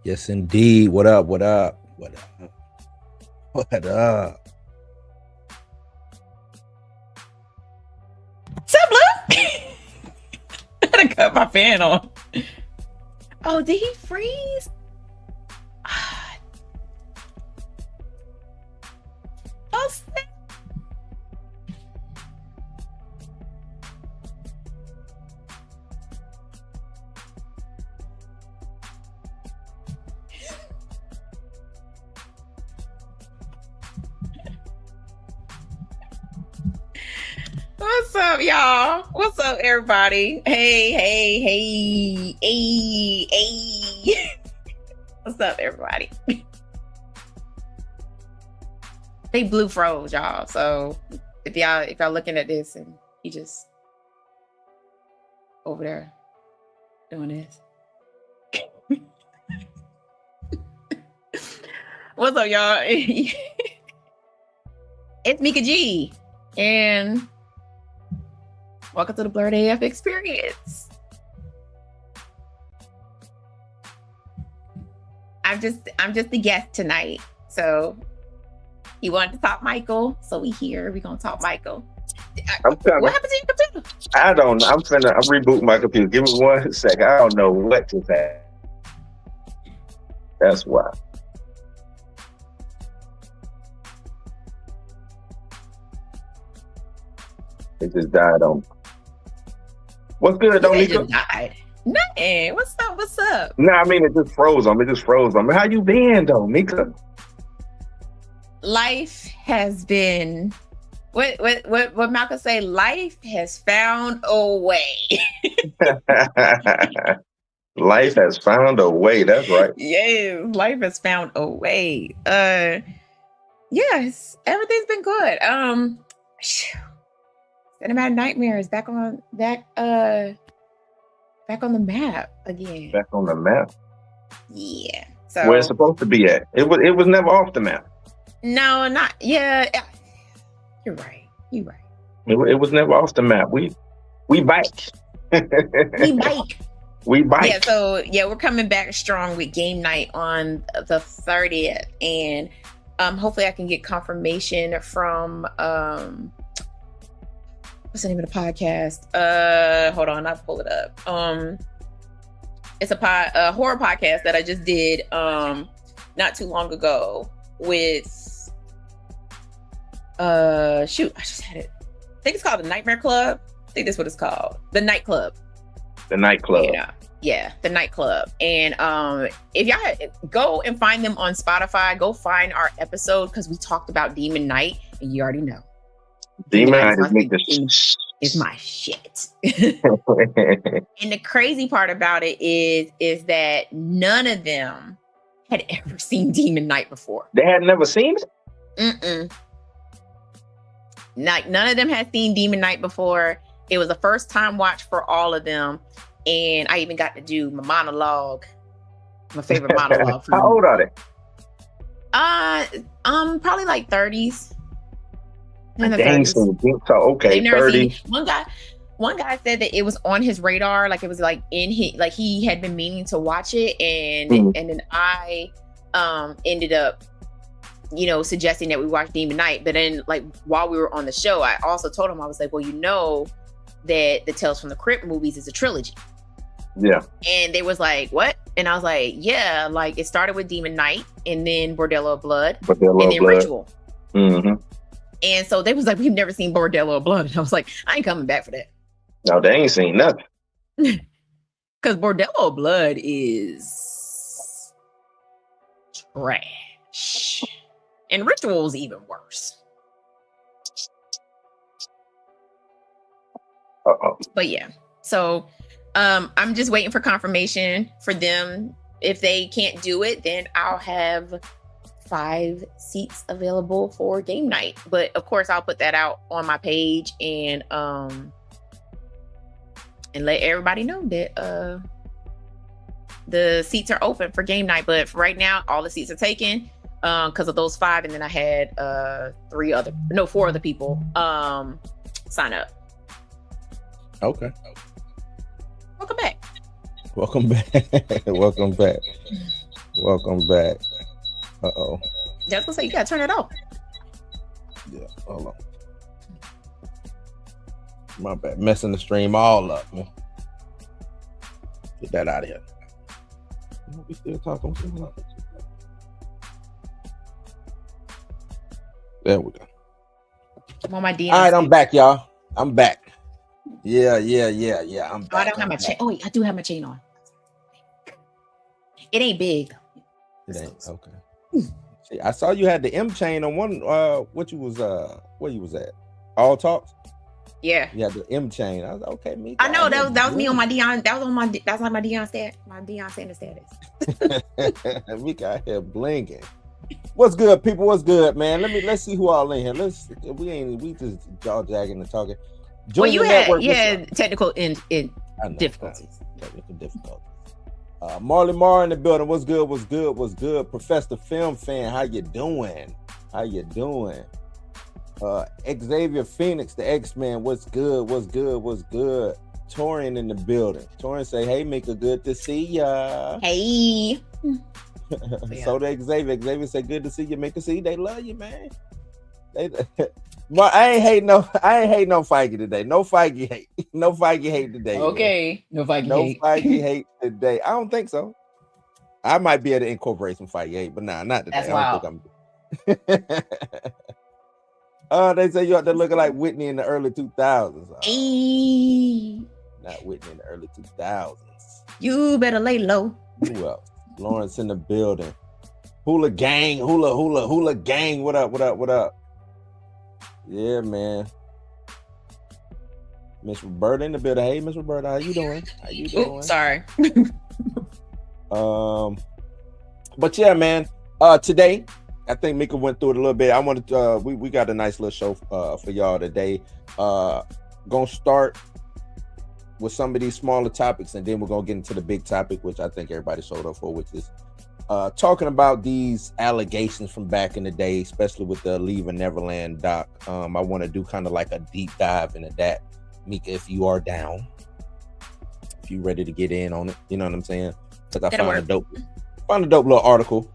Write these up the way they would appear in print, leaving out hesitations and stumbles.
Yes, indeed. What up? What up? What up? What up? What's up, Luke? I gotta cut my fan on. Oh, did he freeze? Oh, snap. What's up, y'all? What's up, everybody? Hey. What's up, everybody? They blue froze, y'all. So if y'all looking at this and he just over there doing this. What's up, y'all? It's Mika G, and welcome to the Blurred AF experience. I'm just the guest tonight. So he wanted to talk Michael, so we here. We're gonna talk Michael. What happened to your computer? I don't know. I'm rebooting my computer. Give me 1 second. I don't know what just happened. That's why. It just died on me. What's good, though, It Mika? just died. Nothing. What's up? What's up? Nah, I mean, it just froze on me. How you been, though, Mika? Life has been what Malcolm say? Life has found a way. Life has found a way. That's right. Yes, life has found a way. Yes, everything's been good. Cinematic Nightmares back on the map again. Back on the map. Yeah. So Where it's supposed to be at. It was never off the map. no, not yeah. You're right. It was never off the map. We bike. We bike. We bike. Yeah, so we're coming back strong with game night on the 30th, and hopefully I can get confirmation from what's the name of the podcast? Hold on, I'll pull it up. It's a horror podcast that I just did not too long ago with I just had it. I think it's called the Nightmare Club. I think that's what it's called. The Night Club. The nightclub. Yeah, the Nightclub. And if y'all go and find them on Spotify, go find our episode because we talked about Demon Knight, and you already know. Demon Knight is my shit. And the crazy part about it is that none of them had ever seen Demon Knight before. They had never seen it? None of them had seen Demon Knight before. It was a first time watch for all of them. And I even got to do my monologue, my favorite monologue. How old are they? Probably like 30s. Dang, so okay, 30. One guy said that it was on his radar, like it was like in his, like he had been meaning to watch it, and then I ended up suggesting that we watch Demon Knight. But then like while we were on the show, I also told him, I was like, well, that the Tales from the Crypt movies is a trilogy. Yeah. And they was like, what? And I was like, yeah, like it started with Demon Knight, and then Bordello of Blood, and then Ritual. Mm-hmm. And so they was like, we've never seen Bordello of Blood. And I was like, I ain't coming back for that. No, they ain't seen nothing. Because Bordello of Blood is trash. And Ritual's even worse. But yeah, so I'm just waiting for confirmation for them. If they can't do it, then I'll have 5 seats available for game night. But of course, I'll put that out on my page and let everybody know that the seats are open for game night. But for right now, all the seats are taken because of those 5, and then I had 4 other people sign up. Okay. Welcome back. Welcome back. Welcome back. Welcome back. Uh-oh. Just gonna say you gotta turn it off. Yeah, hold on. My bad. Messing the stream all up, man. Get that out of here. We still talking. There we go. I'm on my DM. All right, I'm back, y'all. I'm back. Yeah. I'm back. I don't have my chain. Oh, wait, I do have my chain on. It ain't big. It ain't okay. See, I saw you had the M chain on one. What you was where you was at? All Talks. Yeah. You had the M chain. I was like, okay, me. I know that was me on my Dion. That was on my. That's like my Dion stat. My Dion Sanders status. We got here blinging. What's good, people? What's good, man? Let's see who all in here. We just jaw jagging and talking. Well, you had technical difficulties. Technical difficulties. Marley Marr in the building. What's good? What's good? What's good? Professor Film Fan, how you doing? How you doing? Xavier Phoenix, the X-Man. What's good? What's good? What's good? Torian in the building. Torian say, "Hey, Mika, good to see ya." Hey. So the Xavier say, "Good to see you, Mika. See, they love you, man." I ain't hate no Feige today. No Feige hate. No Feige hate today. Okay. Man. No Feige hate today. I don't think so. I might be able to incorporate some Feige hate, but not today. That's wild. I don't think they say you out there looking like Whitney in the early 2000s. Not Whitney in the early 2000s. You better lay low. Who else? Lawrence in the building. Hula gang. Hula gang. What up? Yeah, man. Miss Roberta in the building. Hey, Miss Roberta, how you doing? Oh, sorry. But yeah, man. Today, I think Mika went through it a little bit. I wanted to. We got a nice little show for y'all today. Gonna start with some of these smaller topics, and then we're gonna get into the big topic, which I think everybody showed up for, which is talking about these allegations from back in the day, especially with the Leaving Neverland doc. I want to do kind of like a deep dive into that, Mika, if you are down, if you ready to get in on it, you know what I'm saying? Because I found a dope little article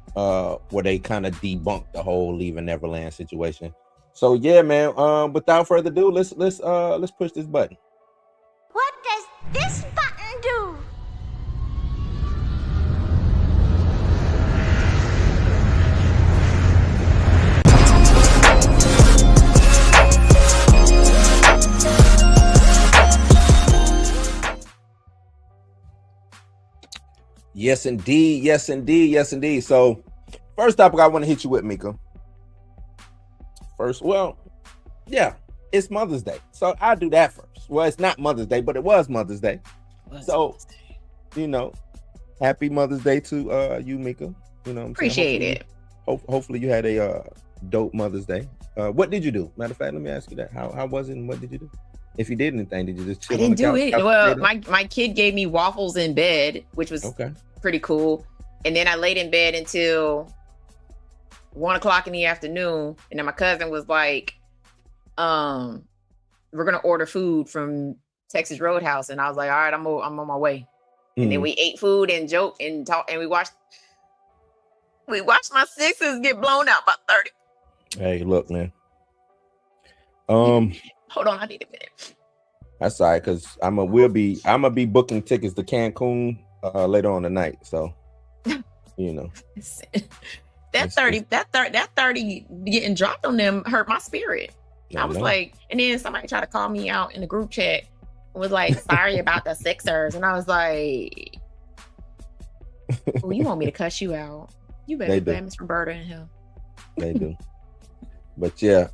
where they kind of debunked the whole Leaving Neverland situation. So yeah, man. Without further ado, let's push this button. What does this button do? Yes, indeed. So, first topic I want to hit you with, Mika. It's Mother's Day. So, I'll do that first. Well, it's not Mother's Day, but it was Mother's Day. You know, happy Mother's Day to you, Mika. You know, appreciate it. Hopefully, you had a dope Mother's Day. What did you do? Matter of fact, let me ask you that. How was it and what did you do? If you did anything, did you just chill? I didn't do it. Well, my kid gave me waffles in bed, which was pretty cool. And then I laid in bed until 1:00 in the afternoon. And then my cousin was like, we're gonna order food from Texas Roadhouse. And I was like, all right, I'm on my way. And then we ate food and joked and talked, and we watched my Sixers get blown out by 30. Hey, look, man. Hold on, I need a minute. That's all right, because I'm gonna be booking tickets to Cancun later on tonight. So, you know. that 30 getting dropped on them hurt my spirit. I was like, and then somebody tried to call me out in the group chat, was like, sorry about the Sixers. And I was like, well, you want me to cuss you out? You better blame Miss Roberta in here. They do. But yeah,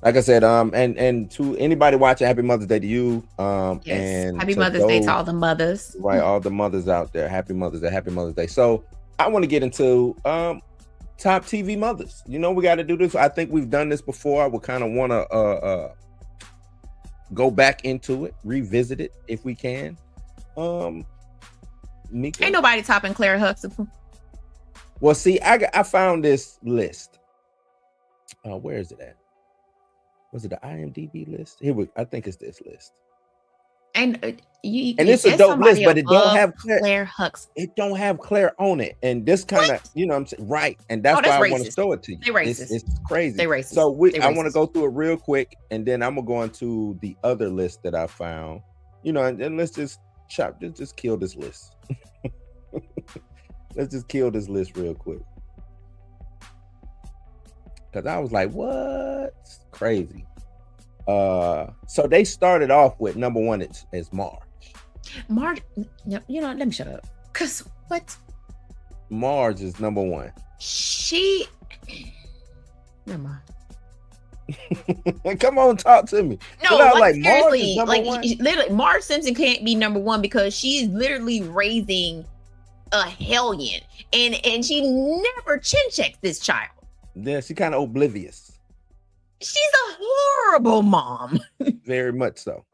like I said, and to anybody watching, happy Mother's Day to you. Yes. And happy Mother's Day to all the mothers. Right, all the mothers out there. Happy Mother's Day, happy Mother's Day. So I want to get into top TV mothers. You know, we got to do this. I think we've done this before. I would kind of want to go back into it, revisit it if we can. Mika? Ain't nobody topping Claire Huxtable. Well, see, I found this list. Where is it at? Was it the IMDb list? I think it's this list. And And it's a that's dope list, somebody but it don't above have Claire. Claire Huxley. It don't have Claire on it, and this kind of, you know, what I'm saying, right? And that's Oh, why that's I want to racist. show it to you. They racist. It's crazy. They racist. So They I want to racist. go through it real quick, and then I'm gonna go into the other list that I found. You know, and let's just just kill this list. Let's just kill this list real quick, because I was like, what? Crazy. So they started off with number one is Marge. Marge, you know, let me shut up. Cause what? Marge is number one. She. Never mind. Come on, talk to me. No, I was like Marge is seriously, number like one? literally, Marge Simpson can't be number one because she's literally raising a hellion, and she never chin checks this child. Yeah, she kind of oblivious. She's a horrible mom. Very much so.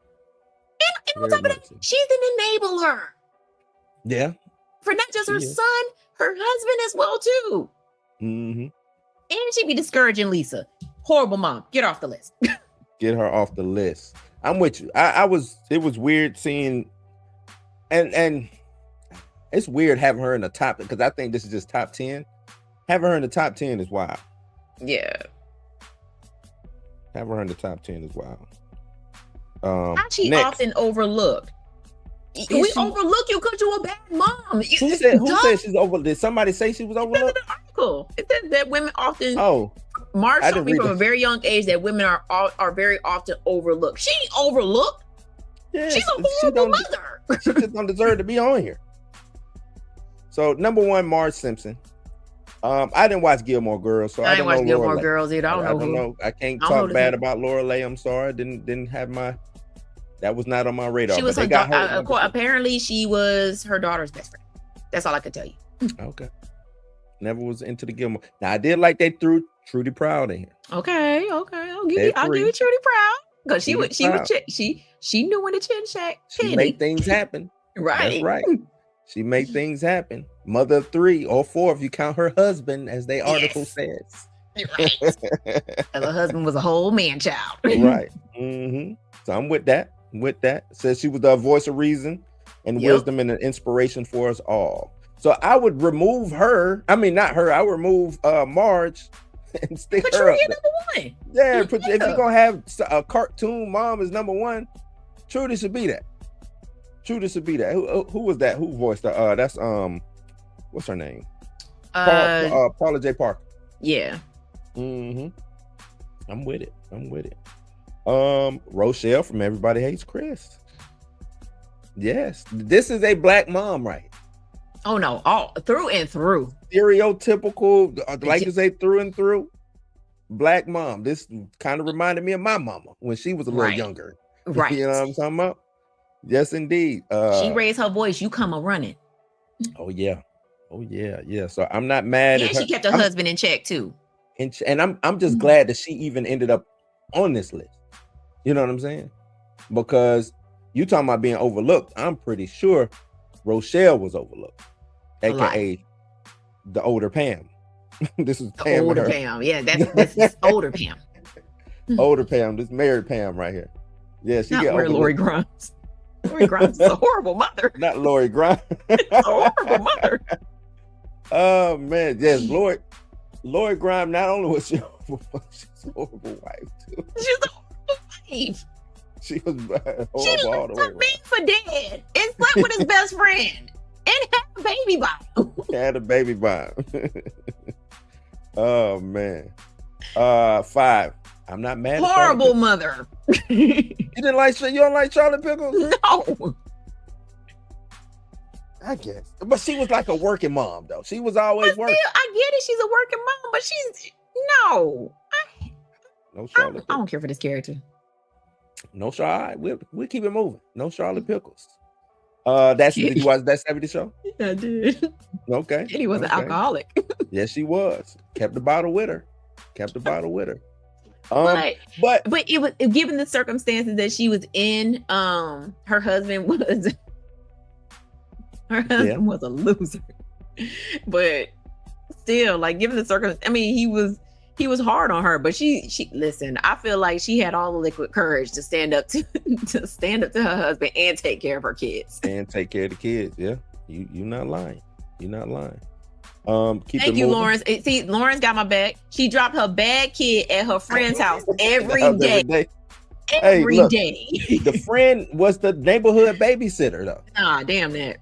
And on Very top of much that, so. she's an enabler Yeah. for not just her She is. son, her husband as well too. Mm-hmm. And she be discouraging Lisa. Horrible mom. Get off the list. Get her off the list. I'm with you. It was weird seeing, and it's weird having her in the top, because I think this is just top 10. Having her in the top 10 is wild. Yeah. Having her in the top 10 is wild. How she Next. often overlooked. Is We she- overlook you because you're a bad mom. Who said she's over? Did somebody say she was It says in overlooked? the article. It says that women often, Oh, Marge I told didn't me read from that. a very young age that women are very often overlooked. She ain't overlooked. yeah. She's a she horrible don't- mother. She just don't deserve to be on here. So number one, Marge Simpson. I didn't watch Gilmore Girls, so I I ain't don't watched know Gilmore Lorelai. Girls either. I don't know who. I can't I don't know talk the bad name. about Lorelai. I'm sorry, didn't have my. That was not on my radar. She was but her they got daughter. Apparently, she was her daughter's best friend. That's all I could tell you. Okay. Never was into the Gilmore. Now I did like they threw Trudy Proud in here. Okay. I'll give They're you free. Trudy Proud because she Trudy would Proud. she knew when to chin check. She Penny. made things happen. Right. That's right. She made things happen. Mother of 3 or 4 if you count her husband, as the article says. Right. And her husband was a whole man child. Right. Mm-hmm. So I'm with that. Says she was the voice of reason and Yep. wisdom and an inspiration for us all. So I would remove her. I mean, not her. I would remove Marge and stick But her you're up. number one. Yeah, if Yeah. you're gonna have a cartoon mom as number one, Trudy should be that. Trudy should be that. Who was that? Who voiced her? That's what's her name? Paula J. Parker. Yeah. Mm-hmm. I'm with it. Rochelle from Everybody Hates Chris. Yes, this is a black mom, right? Oh no, all through and through. Stereotypical, like you say, through and through. Black mom. This kind of reminded me of my mama when she was a little Right. younger. Right. You know what I'm talking about? Yes, indeed. She raised her voice. You come a running. Oh yeah. So I'm not mad And at her. she kept her husband in check too. And I'm just glad that she even ended up on this list. You know what I'm saying? Because you talking about being overlooked. I'm pretty sure Rochelle was overlooked, A lot. aka the older Pam. This is The Pam. older and her. Pam. Yeah, that's older Pam. Older Pam. This married Pam right here. Yeah, she Not get where Lori overlooked. Grimes. Lori Grimes is a horrible mother. Not Lori Grimes. A horrible mother. Oh man, yes, Lori Grimes. Not only was she horrible, she's a horrible wife too. She's a horrible wife. She was horrible She all the way took me for dead and slept with his best friend and had a baby by him. Had a baby by him. Oh man. 5. I'm not mad. at Horrible Charlotte mother. Pickles. You don't like Charlotte Pickles? No. I guess. But she was like a working mom though. She was always But working. still, I get it. She's a working mom, but she's no. No I Charlotte Pickles. don't care for this character. No Charlotte. We'll keep it moving. No Charlotte Pickles. Did you watch that 70 show? I did. Okay. And he was an Okay. alcoholic. Yes, she was. Kept the bottle with her. but But it was given the circumstances that she was in, her husband was was a loser. But still, like given the circumstances, I mean, he he was hard on her, but she listen, I feel like she had all the liquid courage to stand up to her husband and take care of her kids. And take care of the kids. Yeah. You're not lying. You're not lying. Thank you, Lawrence. See, Lawrence got my back. She dropped her bad kid at her friend's house every day. Every day. The friend was the neighborhood babysitter, though. Nah, damn that.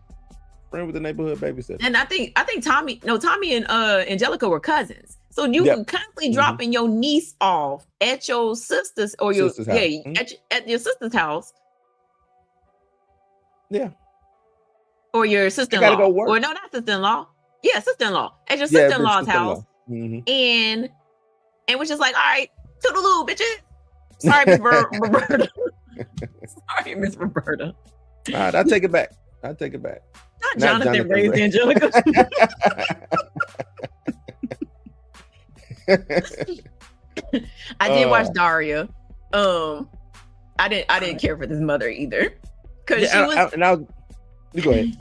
Friend with the neighborhood babysitter. And I think Tommy and Angelica were cousins. So you were constantly dropping your niece off at your sister's or your sister's house. At your sister's house. Yeah. Or your sister-in-law. Go work. Or no, not sister-in-law. Yeah, sister-in-law. At your sister-in-law's house. And was just like, all right, toodaloo, bitches. Sorry, Miss Roberta. Sorry, Miss Roberta. All right, I'll take it back. Not Jonathan raised Angelica. I did watch Daria. I didn't care for this mother either. Cause you go ahead.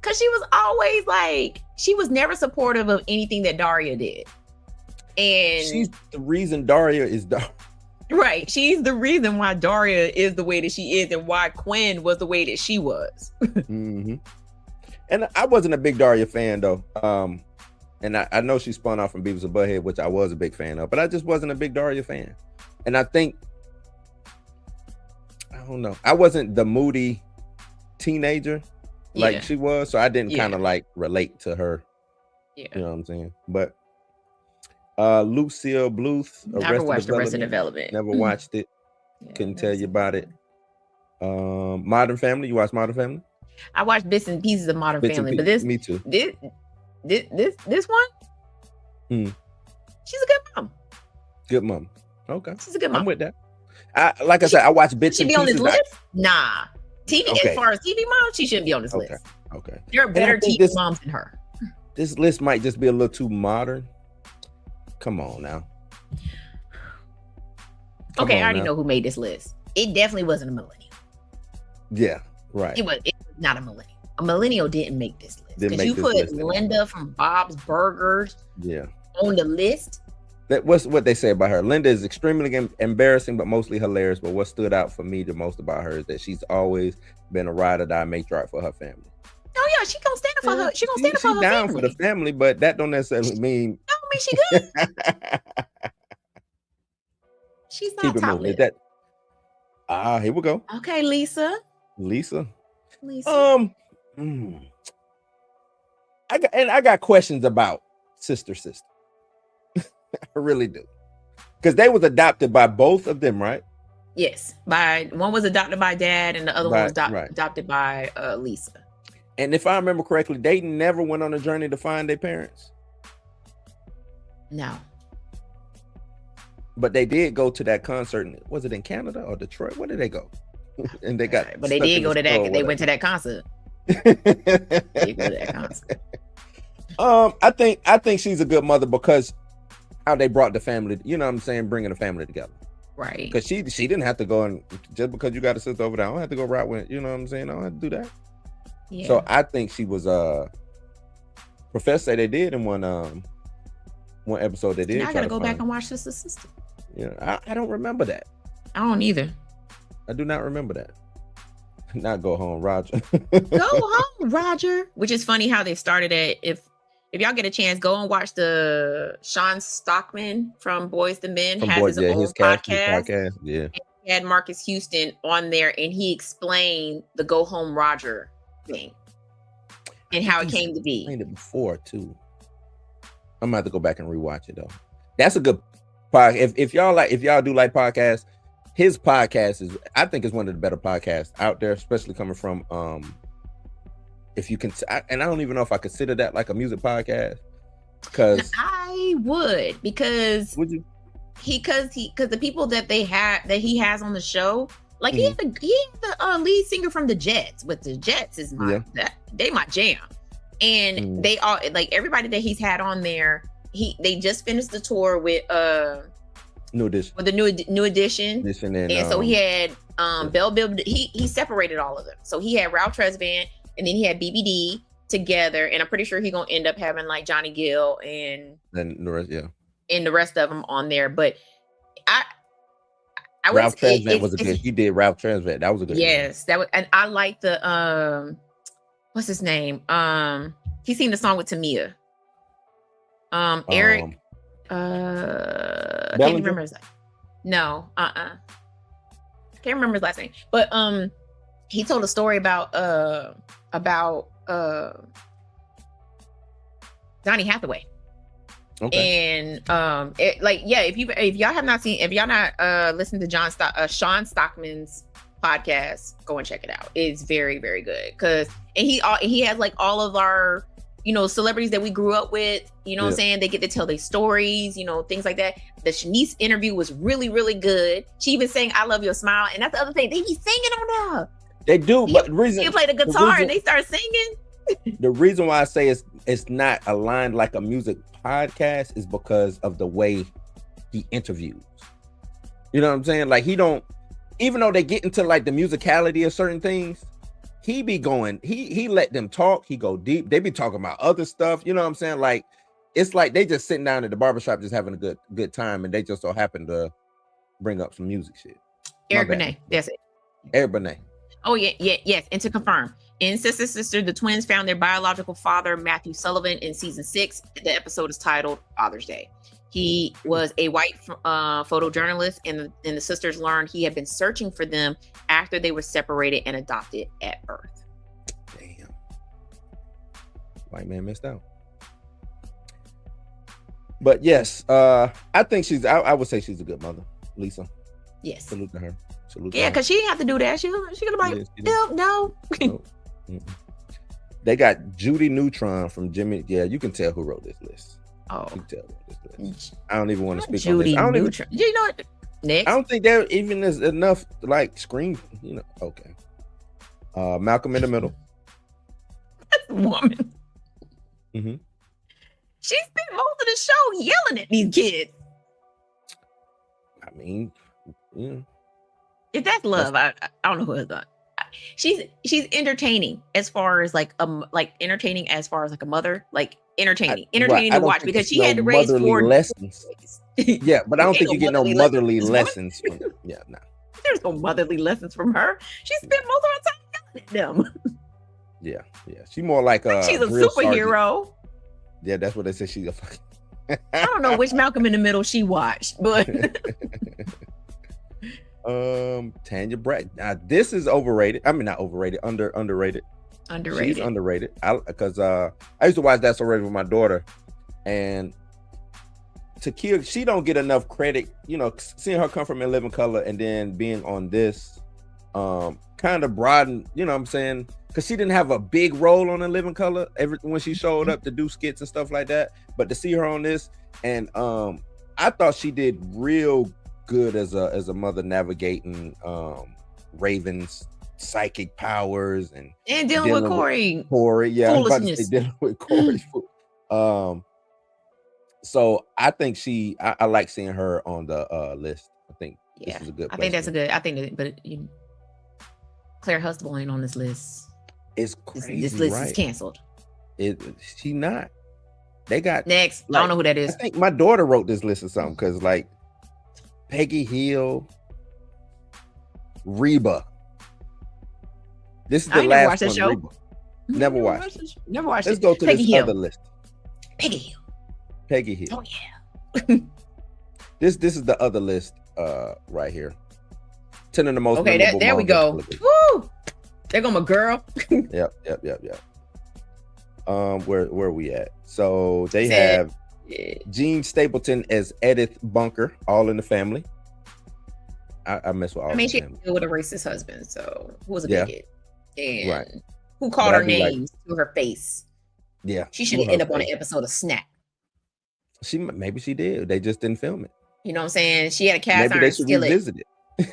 Cause she was always like, she was never supportive of anything that Daria did. And she's the reason Daria is Daria. Right. She's the reason why Daria is the way that she is and why Quinn was the way that she was. Mm-hmm. And I wasn't a big Daria fan though. And I know she spun off from Beavis and Butthead, which I was a big fan of, but I just wasn't a big Daria fan. And I think, I don't know, I wasn't the moody teenager like she was, so I didn't kind of like relate to her. Yeah. You know what I'm saying? But Lucille Bluth, never watched Arrested Development. Never watched it. Couldn't tell you about it. Modern Family. You watch Modern Family? I watched bits and pieces of Modern Family, but this, me too. This one, she's a good mom. Good mom. Okay, she's a good mom. I'm with that. I said, I watch bits and pieces. She be on this list? Nah. TV, as far as TV moms, she shouldn't be on this list. Okay. There are better TV moms than her. This list might just be a little too modern. Come on now. I already know who made this list. It definitely wasn't a millennial. Yeah, right. It was not a millennial. A millennial didn't make this list. Because you put Linda from Bob's Burgers on the list. What's what they say about her. Linda is extremely embarrassing, but mostly hilarious. But what stood out for me the most about her is that she's always been a ride or die matriarch for her family. Oh yeah, she gonna stand up for her. She gonna stand up for her down family. For the family, but that don't necessarily mean. She good. She's not top list. Here we go. Okay, Lisa. I got questions about sister. I really do, because they was adopted by both of them, right? Yes, one was adopted by Dad, and the other one was adopted by Lisa. And if I remember correctly, they never went on a journey to find their parents. No. But they did go to that concert. Was it in Canada or Detroit? Where did they go? And they got. But they did go to that. They went to that concert. They go to that concert. I think she's a good mother because how they brought the family. You know what I'm saying? Bringing the family together. Right. Because she didn't have to go, and just because you got a sister over there, I don't have to go right with. You know what I'm saying? I don't have to do that. Yeah. So I think she was Professor they did in one episode they did. Now I gotta go back and watch Sister. Yeah, I don't remember that. I don't either. I do not remember that. Not Go Home, Roger. Go Home, Roger. Which is funny how they started it. If y'all get a chance, go and watch the Sean Stockman from Boys to Men has his own podcast. Yeah. He had Marcus Houston on there, and he explained the Go Home, Roger thing and how it came to be. Explained it before too. I'm gonna have to go back and rewatch it though. That's a good podcast. If y'all do like podcasts, his podcast I think is one of the better podcasts out there, especially coming from if you can. And I don't even know if I consider that like a music podcast. Because I would, because would you? Because the people that he has on the show. Like he had the lead singer from the Jets. With the Jets is they my jam, and they all like everybody that he's had on there. They just finished the tour with New Edition. With the new edition, and so he had Bell Biv. He separated all of them. So he had Ralph Tresvant, and then he had BBD together, and I'm pretty sure he's gonna end up having like Johnny Gill and then the rest, and the rest of them on there. But I Ralph Tresvant was a good. He did Ralph Tresvant. That was a good. Yes, that was, and I like the what's his name? He sing the song with Tamia. Eric. I can't remember his name. No, I can't remember his last name. But he told a story about Donny Hathaway. Okay. And if y'all have not seen, if y'all not listened to Sean Stockman's podcast, go and check it out. It's very, very good. And he has like all of our, celebrities that we grew up with, what I'm saying? They get to tell their stories, things like that. The Shanice interview was really, really good. She even sang "I Love Your Smile," and that's the other thing. They be singing on there. They do, but the reason he played the guitar and they start singing. The reason why I say it's not aligned like a music podcast is because of the way he interviews. You know what I'm saying? Like he don't, even though they get into like the musicality of certain things, he be going, he let them talk, he go deep. They be talking about other stuff, you know what I'm saying? Like it's like they just sitting down at the barbershop just having a good time, and they just so happen to bring up some music shit. Eric Benet, that's it. Eric Benet. Oh yes. And to confirm, in Sister, the twins found their biological father, Matthew Sullivan, in season 6. The episode is titled Father's Day. He was a white photojournalist, and the sisters learned he had been searching for them after they were separated and adopted at birth. Damn. White man missed out. But yes, I think I would say she's a good mother, Lisa. Yes. Salute to her. Yeah, because she didn't have to do that. She gonna be like, no. They got Judy Neutron from Jimmy. Yeah, you can tell who wrote this list. Oh, you can tell who wrote this list. I don't even want to speak Judy on this. Neutron. You know what? Next. I don't think there even is enough like screen. Okay. Malcolm in the Middle. That's a woman. Mm-hmm. She spent most of the show yelling at these kids. I mean, if that's love, I don't know who is that. She's entertaining as far as like entertaining as far as like a mother, like entertaining to watch, because she had to raise 4 lessons. Yeah, but I don't think you get no motherly lessons from her. Yeah, no. There's no motherly lessons from her. She spent most of her time yelling at them. Yeah. She's more like she's a superhero. Sergeant. Yeah, that's what they say. She's a fucking. I don't know which Malcolm in the Middle she watched, but Tanya Braxton. Now this is overrated. I mean, not overrated. Underrated. She's underrated. Because I used to watch That's So Raven with my daughter, and Takia, she don't get enough credit. Seeing her come from In Living Color and then being on this, kind of broadened. You know what I'm saying? Because she didn't have a big role on In Living Color when she showed up to do skits and stuff like that. But to see her on this, and I thought she did real good as a mother navigating Raven's psychic powers and dealing with Corey. Yeah, I'm about to say dealing with Corey. So I think I like seeing her on the list. I think this is a good. I think that's a good. I think, but Claire Huxtable ain't on this list. It's crazy. This list is canceled. She not. They got next. I don't know who that is. I think my daughter wrote this list or something, because like Peggy Hill, Reba. This is the last watched that show. Reba. Never watched. Never watched. Let's go to Peggy this Hill. other list. Peggy Hill. Oh yeah. This is the other list right here. 10 of the most. Okay, there we go. Woo! There go my girl. Yep. Where are we at? So they have Jean Stapleton as Edith Bunker, All in the Family. I mess with all. I mean, she deal with a racist husband, so who was a bigot, and who called her names to her face. Yeah, she should end up on an episode of Snap. Maybe she did. They just didn't film it. You know what I'm saying? She had a cast iron skillet. Maybe they should revisit it.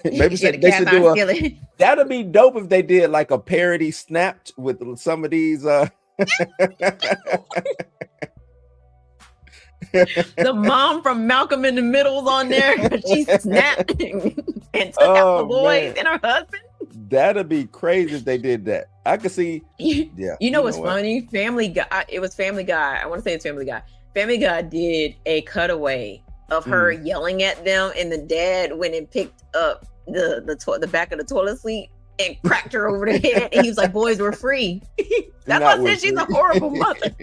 Maybe they should do that'd be dope if they did like a parody Snapped with some of these the mom from Malcolm in the Middle's on there. She snapped and took out the boys and her husband. That'd be crazy if they did that. I could see. Yeah. You know what's funny? Family Guy. It was Family Guy. I want to say it's Family Guy. Family Guy did a cutaway of her yelling at them, and the dad went and picked up the back of the toilet seat and cracked her over the head, and he was like, "Boys, we're free." That's why I said she's a horrible mother.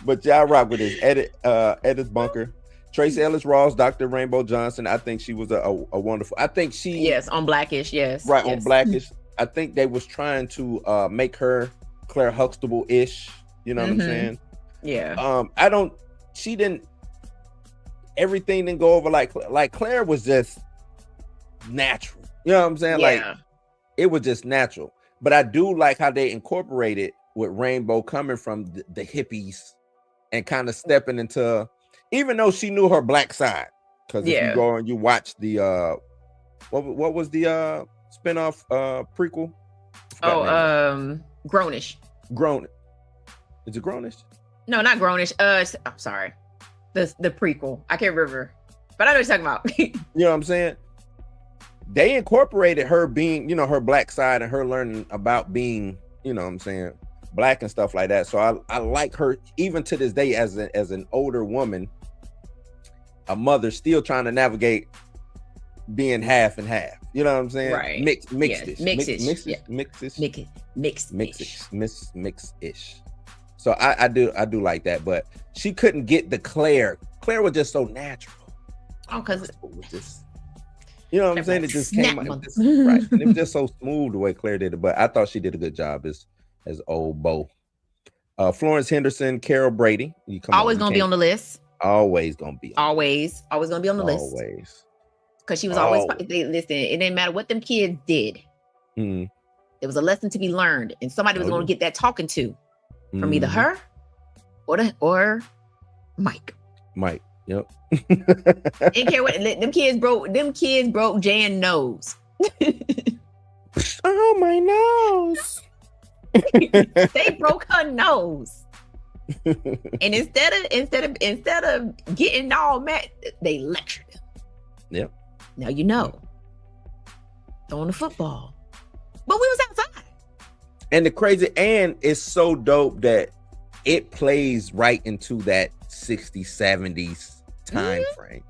But y'all rock with this. Edith Bunker, Trace Ellis Ross, Dr. Rainbow Johnson. I think she was a wonderful. I think she on Blackish, yes. Right, on Blackish. I think they was trying to make her Claire Huxtable-ish. You know what I'm saying? Yeah. Everything didn't go over like Claire was just natural. You know what I'm saying? Yeah. Like it was just natural. But I do like how they incorporated with Rainbow coming from the hippies and kind of stepping into, even though she knew her black side. Because if you go and you watch the what was the spinoff prequel? Grownish. Is it Grownish? No, not Grownish. I'm sorry. The prequel. I can't remember. But I know what you're talking about. You know what I'm saying? They incorporated her being, her black side and her learning about being, you know what I'm saying, black and stuff like that. So I like her even to this day as an older woman, a mother still trying to navigate being half and half. You know what I'm saying? Right. Mixed-ish. So I do like that, but she couldn't get the Claire. Claire was just so natural. Oh, because you know what I'm saying? It just came out, right. And it was just so smooth the way Claire did it. But I thought she did a good job as old Bo. Florence Henderson, Carol Brady. Always gonna be on the list. Always gonna be. Always gonna be on the list. Always. Because she was always listen. It didn't matter what them kids did. There was a lesson to be learned, and somebody was gonna get that talking to from either her or Mike. Yep. Didn't care what them kids broke Jan nose. Oh, my nose. They broke her nose. And instead of getting all mad, they lectured him. Yep. Now you know. Throwing the football. But we was outside. And the crazy, and it's so dope that it plays right into that 60s, 70s time frame.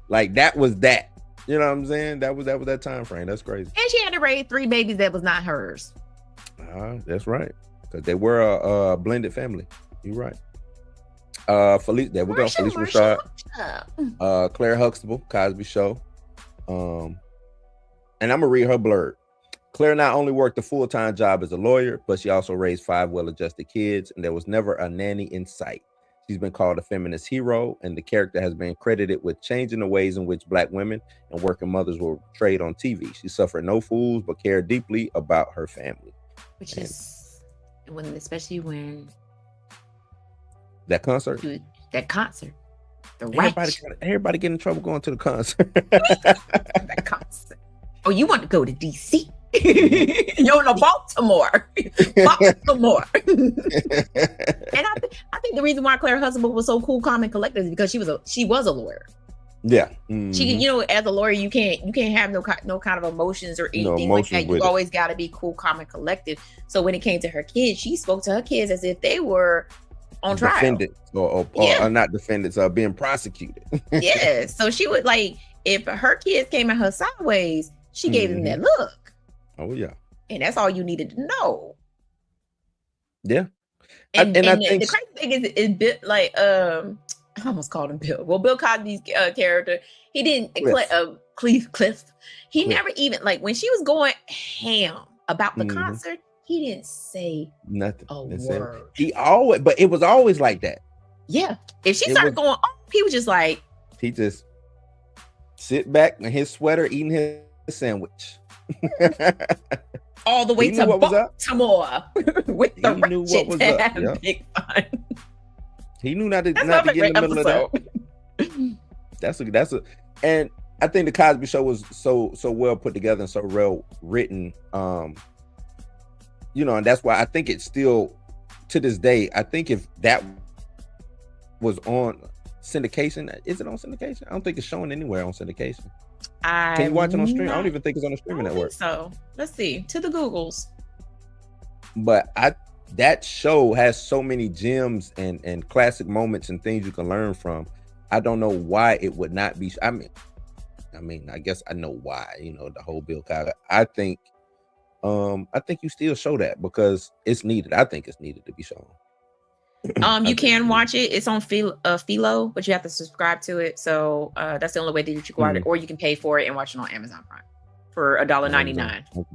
Like that was that. You know what I'm saying? That was that time frame. That's crazy. And she had to raise 3 babies that was not hers. That's right. Because they were a blended family. You're right. Felicia Rashad. Claire Huxtable, Cosby Show. And I'm gonna read her blurb. Claire not only worked a full-time job as a lawyer, but she also raised 5 well-adjusted kids, and there was never a nanny in sight. She's been called a feminist hero, and the character has been credited with changing the ways in which Black women and working mothers were portrayed on TV. She suffered no fools, but cared deeply about her family. Especially when that concert. Everybody get in trouble going to the concert. That concert. Oh, you want to go to DC? You're in Baltimore. Baltimore. And I think the reason why Claire Huxtable was so cool, calm, and collected is because she was a lawyer. Yeah. She, as a lawyer, you can't have no kind of emotions or anything like that. You always got to be cool, calm, and collected. So when it came to her kids, she spoke to her kids as if they were on trial. Defendants or not defendants, being prosecuted. Yeah. So she would if her kids came at her sideways, she gave them that look. Oh yeah. And that's all you needed to know. Yeah. And I think the crazy thing is Bill, I almost called him Bill. Well, Bill Cosby's character, he didn't Cliff. He never even when she was going ham about the concert, he didn't say nothing. A word. But it was always like that. Yeah. If she started going off, he was just like. He just sit back in his sweater eating his sandwich. All the way to Baltimore with the ratchet to have big fun. He knew not to get in the middle of that. That's and I think the Cosby Show was so well put together and so well written. And that's why I think it's still to this day. I think if that was on syndication, is it on syndication? I don't think it's showing anywhere on syndication. Can you watch it on stream? I don't even think it's on a streaming network. So let's see. To the Googles. But that show has so many gems and classic moments and things you can learn from. I don't know why it would not be. I mean, I guess I know why. You know, the whole Bill Cosby. I think you still show that because it's needed. I think it's needed to be shown. You can watch it. It's on Philo, but you have to subscribe to it. So that's the only way that you can watch it, or you can pay for it and watch it on Amazon Prime for $1.99.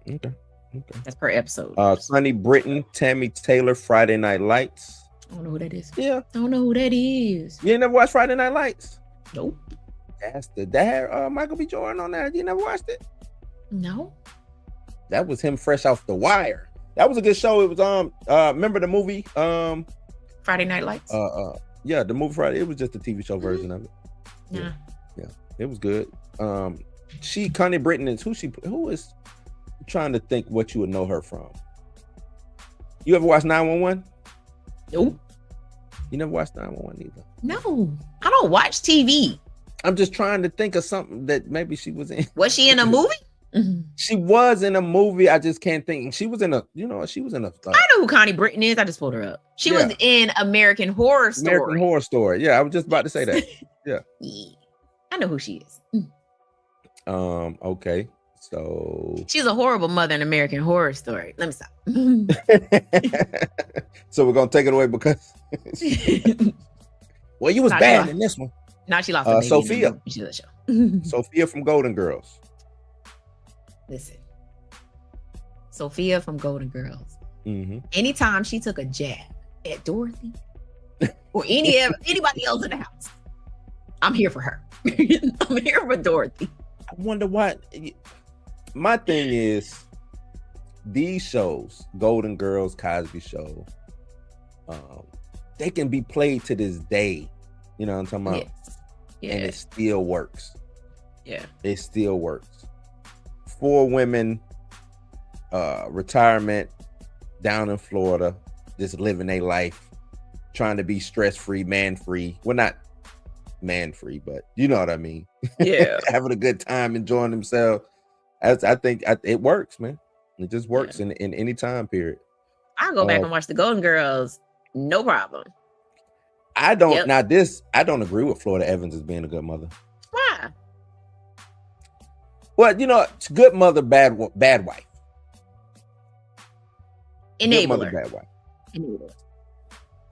Okay. That's per episode. Sonny Britton, Tammy Taylor, Friday Night Lights. I don't know who that is. Yeah. I don't know who that is. You ain't never watched Friday Night Lights? Nope. That's that Michael B. Jordan on that. You never watched it? No. That was him fresh off The Wire. That was a good show. It was remember the movie Friday Night Lights? Yeah, the movie Friday. It was just a TV show version of it. Yeah. It was good. Connie Britton is who is I'm trying to think what you would know her from. You ever watch 911? Nope. You never watched 911 either? No. I don't watch TV. I'm just trying to think of something that maybe she was in. Was she in a movie? She was in a movie. I just can't think. She was in a. I know who Connie Britton is. I just pulled her up. She was in American Horror Story. American Horror Story. Yeah, I was just about to say that. Yeah. I know who she is. Okay. So she's a horrible mother in American Horror Story. Let me stop. So we're gonna take it away because well, you was bad in this one. Now she lost. Sophia. Sophia from Golden Girls. Listen, Sophia from Golden Girls. Mm-hmm. Anytime she took a jab at Dorothy or anybody else in the house, I'm here for her. I'm here for Dorothy. I wonder what. My thing is, these shows, Golden Girls, Cosby Show, they can be played to this day. You know what I'm talking about? Yeah. And it still works. Yeah. It still works. 4 women, retirement, down in Florida, just living their life, trying to be stress-free, man-free. Well, not man-free, but you know what I mean. Yeah. Having a good time, enjoying themselves. I think it works, man. It just works in any time period. I'll go back and watch the Golden Girls. No problem. I don't I don't agree with Florida Evans as being a good mother. Why? Well, it's good mother, bad wife. Enabler. Good mother, bad wife.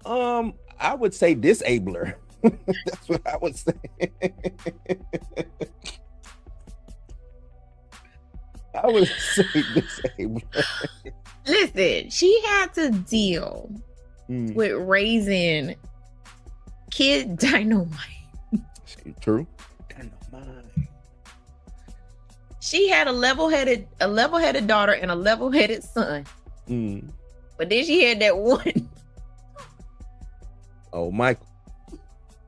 Enabler. I would say disabler. That's what I would say. I would say disabler. Listen, she had to deal with raising Kid Dynamite. True. Dynamite. She had a level-headed daughter and a level-headed son. But then she had that one. Oh, Michael.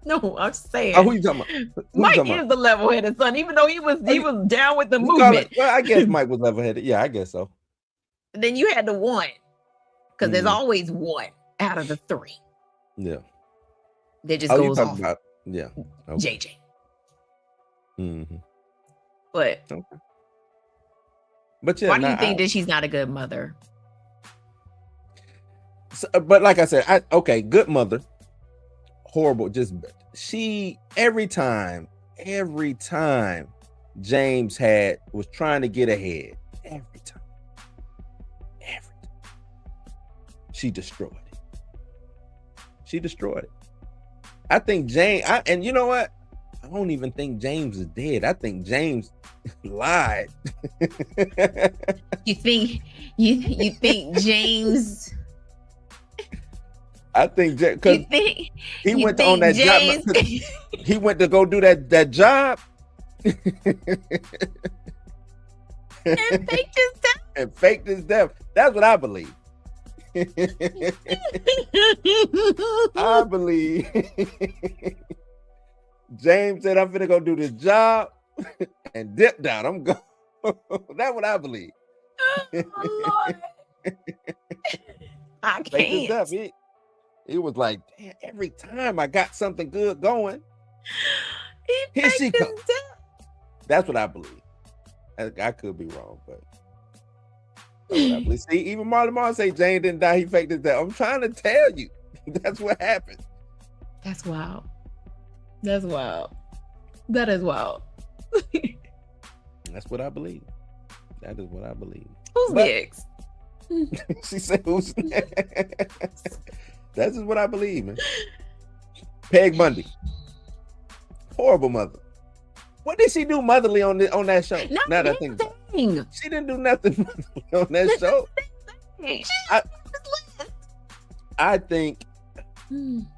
No, I'm saying. Oh, who you talking about? Mike is the level-headed son, even though he was down with the movement. Well, I guess Mike was level-headed. Yeah, I guess so. Then you had the one, because there's always one out of the 3. Yeah. That just goes off. About, yeah. Okay. JJ. Mm-hmm. But yeah, why do you think that she's not a good mother? So, but like I said, good mother. Horrible. Just every time James was trying to get ahead. Every time. She destroyed it. I think James, and you know what? I don't even think James is dead. I think James lied. You think James? I think because he went on that job. He went to go do that job and faked his death. And faked his death. That's what I believe. I believe James said, "I'm finna go do this job and dip down. I'm going." That's what I believe. Oh, Lord. I can't. He was like, damn, every time I got something good going, here she comes. That's what I believe. I could be wrong, but that's what I believe. See, even Marlon Marl say Jane didn't die, he faked his death. I'm trying to tell you, that's what happened. That's wild. That's wild. That is wild. That's what I believe. That is what I believe. Who's next? She said, "Who's next?" That's just what I believe, man. Peg Bundy, horrible mother. What did she do motherly on that show? Not now that I think about it. anything. She didn't do nothing motherly on that show. I think.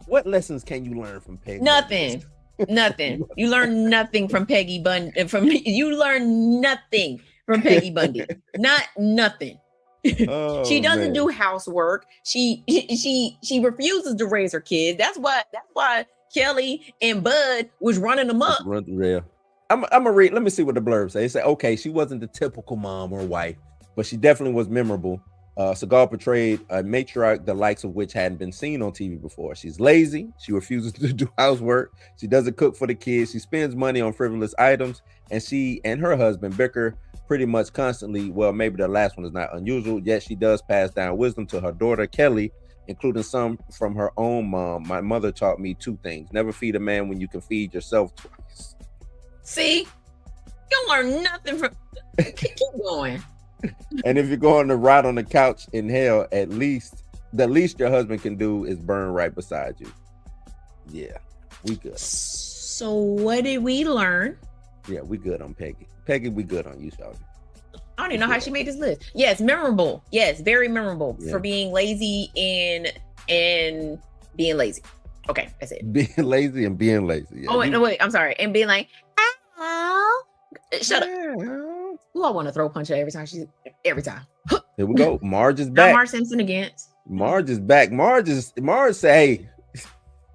What lessons can you learn from Peg? Nothing. Nothing. You learn nothing from Peggy Bundy. You learn nothing from Peggy Bundy. Not nothing. Oh, she doesn't man. do housework. She refuses to raise her kids. That's why Kelly and Bud was running them up. Run the rail. I'm gonna read. Let me see what the blurb say. It said, okay, she wasn't the typical mom or wife, but she definitely was memorable. Seagal portrayed a matriarch the likes of which hadn't been seen on TV before. She's lazy. She refuses to do housework. She doesn't cook for the kids. She spends money on frivolous items, and she and her husband bicker pretty much constantly. Well, maybe the last one is not unusual, yet she does pass down wisdom to her daughter Kelly, including some from her own mom. My mother taught me 2 things: never feed a man when you can feed yourself twice. See, you don't learn nothing from. Keep going. And if you're going to rot on the couch in hell, the least your husband can do is burn right beside you. Yeah, we good. So what did we learn? Yeah, we good on Peggy. Peggy, we good on you, Shawty. I don't even know how she made this list. Yes, memorable. Yes, very memorable for being lazy and being lazy. Okay, that's it. Being lazy and being lazy. Yeah. Oh, wait, I'm sorry. And being like, ow. Shut up. Who I want to throw punch her every time. Here we go. Marge is Not back. Marge Simpson against. Marge is back. Marge say, hey,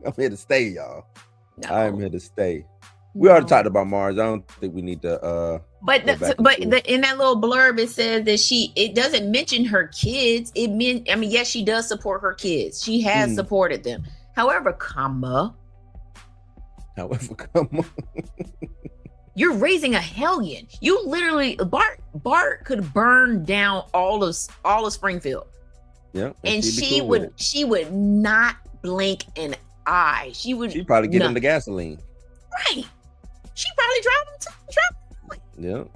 I'm here to stay, y'all. No. I'm here to stay. We already talked about Marge. I don't think we need to in that little blurb it says that it doesn't mention her kids. Yes, she does support her kids. She has supported them. However, come on. You're raising a hellion. You literally Bart could burn down all of Springfield. Yeah. And she would not blink an eye. She'd probably get him the gasoline. Right. She probably dropped him.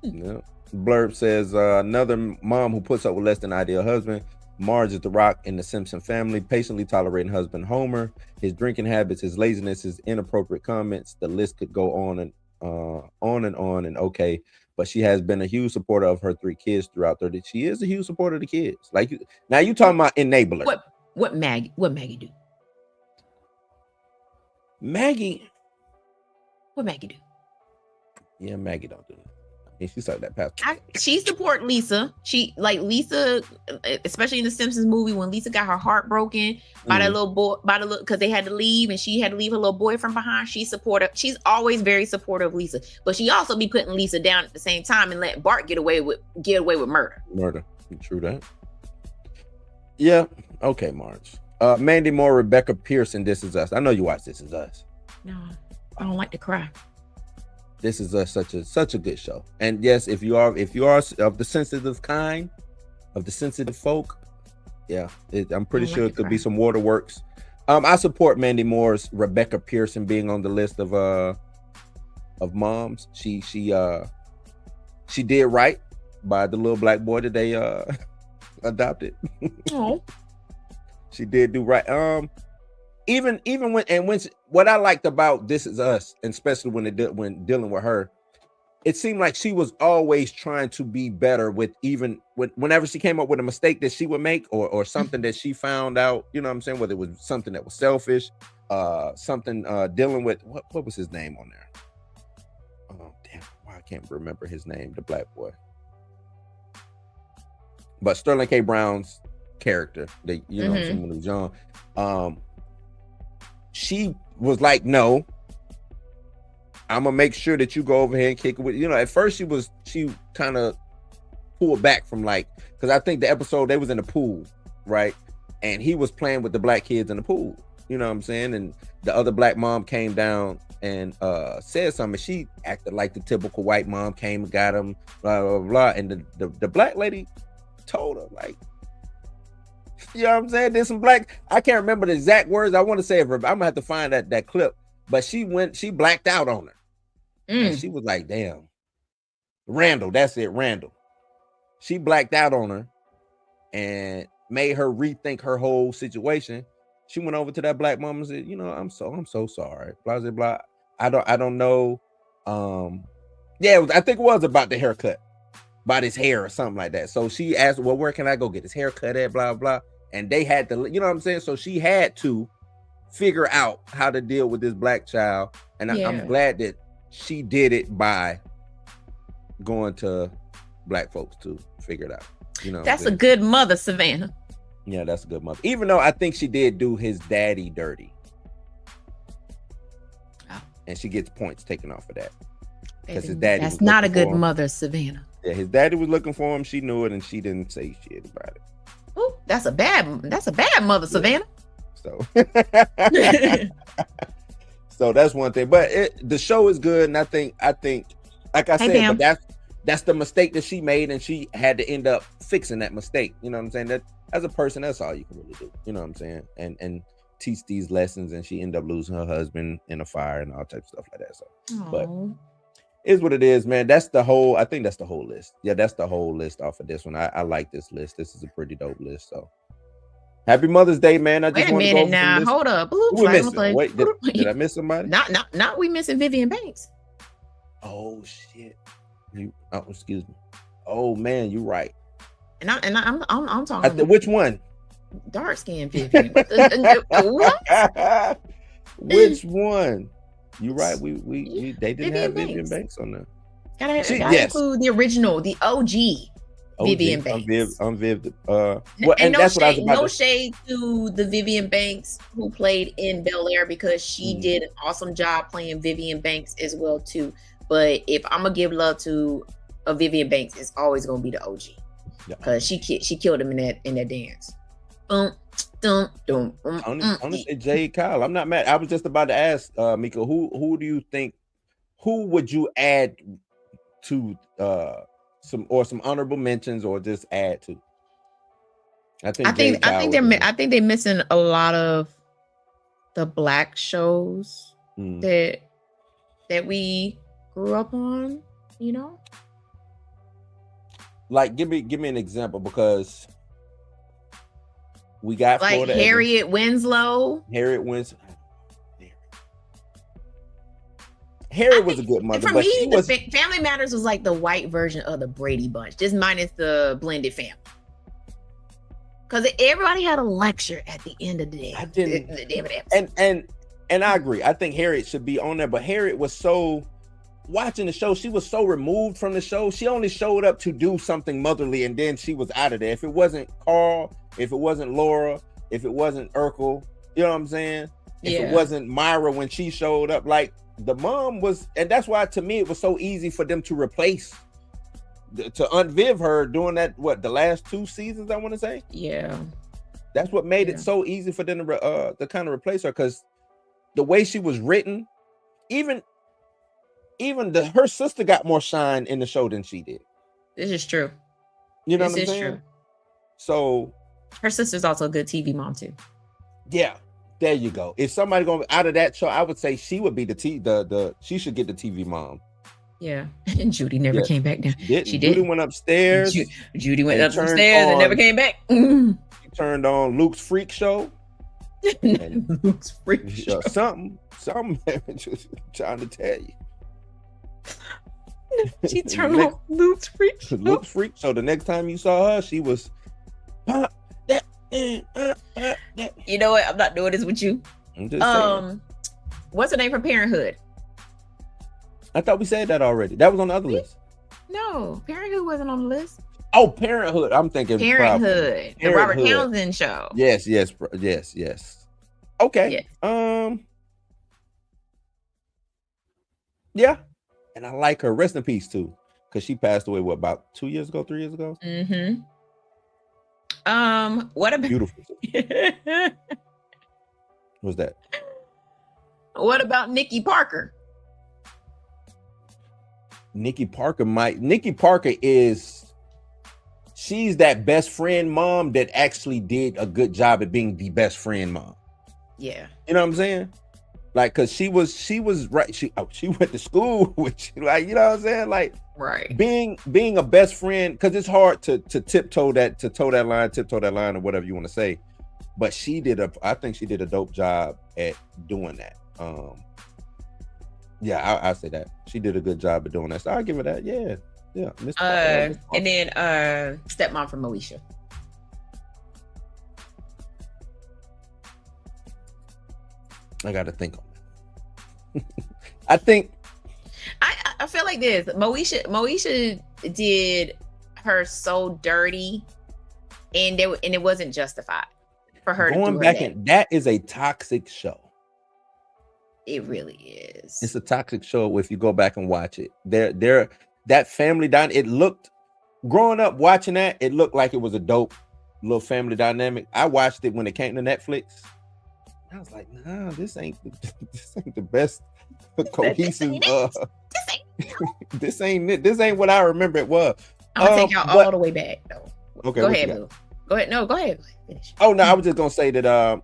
Yeah. Blurb says another mom who puts up with less than ideal husband. Marge is the rock in the Simpson family, patiently tolerating husband Homer, his drinking habits, his laziness, his inappropriate comments. The list could go on and on. And okay, but she has been a huge supporter of her 3 kids throughout 30. She is a huge supporter of the kids. Like now, you talking about enabler? What Maggie do? Maggie. What Maggie do? Yeah, Maggie don't do it. I mean, she sucked that past. She support Lisa. She like Lisa, especially in the Simpsons movie when Lisa got her heart broken by that little boy, because they had to leave and she had to leave her little boyfriend behind. She's supportive. She's always very supportive of Lisa, but she also be putting Lisa down at the same time and letting Bart get away with murder. True that. Yeah. Okay, Marge. Mandy Moore, Rebecca Pearson. This Is Us. I know you watch This Is Us. No, I don't like to cry. This Is Us, such a good show. And yes, if you are of the sensitive kind, of the sensitive folk, yeah, I'm pretty sure it could be some waterworks. I support Mandy Moore's Rebecca Pearson being on the list of moms. She did right by the little black boy that they adopted. Oh. She did do right. Even when what I liked about This Is Us, and especially when dealing with her, it seemed like she was always trying to be better whenever she came up with a mistake that she would make or something that she found out, you know what I'm saying, whether it was something that was selfish, something dealing with what was his name on there? Oh damn, I can't remember his name, the black boy. But Sterling K. Brown's character, that you know, when he was young, she was like, no, I'm gonna make sure that you go over here and kick it with, you know. At first she kind of pulled back from, like, because I think the episode they was in the pool, right, and he was playing with the black kids in the pool, you know what I'm saying, and the other black mom came down and said something. She acted like the typical white mom, came and got him, blah blah blah, and the black lady told her, like, You know what I'm saying? There's some black. I can't remember the exact words. I want to say it. I'm gonna have to find that clip. But she blacked out on her, and she was like, "Damn, Randall, that's it, Randall." She blacked out on her, and made her rethink her whole situation. She went over to that black mom and said, "You know, I'm so sorry." Blah blah blah. I don't know. Yeah, I think it was about the haircut, about his hair or something like that. So she asked, "Well, where can I go get his haircut at?" Blah blah. And they had to, you know what I'm saying? So she had to figure out how to deal with this black child. And I'm glad that she did it by going to black folks to figure it out. You know, that's a good mother, Savannah. Yeah, that's a good mother. Even though I think she did do his daddy dirty. Oh. And she gets points taken off of that. Because his daddy. That's not a good mother, Savannah. Yeah, his daddy was looking for him. She knew it and she didn't say shit about it. Ooh, that's a bad mother, Savannah. So so that's one thing. But the show is good, and I think like I said, but that's the mistake that she made, and she had to end up fixing that mistake. You know what I'm saying? That as a person, that's all you can really do. You know what I'm saying? And teach these lessons, and she ended up losing her husband in a fire and all types of stuff like that. So but is what it is, man. I think that's the whole list. Yeah, that's the whole list off of this one. I like this list. This is a pretty dope list. So happy Mother's Day, man. I just Wait a minute now. Hold up. Wait, did I miss somebody? Not we missing Vivian Banks. Oh shit. Excuse me. Oh man, you're right. And I'm talking which one? Dark skinned Vivian. What? Which one? You're right. They didn't have Vivian Banks on there. Gotta include the original, the OG Vivian Banks. I'm Viv. Well, and that's what I was about to say. Shade to the Vivian Banks who played in Bel Air, because she did an awesome job playing Vivian Banks as well too. But if I'm gonna give love to a Vivian Banks, it's always gonna be the OG, because she killed him in that dance. I'm gonna say Jade Kyle. I'm not mad. I was just about to ask Mika, who do you think, who would you add to some honorable mentions, or just add to? I think they're missing a lot of the black shows that we grew up on, you know? Like give me an example, because we got like Florida Harriet Winslow. Harriet was a good mother. For me, Family Matters was like the white version of the Brady Bunch, just minus the blended family. Because everybody had a lecture at the end of the day. I didn't. And I agree. I think Harriet should be on there, but Harriet was so, watching the show, she was so removed from the show. She only showed up to do something motherly, and then she was out of there. If it wasn't Carl, if it wasn't Laura, if it wasn't Urkel, you know what I'm saying? If it wasn't Myra when she showed up, like the mom was, and that's why to me it was so easy for them to replace, to unviv her doing that, the last 2 seasons, I want to say. Yeah. That's what made it so easy for them to kind of replace her, because the way she was written, even her sister got more shine in the show than she did. This is true. You know what I'm saying? True. So her sister's also a good TV mom too. Yeah, there you go. If somebody going out of that show, I would say she would be she should get the TV mom. Yeah, and Judy never came back down. She did. Judy went upstairs. Judy went upstairs and never came back. She turned on Luke's Freak Show. Luke's Freak Show. Something just trying to tell you. She turned on Luke's Freak Show. Luke's Freak Show. The next time you saw her, she was. You know what? I'm not doing this with you. I'm just saying. What's her name from Parenthood? I thought we said that already. That was on the other list. No, Parenthood wasn't on the list. Oh, Parenthood. I'm thinking Parenthood. The Robert Townsend show. Yes. Okay. Yeah. Yeah. And I like her. Rest in peace too, because she passed away about 3 years ago. Mm-hmm. What about beautiful? What's that? What about Nikki Parker? Nikki Parker is she's that best friend mom that actually did a good job at being the best friend mom. Yeah. You know what I'm saying? Like, cause she was right. She went to school with you, like, you know what I'm saying? Like, Right. being a best friend, because it's hard to toe that line or whatever you want to say. But I think she did a dope job at doing that. Yeah, I say that she did a good job at doing that. So I'll give her that. Yeah. And then stepmom from Moesha. I got to think on that. I think I feel like this. Moesha did her so dirty, and it wasn't justified for her going to do back that. and that is a toxic show. It really is. It's a toxic show if you go back and watch it. There that family it looked, growing up watching that, it looked like it was a dope little family dynamic. I watched it when it came to Netflix. I was like, nah, this ain't the best cohesive. This ain't what I remember it was. I'm gonna take y'all all the way back though. Okay, go ahead, Boo. Go ahead. No, go ahead. Finish. Oh no, I was just gonna say that.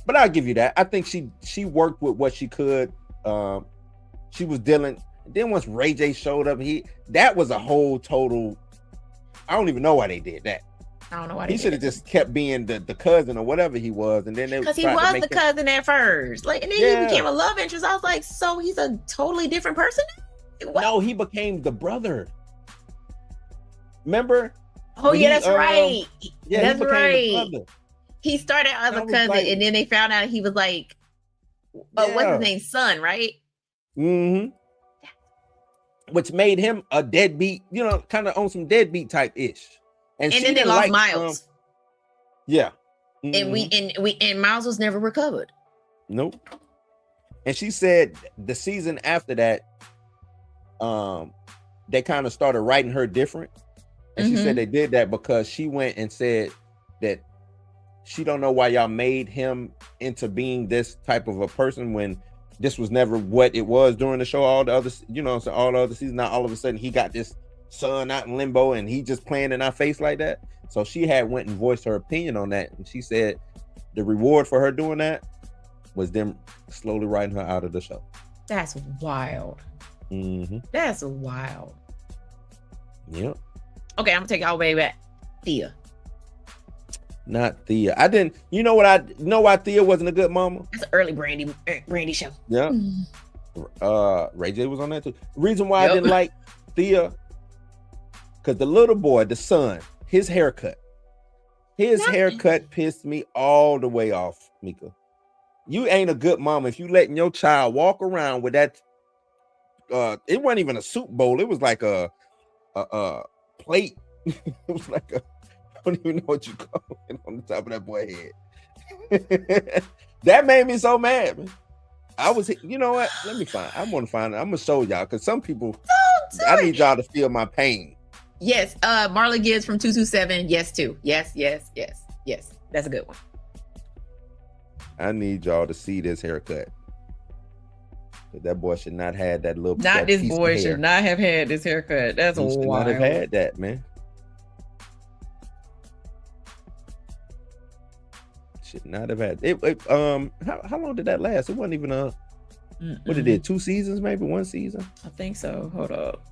But I'll give you that. I think she worked with what she could. She was dealing. Then once Ray J showed up, that was a whole total. I don't even know why they did that. I don't know why he should have just kept being the cousin or whatever he was, and then they because he was the cousin at first, like, and then he became a love interest. I was like, so he's a totally different person. What? No, he became the brother. Remember? Oh yeah, that's right. Yeah, that's right. The brother. He started as a cousin, like, and then they found out he was like, what's his name, son, right? Mm-hmm. Which made him a deadbeat, kind of on some deadbeat type ish. And then they lost Miles. Yeah. Mm-hmm. And Miles was never recovered. Nope. And she said the season after that, they kind of started writing her different. And she said they did that because she went and said that she don't know why y'all made him into being this type of a person when this was never what it was during the show. All the other, all the other seasons. Now all of a sudden he got this son out in limbo and he just playing in our face like that. So she had went and voiced her opinion on that, and she said the reward for her doing that was them slowly writing her out of the show. That's wild. Mm-hmm. That's wild. Yep. Okay, I'm gonna take y'all way back. Thea. Not Thea. I didn't. You know what? I know why Thea wasn't a good mama. It's an early Brandy show. Yeah. Ray J was on that too. Reason why I didn't like Thea, because the little boy, the son, his haircut pissed me all the way off, Mika. You ain't a good mama if you letting your child walk around with that. It wasn't even a soup bowl. It was like a plate. It was like I don't even know what you call it on the top of that boy's head. That made me so mad, man. I was, you know what? Let me find. I'm gonna find it. I'm gonna show y'all because some people. I need y'all to feel my pain. Yes, Marla Gibbs from 227. Yes, too. Yes. That's a good one. I need y'all to see this haircut. That boy should not have that little. Not this boy should not have had this haircut. That's wild. Should not have had that, man. Should not have had it. How long did that last? It wasn't even what it did, 2 seasons, maybe 1 season. I think so. Hold up.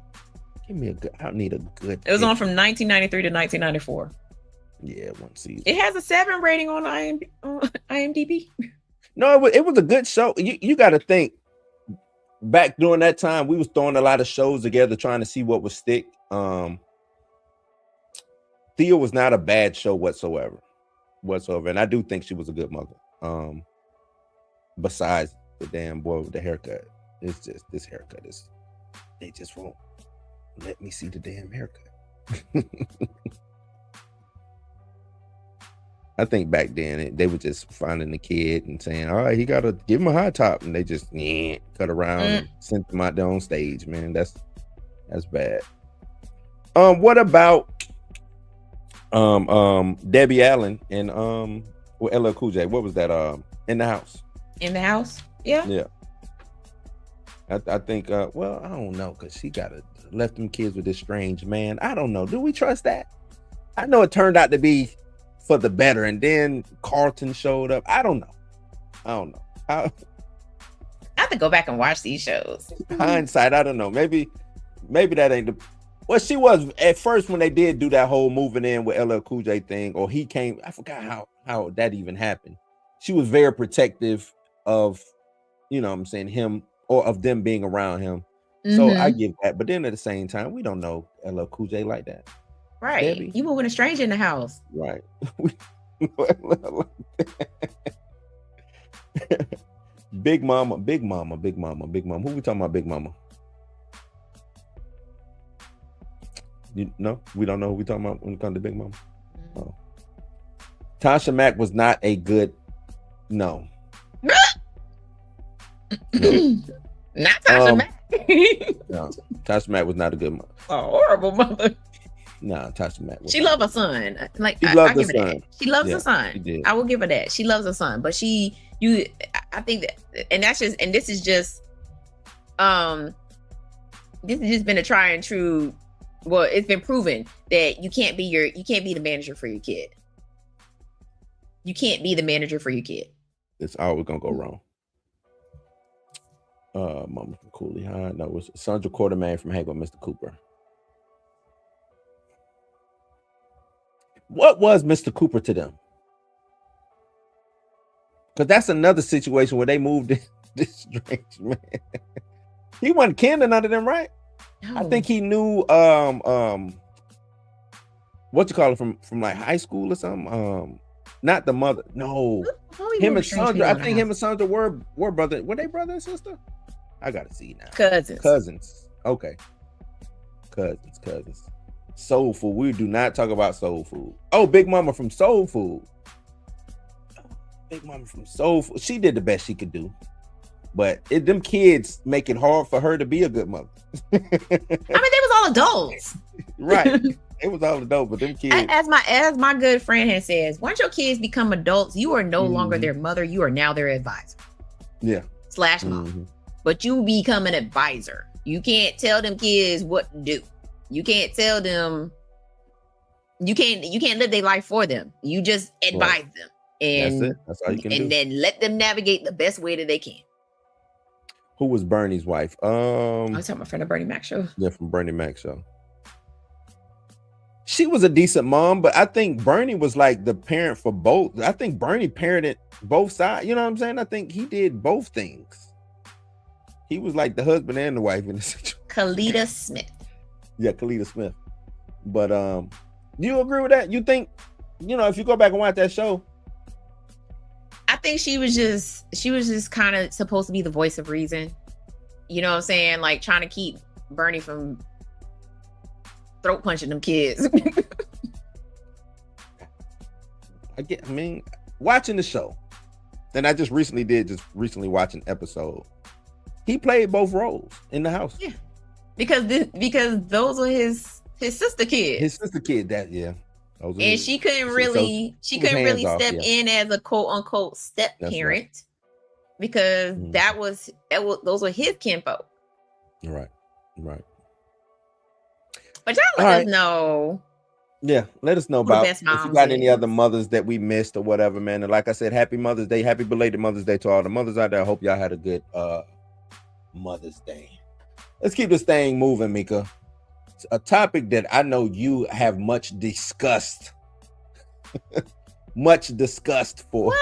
Give me a good. I need a good. It was on from 1993 to 1994. Yeah, 1 season. It has a 7 rating on IMDb. No, it was a good show. You got to think. Back during that time, we was throwing a lot of shows together, trying to see what would stick. Thea was not a bad show whatsoever, and I do think she was a good mother. Besides the damn boy with the haircut, it's just this haircut is. They just won't let me see the damn haircut. I think back then they were just finding the kid and saying, all right, he got to give him a high top. And they just cut around and sent them out there on stage, man. That's bad. What about Debbie Allen and LL Cool J? What was that? In the House. In the House? Yeah. Yeah. I think, well, I don't know, because she got left them kids with this strange man. I don't know. Do we trust that? I know it turned out to be for the better, and then Carlton showed up. I don't know. I have to go back and watch these shows. Hindsight, I don't know. Maybe that ain't the. Well, she was at first when they did do that whole moving in with LL Cool J thing, or he came. I forgot how that even happened. She was very protective of, you know what I'm saying, him, or of them being around him. So I give that. But then at the same time, we don't know LL Cool J like that. Right. Debbie. You moving a stranger in the house. Right. Big mama. Who we talking about, Big Mama? You know, we don't know who we talking about when it comes to Big Mama. Oh. Tasha Mack was not a good. No. Not Tasha Mack. No, Tasha Mack was not a good mother. A horrible mother. No, Tasha Mack. She loved her son. Like she I loved give her her son. that. She loves Yeah, her son. she did. I will give her that. She loves her son. But I think that, and this has just been a try and true. Well, it's been proven that you can't be the manager for your kid. You can't be the manager for your kid. It's always gonna go wrong. Mama from Cooley High. No, it was Sandra Quartermain from Hang with Mr. Cooper. What was Mr. Cooper to them? Because that's another situation where they moved in this strange man. He wasn't kin to none of them, right? No. I think he knew what you call it from like high school or something. Not the mother. No. Him and Sandra. I think him and Sandra were brother. Were they brother and sister? I gotta see now. Cousins. Okay. Cousins. Soul Food. We do not talk about Soul Food. Oh, Big Mama from Soul Food. Big Mama from Soul Food. She did the best she could do. But them kids make it hard for her to be a good mother. I mean, they was all adults. Right. It was all adults, but them kids. As my good friend has says, once your kids become adults, you are no longer their mother. You are now their advisor. Yeah. / mom. But you become an advisor. You can't tell them kids what to do. You can't tell them. You can't live their life for them. You just advise them, and that's it. That's all you can do. And then let them navigate the best way that they can. Who was Bernie's wife? I was talking about from the Bernie Mac show. Yeah, from Bernie Mac show. She was a decent mom, but I think Bernie was like the parent for both. I think Bernie parented both sides. You know what I'm saying? I think he did both things. He was like the husband and the wife in the situation. Kalita Smith. Yeah, Kalita Smith. But do you agree with that? You think, if you go back and watch that show, I think she was just kind of supposed to be the voice of reason. You know what I'm saying? Like trying to keep Bernie from throat punching them kids. I mean, watching the show, and I just recently watched an episode. He played both roles in the house. Yeah, because those were his sister kids. His sister kid, and she couldn't really step in as a quote unquote step parent because those were his kinfolk. Right. But y'all let us know. Yeah, let us know about if you got any other mothers that we missed or whatever, man. And like I said, happy Mother's Day, happy belated Mother's Day to all the mothers out there. I hope y'all had a good Mother's Day. Let's keep this thing moving, Mika. It's a topic that I know you have much disgust for.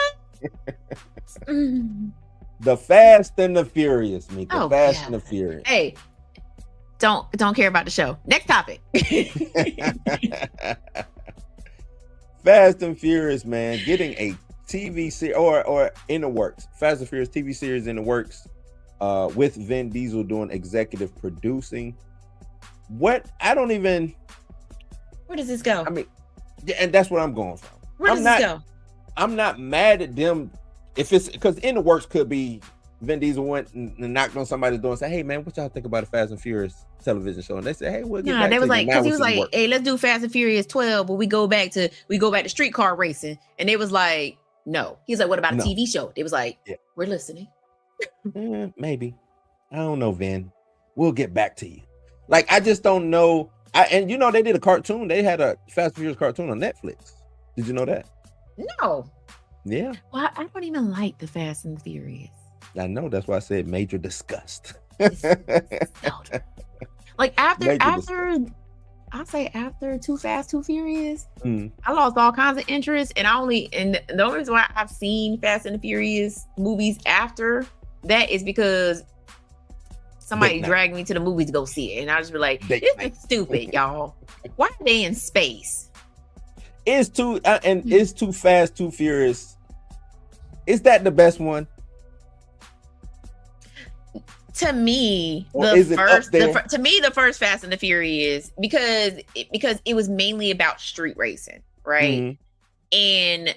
The Fast and the Furious, Mika. Fast and the Furious. Hey, don't care about the show. Next topic. Fast and Furious, man, getting a TV series or in the works. Fast and Furious TV series in the works. With Vin Diesel doing executive producing. Where does this go? I mean, and that's what I'm going from. Where does this go? I'm not mad at them if it's because in the works could be Vin Diesel went and knocked on somebody's door and said, "Hey man, what y'all think about a Fast and Furious television show?" And they said, "Hey, we'll get back they to was you." like, because he was like, "Hey, let's do Fast and Furious 12, but we go back to streetcar racing." And it was like, no. He's like, "What about a TV show?" It was like, "We're listening." Maybe. I don't know, Vin. We'll get back to you. Like, I just don't know. And you know they did a cartoon. They had a Fast and Furious cartoon on Netflix. Did you know that? No. Yeah. Well, I don't even like the Fast and the Furious. I know. That's why I said major disgust. Like after I'll say after Too Fast, Too Furious, Mm. I lost all kinds of interest, and the only reason why I've seen Fast and the Furious movies after that is because somebody dragged me to the movies to go see it, and I just be like, "This is stupid, y'all. Why are they in space?" It's Too Fast, Too Furious. Is that the best one? To me, Or is it up there? the first Fast and the Furious, because it was mainly about street racing, right? Mhm. And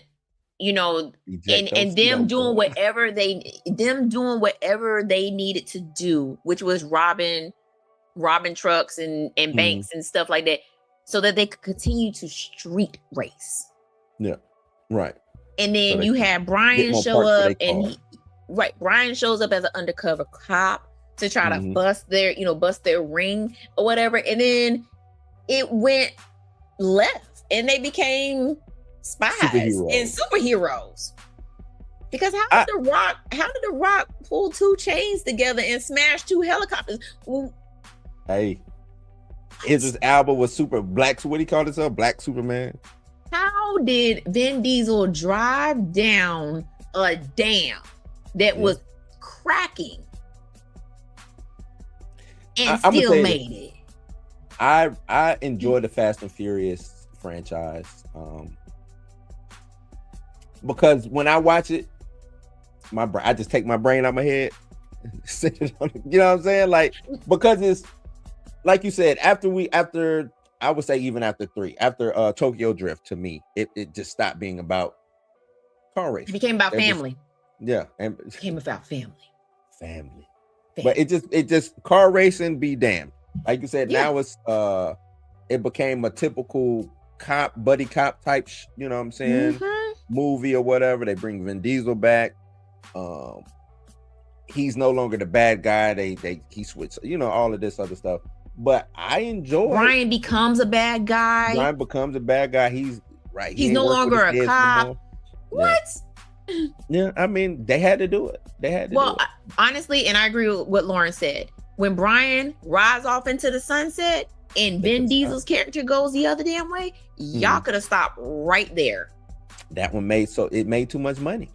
you know, Eject and those them Speedo doing boys. whatever they needed to do, which was robbing trucks and banks and stuff like that, so that they could continue to street race. Yeah, right. And then So they you can had get Brian more show parts for up, their and car. Brian shows up as an undercover cop to try to Mhm. bust their ring or whatever, and then it went left, and they became spies and superheroes. Because how did the Rock pull two chains together and smash two helicopters? Well, Hey, Idris Elba was super black. What do you call himself? Black Superman. how did Vin Diesel drive down a dam that was cracking and I'ma still tell you made it? I enjoy the Fast and Furious franchise because when I watch it, I just take my brain out my head, sit it on, you know what I'm saying? Like, because it's like you said, after I would say even after 3, after Tokyo Drift, to me, it just stopped being about car It racing. became about family. Yeah, and It became about family. But it just car racing be damned. Like you said, Yeah. now it's it became a typical buddy cop type, you know what I'm saying, movie or whatever. They bring Vin Diesel back. He's no longer the bad guy. He switched, you know, all of this other stuff. But I enjoy Brian becomes a bad guy. Brian becomes a bad guy. He's right. He's ain't no work with longer his a kids no cop. more. What? Yeah, I mean, they had to do it. They had to do it. Honestly, and I agree with what Lauren said. When Brian rides off into the sunset and Vin Diesel's character goes the other damn way, y'all could have stopped right there. That one made too much money.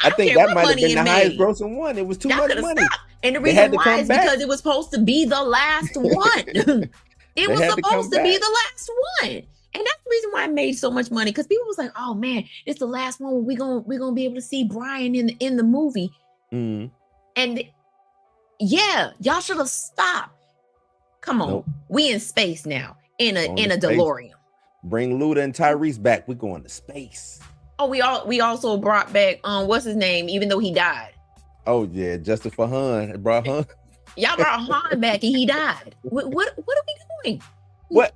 I think that might have been the highest gross. grossing one. It was too Y'all much coulda money. stopped. And the They had reason to why come is back. because it was supposed to be the last one. It was had to come supposed to be back. the last one. And that's the reason why it made so much money. Because people was like, oh man, it's the last one. We're gonna be able to see Brian in the movie. Mhm. And yeah, y'all should have stopped. Come on. Nope. We in space now. In a Going to space. DeLorean. Bring Luda and Tyrese back. We're going to space. Oh, we also brought back what's his name, even though he died. Oh yeah, Justice for Han. Brought Han. Y'all brought Han back and he died. What are we doing? What?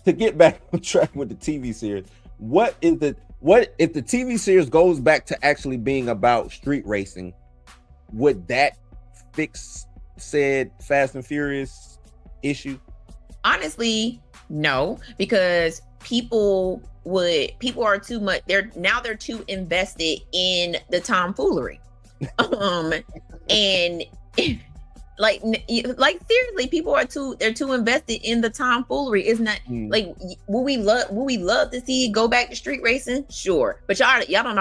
To get back on track with the TV series, what if the TV series goes back to actually being about street racing? Would that fix said Fast and Furious issue? Honestly, no, because people are too much. They're too invested in the tomfoolery, and like seriously, people are too invested in the tomfoolery. It's not like would we love to see it go back to street racing? Sure, but y'all done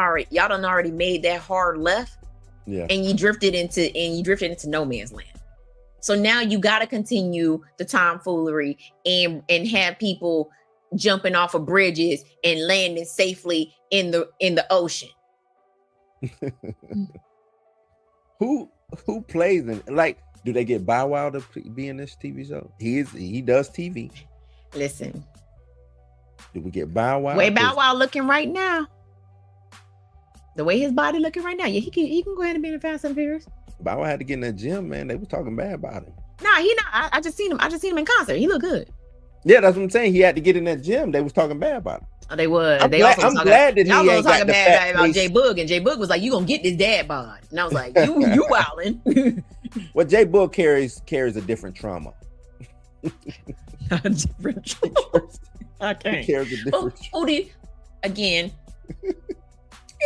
already made that hard left, Yeah, and you drifted into no man's land. So now you got to continue the tomfoolery and have people jumping off of bridges and landing safely in the ocean. Who plays in, like, do they get Bow Wow to be in this TV show? He does TV. Listen, Do we get Bow Wow? way Bow Wow looking right now, the way his body looking right now, yeah, he can go ahead and be in the Fast and Furious. Bow Wow had to get in that gym, man. They was talking bad about him. Nah, he not. I just seen him in concert. He look good. Yeah, that's what I'm saying. He had to get in that gym. They was talking bad about him. Oh, they was. I'm They glad- also I'm talking, glad that he y'all was ain't got talking the bad fat about face. Jay Boog, and Jay Boog was like, "You gonna get this dad bod?" And I was like, "You wildin'." Well, Jay Boog carries a different trauma. Different choice. I can't. Cares a Oh, different. who do you, again?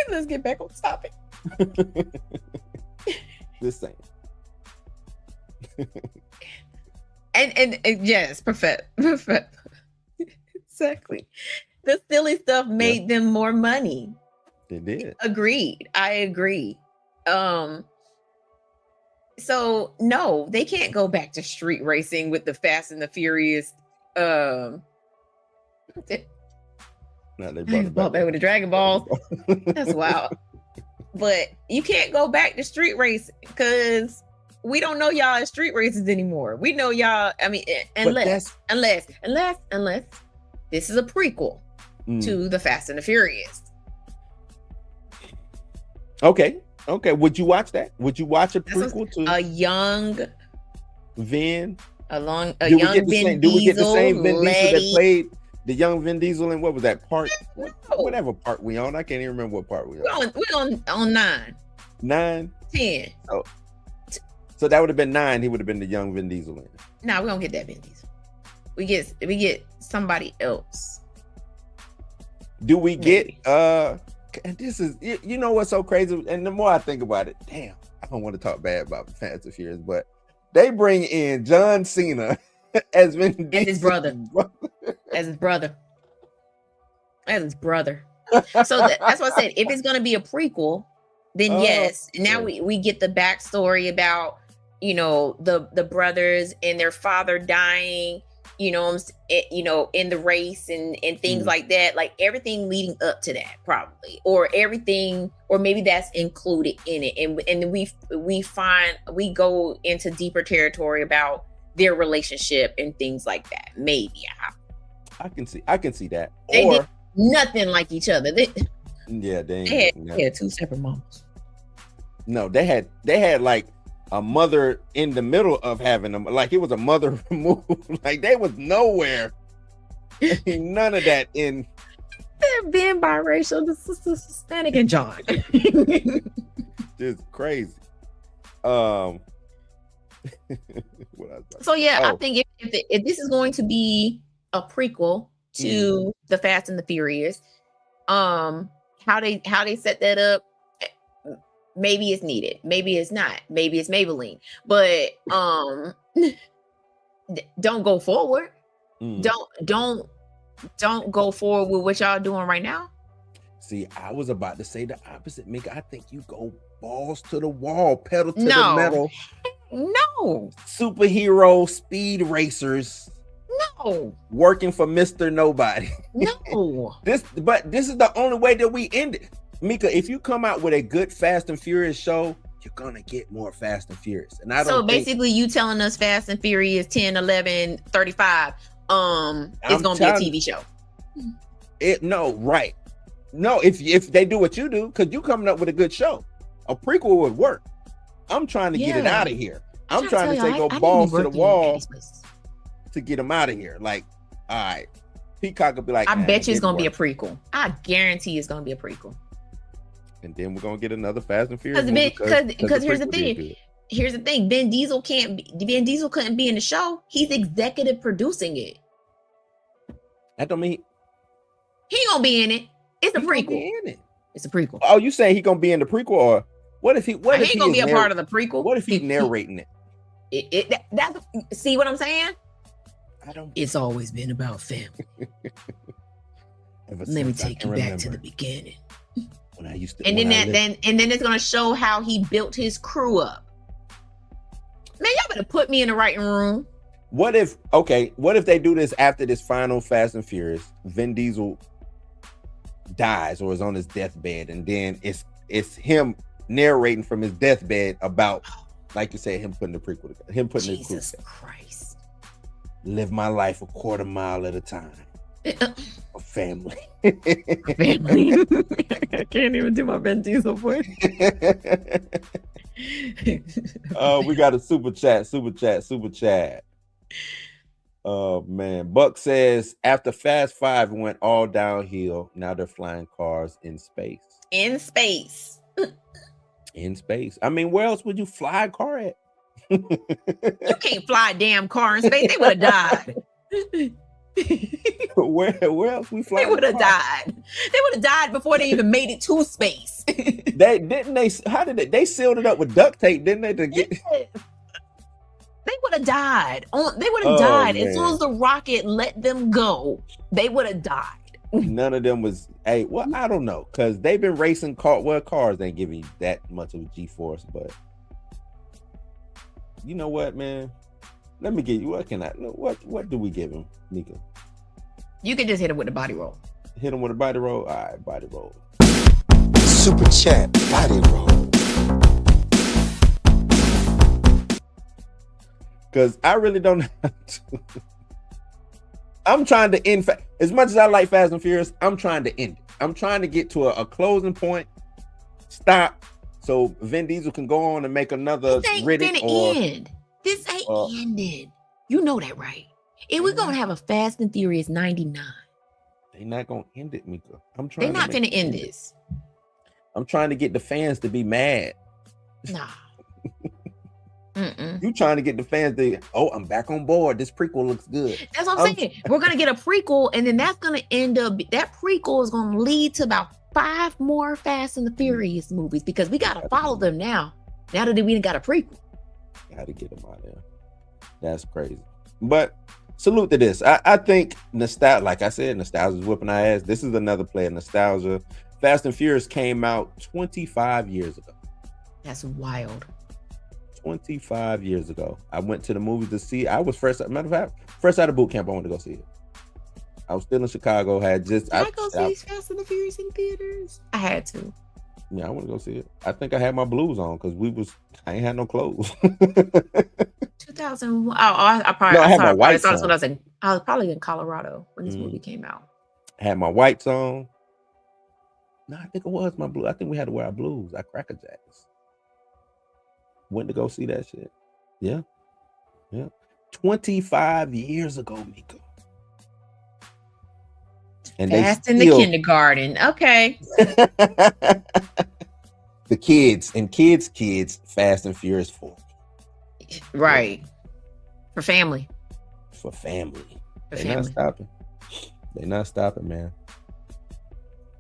Let's get back on topic. This thing. And yes, perfect. Exactly. The silly stuff made them more money. It did. Agreed. I agree. So no, they can't go back to street racing with the Fast and the Furious. Now they brought it Brought back with the Dragon Balls. That's wild. But you can't go back to street racing because we don't know y'all as street racers anymore. We know y'all. I mean, unless this is a prequel to the Fast and the Furious. Okay. Would you watch that? Would you watch a This was prequel to a young Vin? young Do we get the Diesel, same Vin Diesel that Letty. played the young Vin Diesel in what was that part? No. Whatever part we on. I can't even remember what part we on. We're on 9, 9. 10. So that would have been 9. He would have been the young Vin Diesel in it. Nah, we don't get that Vin Diesel. We get somebody else. Do we get Maybe. and this is you know what's so crazy? And the more I think about it, damn, I don't want to talk bad about Fast and Furious, but they bring in John Cena as Vin Diesel. As his brother. As his brother. So that's what I said. If it's gonna be a prequel, then yes. Now we get the backstory about, you know, the brothers and their father dying, you know, in the race and things like that, like everything leading up to that, probably, or everything, or maybe that's included in it, and we go into deeper territory about their relationship and things like that. Maybe I can see that. They or did nothing like each other. They they had two separate moms. No, they had like a mother in the middle of having them, like it was a mother removed. Like they was nowhere. None of that in. They're being biracial. This is Hispanic and John. Just crazy. What else? So yeah, I think if this is going to be a prequel to the Fast and the Furious, how they set that up, maybe it's needed, maybe it's not, maybe it's Maybelline, but don't go forward. Don't go forward with what y'all doing right now. See, I was about to say the opposite, Mika. I think you go balls to the wall, pedal to the metal. No. Superhero speed racers. No. Working for Mr. Nobody. No. This is the only way that we end it. Mika, if you come out with a good Fast and Furious show, you're gonna get more Fast and Furious. And I don't basically you telling us Fast and Furious 10, 11, 35 is gonna be a TV show. No, if they do what you do, because you coming up with a good show, a prequel would work. I'm trying to get it out of here. I'm trying to say go balls to the wall to get them out of here. Like, all right, Peacock will be like, I bet you it's gonna be a prequel. I guarantee it's gonna be a prequel. And then we're gonna get another Fast and Furious. Because here's the thing. Here's the thing. Vin Diesel couldn't be in the show. He's executive producing it. That don't mean he ain't gonna be in it. It's a prequel. It's a prequel. Oh, you saying he gonna be in the prequel, or what if he? What if he ain't gonna be a part of the prequel? What if he's narrating it? See what I'm saying? I don't. It's always been about family. Let me take you back to the beginning. When I used to, and then it's gonna show how he built his crew up. Man, y'all better put me in the writing room. What if they do this after this final Fast and Furious? Vin Diesel dies or is on his deathbed, and then it's him narrating from his deathbed about, like you said, him putting the prequel together, him putting Jesus the crew. Christ. Live my life a quarter mile at a time. A family. Family. I can't even do my Vin Diesel voice. We got a super chat. Oh man, Buck says after Fast 5 went all downhill, now they're flying cars in space. In space. In space. I mean, where else would you fly a car at? You can't fly a damn car in space. They would have died. Where else we fly? They would have died. They would have died before they even made it to space. How did they sealed it up with duct tape, didn't they? To get Yes. They would have died. They would have died as soon man. as the rocket let them go. They would have died. None of them was. Hey, well, I don't know, because they've been racing cars ain't giving you that much of a G-force, but you know what, man? Let me get you. What do we give him, Nika? You can just hit him with the body roll. Hit him with a body roll. All right, body roll. Super chat body roll. Because I really don't have to. I'm trying to end. As much as I like Fast and Furious, I'm trying to end it. I'm trying to get to a closing point. Stop. So Vin Diesel can go on and make another This ain't Riddick finna end. This ain't ended. You know that, right? And we're gonna have a Fast and Furious 99. They're not gonna end it, Mika. They're not gonna end this. I'm trying to get the fans to be mad. Nah. Mm-mm. You trying to get the fans to, I'm back on board. This prequel looks good. That's what I'm saying. We're gonna get a prequel, and then that's gonna end up. That prequel is gonna lead to about 5 more Fast and the Furious movies because we gotta follow them now. Now that we got a prequel. Gotta get them out there. That's crazy. But salute to this. I think nostalgia, like I said, nostalgia is whipping our ass. This is another play of nostalgia. Fast and Furious came out 25 years ago. That's wild. 25 years ago. I went to the movies to see. I was fresh. Matter of fact, fresh out of boot camp. I wanted to go see it. I was still in Chicago. Did I go see Fast and the Furious in theaters? I had to. Yeah, I want to go see it. I think I had my blues on because I ain't had no clothes. 2001. I probably. No, I had my whites I was on. I was probably in Colorado when this movie came out. Had my whites on. No, I think it was my blue. I think we had to wear our blues, our Cracker Jacks. Went to go see that shit. Yeah. 25 years ago, Mika. And Fast in the kindergarten. Okay. The kids and kids, Fast and Furious 4. Right. For family. For family. For They're family. not stopping. They're not stopping, man.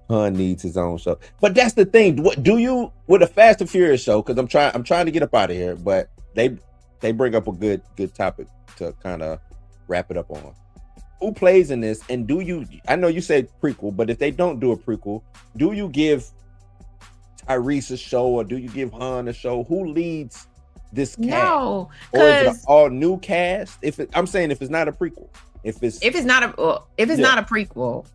Han needs his own show. But that's the thing. What do you with a Fast and Furious show? Because I'm trying to get up out of here, but they bring up a good topic to kind of wrap it up on. Who plays in this? And do you? I know you said prequel, but if they don't do a prequel, do you give Tyrese a show or do you give Han a show? Who leads this cast? No, or is it an all new cast? I'm saying if it's not a prequel, if it's not a prequel,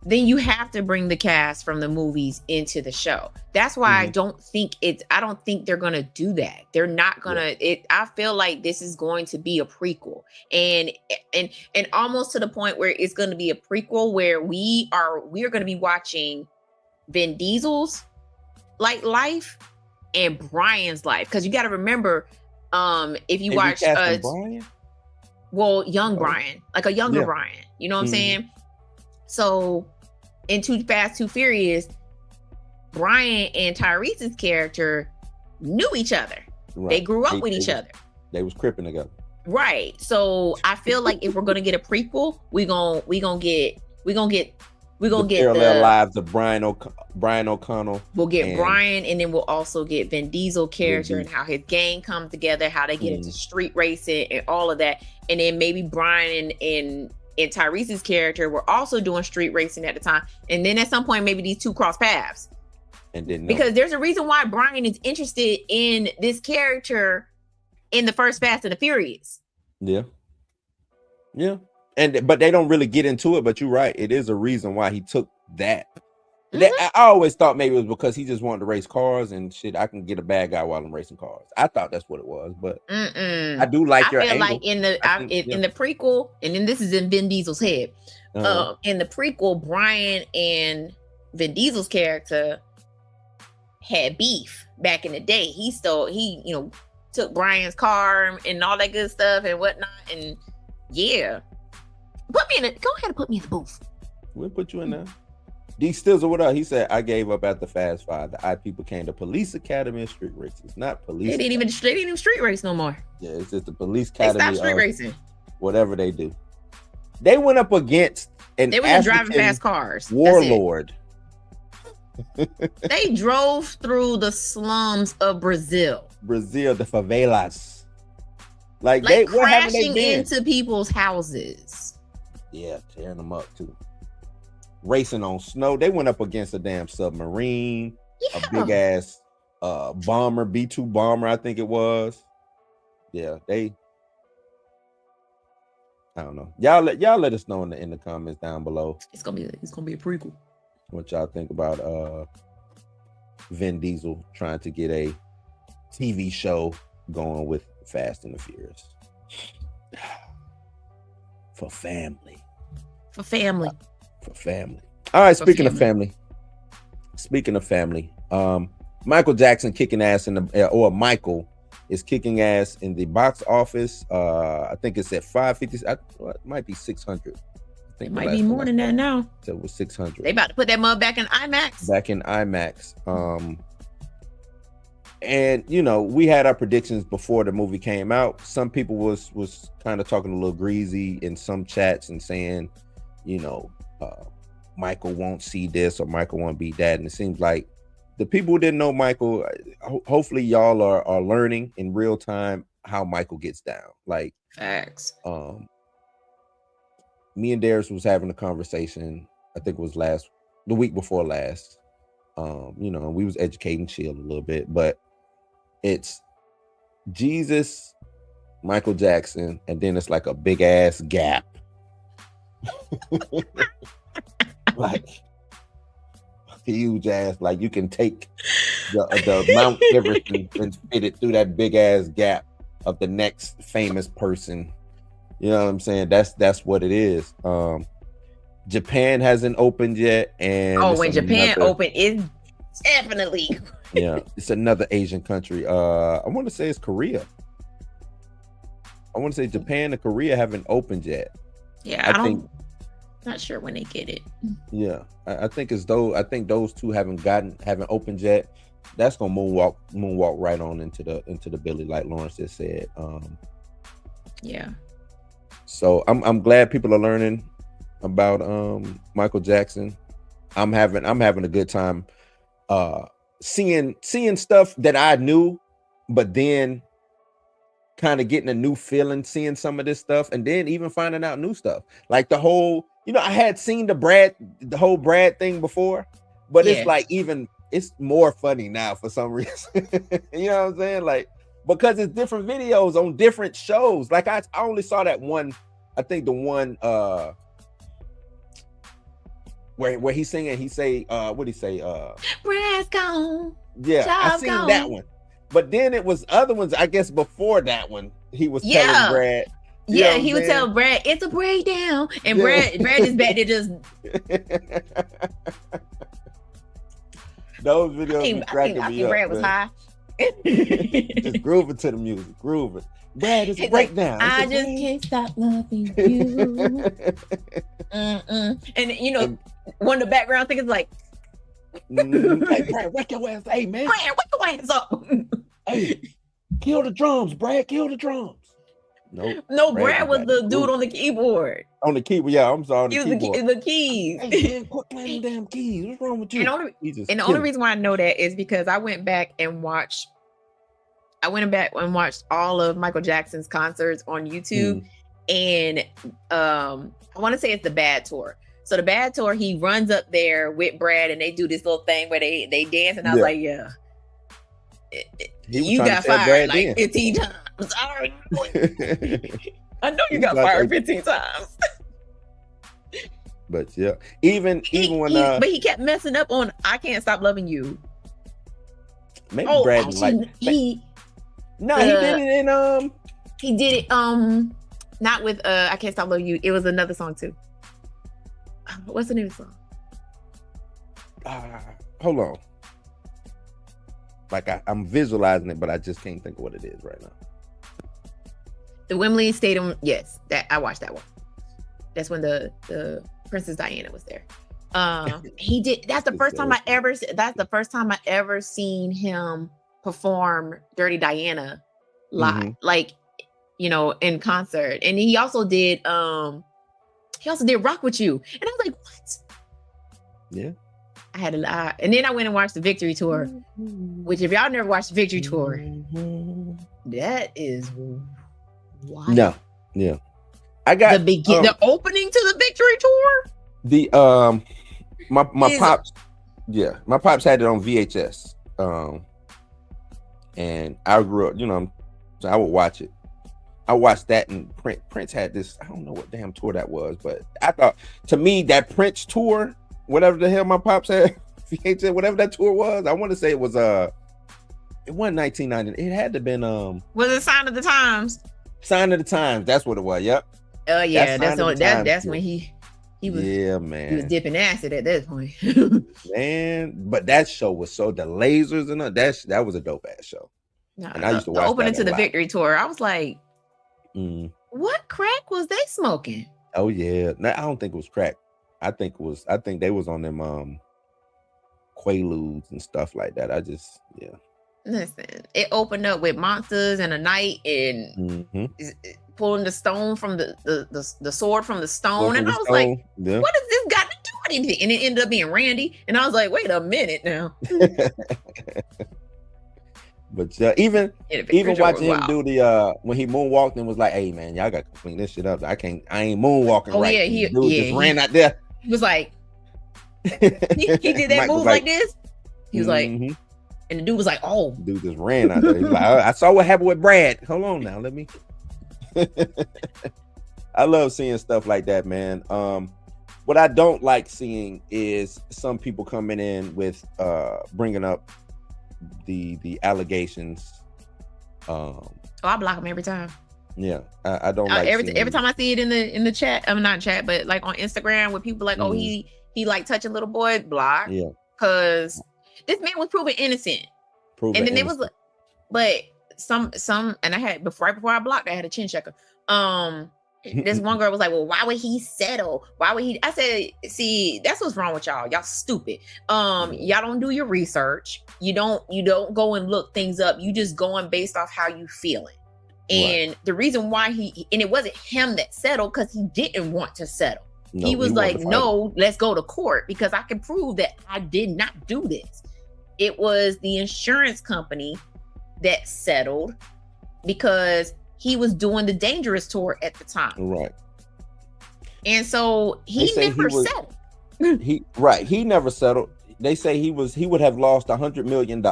then you have to bring the cast from the movies into the show. That's why I don't think they're gonna do that. They're not gonna. I feel like this is going to be a prequel, and almost to the point where it's going to be a prequel where we are going to be watching Vin Diesel's life and Brian's life, because you got to remember, if you watch Brian? Well, young Brian, like a younger Brian, you know what I'm saying? So in Too Fast, Too Furious, Brian and Tyrese's character knew each other. Right. They grew up with each other. They was cripping together. Right. So I feel like if we're gonna get a prequel, we gonna get parallel lives of Brian O'Connell. We'll get Brian, and then we'll also get Vin Diesel character and how his gang comes together, how they get into street racing and all of that. And then maybe Brian and Tyrese's character were also doing street racing at the time. And then at some point, maybe these two cross paths. And then because there's a reason why Brian is interested in this character in the first Fast and the Furious. Yeah. But they don't really get into it. But you're right. It is a reason why he took that. I always thought maybe it was because he just wanted to race cars and shit. I can get a bad guy while I'm racing cars. I thought that's what it was, but I do like your angle. Like in the prequel, and then this is in Vin Diesel's head. In the prequel, Brian and Vin Diesel's character had beef back in the day. He took Brian's car and all that good stuff and whatnot. And go ahead and put me in the booth. We'll put you in there. D Stizzle, what up? He said, I gave up after Fast Five. The I people came to Police Academy of Street Races, not police. They didn't even street race no more. Yeah, it's just the Police They Academy. stopped street racing. Whatever they do. They went up against They were just driving fast cars. warlord. They drove through the slums of Brazil. Brazil, the favelas. Like Like what haven't they crashing been? into people's houses. Yeah, tearing them up too. Racing on snow. They went up against a damn submarine, Yeah. a big ass bomber, B-2 bomber, I think it was. Yeah, I don't know. Y'all let us know in the comments down below It's gonna be a prequel. what y'all think about Vin Diesel trying to get a TV show going with Fast and the Furious. For family. For family. All right, For speaking of family, Michael Jackson kicking ass Michael is kicking ass in the box office. I think it's at 550. It might be 600. I think It might be more than that now. So it was 600. They about to put that mug back in IMAX. Back in IMAX. And we had our predictions before the movie came out. Some people was kind of talking a little greasy in some chats and saying, Michael won't see this or Michael won't be that. And it seems like the people who didn't know Michael, hopefully y'all are learning in real time how Michael gets down. Like Facts. Me and Darius was having a conversation, I think it was the week before last. We was educating Chill a little bit, but it's Jesus, Michael Jackson, and then it's like a big ass gap. Like huge ass, like you can take the Mount Everest and fit it through that big ass gap of the next famous person. You know what I'm saying? That's what it is. Japan hasn't opened yet, and when Japan opened, it's definitely it's another Asian country. I want to say it's Korea. I want to say Japan and Korea haven't opened yet. Yeah, I think. Not sure when they get it. Yeah, I think those two haven't opened yet. That's gonna moonwalk right on into the Billy, like Lawrence just said. Yeah. So I'm glad people are learning about Michael Jackson. I'm having a good time seeing stuff that I knew, but then kind of getting a new feeling seeing some of this stuff, and then even finding out new stuff. Like the whole, I had seen the whole Brad thing before, but it's like it's more funny now for some reason. You know what I'm saying? Like, because it's different videos on different shows. Like I only saw that one, I think the one where he's singing, he say what'd he say? Brad's gone. Yeah, I seen that one. But then it was other ones, I guess before that one, he was telling Brad. Yeah, he would tell Brad, it's a breakdown. And Brad is back there just those videos I think Brad was high. Just grooving to the music, grooving. Brad, it's a breakdown. I just can't stop loving you. And one of the background things is like, hey, Brad, wake your ass. Hey, man. Brad, wake your ass up. Hey, kill the drums, Brad. Kill the drums. Nope. No, Brad was the dude on the keyboard. On the keyboard, yeah. I'm sorry. He was the keys. Hey, man, quit playing the damn keys. What's wrong with you? And the only reason why I know that is because I went back and watched all of Michael Jackson's concerts on YouTube. And I want to say it's the Bad Tour. So the Bad Tour, he runs up there with Brad and they do this little thing where they dance. And I was like, yeah. You got fired like 15 times. I know you got fired 15 times. But yeah, even when but he kept messing up on I Can't Stop Loving You. Maybe Brad he did it in he did it not with I Can't Stop Loving You. It was another song too. What's the name of the song? Hold on. Like I'm visualizing it, but I just can't think of what it is right now. The Wembley Stadium, yes, that I watched that one. That's when the Princess Diana was there. He did. That's the first time I ever. That's the first time I ever seen him perform "Dirty Diana" live, like in concert. And he also did. He also did "Rock with You," and I was like, "What?" Yeah. I had a lot, and then I went and watched the Victory Tour. Which, if y'all never watched the Victory Tour, that is wild. No, yeah. I got the opening to the Victory Tour. The my pops, yeah, my pops had it on VHS. And I grew up, so I would watch it. I watched that, and Prince had this. I don't know what damn tour that was, but I thought, to me, that Prince tour, whatever the hell my pops had, VHS, whatever that tour was, I want to say it was it wasn't 1990. It had to have been Was it Sign of the Times? Sign of the Times. That's what it was. Yep. Oh yeah, that's when he was. Yeah, man. He was dipping acid at that point. Man, but that show was so, the lasers and that was a dope ass show. No, and I used to watch the opening that to the lot. Victory Tour. I was like, what crack was they smoking? Oh yeah, no, I don't think it was crack. I think they was on them Quaaludes and stuff like that. Listen, it opened up with Monsters and a Night and pulling the stone from the sword from the stone, and I was like, what does this got to do with anything? And it ended up being Randy, and I was like, wait a minute now. But even watching him do the when he moonwalked and was like, hey man, y'all got to clean this shit up. I ain't moonwalking right. Yeah, he ran out there. He was like, he did that move like this. He was like, and the dude was like, oh, dude just ran out there. He's like, I saw what happened with Brad. Hold on now, let me. I love seeing stuff like that, man. What I don't like seeing is some people coming in with bringing up the allegations. I block them every time. Yeah, I don't like every time I see it in the chat. I'm not chat, but like on Instagram, where people like, oh, he like touching little boy, block. Yeah, because this man was proven innocent. It was, but some, and I had right before I blocked, I had a chin checker. This one girl was like, well, why would he settle? Why would he? I said, see, that's what's wrong with y'all. Y'all stupid. Y'all don't do your research. You don't go and look things up. You just going based off how you feeling. And the reason why and it wasn't him that settled, because he didn't want to settle. No, he was like, no, let's go to court because I can prove that I did not do this. It was the insurance company that settled because he was doing the Dangerous tour at the time. Right. And so he never settled. He never settled. They say he would have lost $100 million.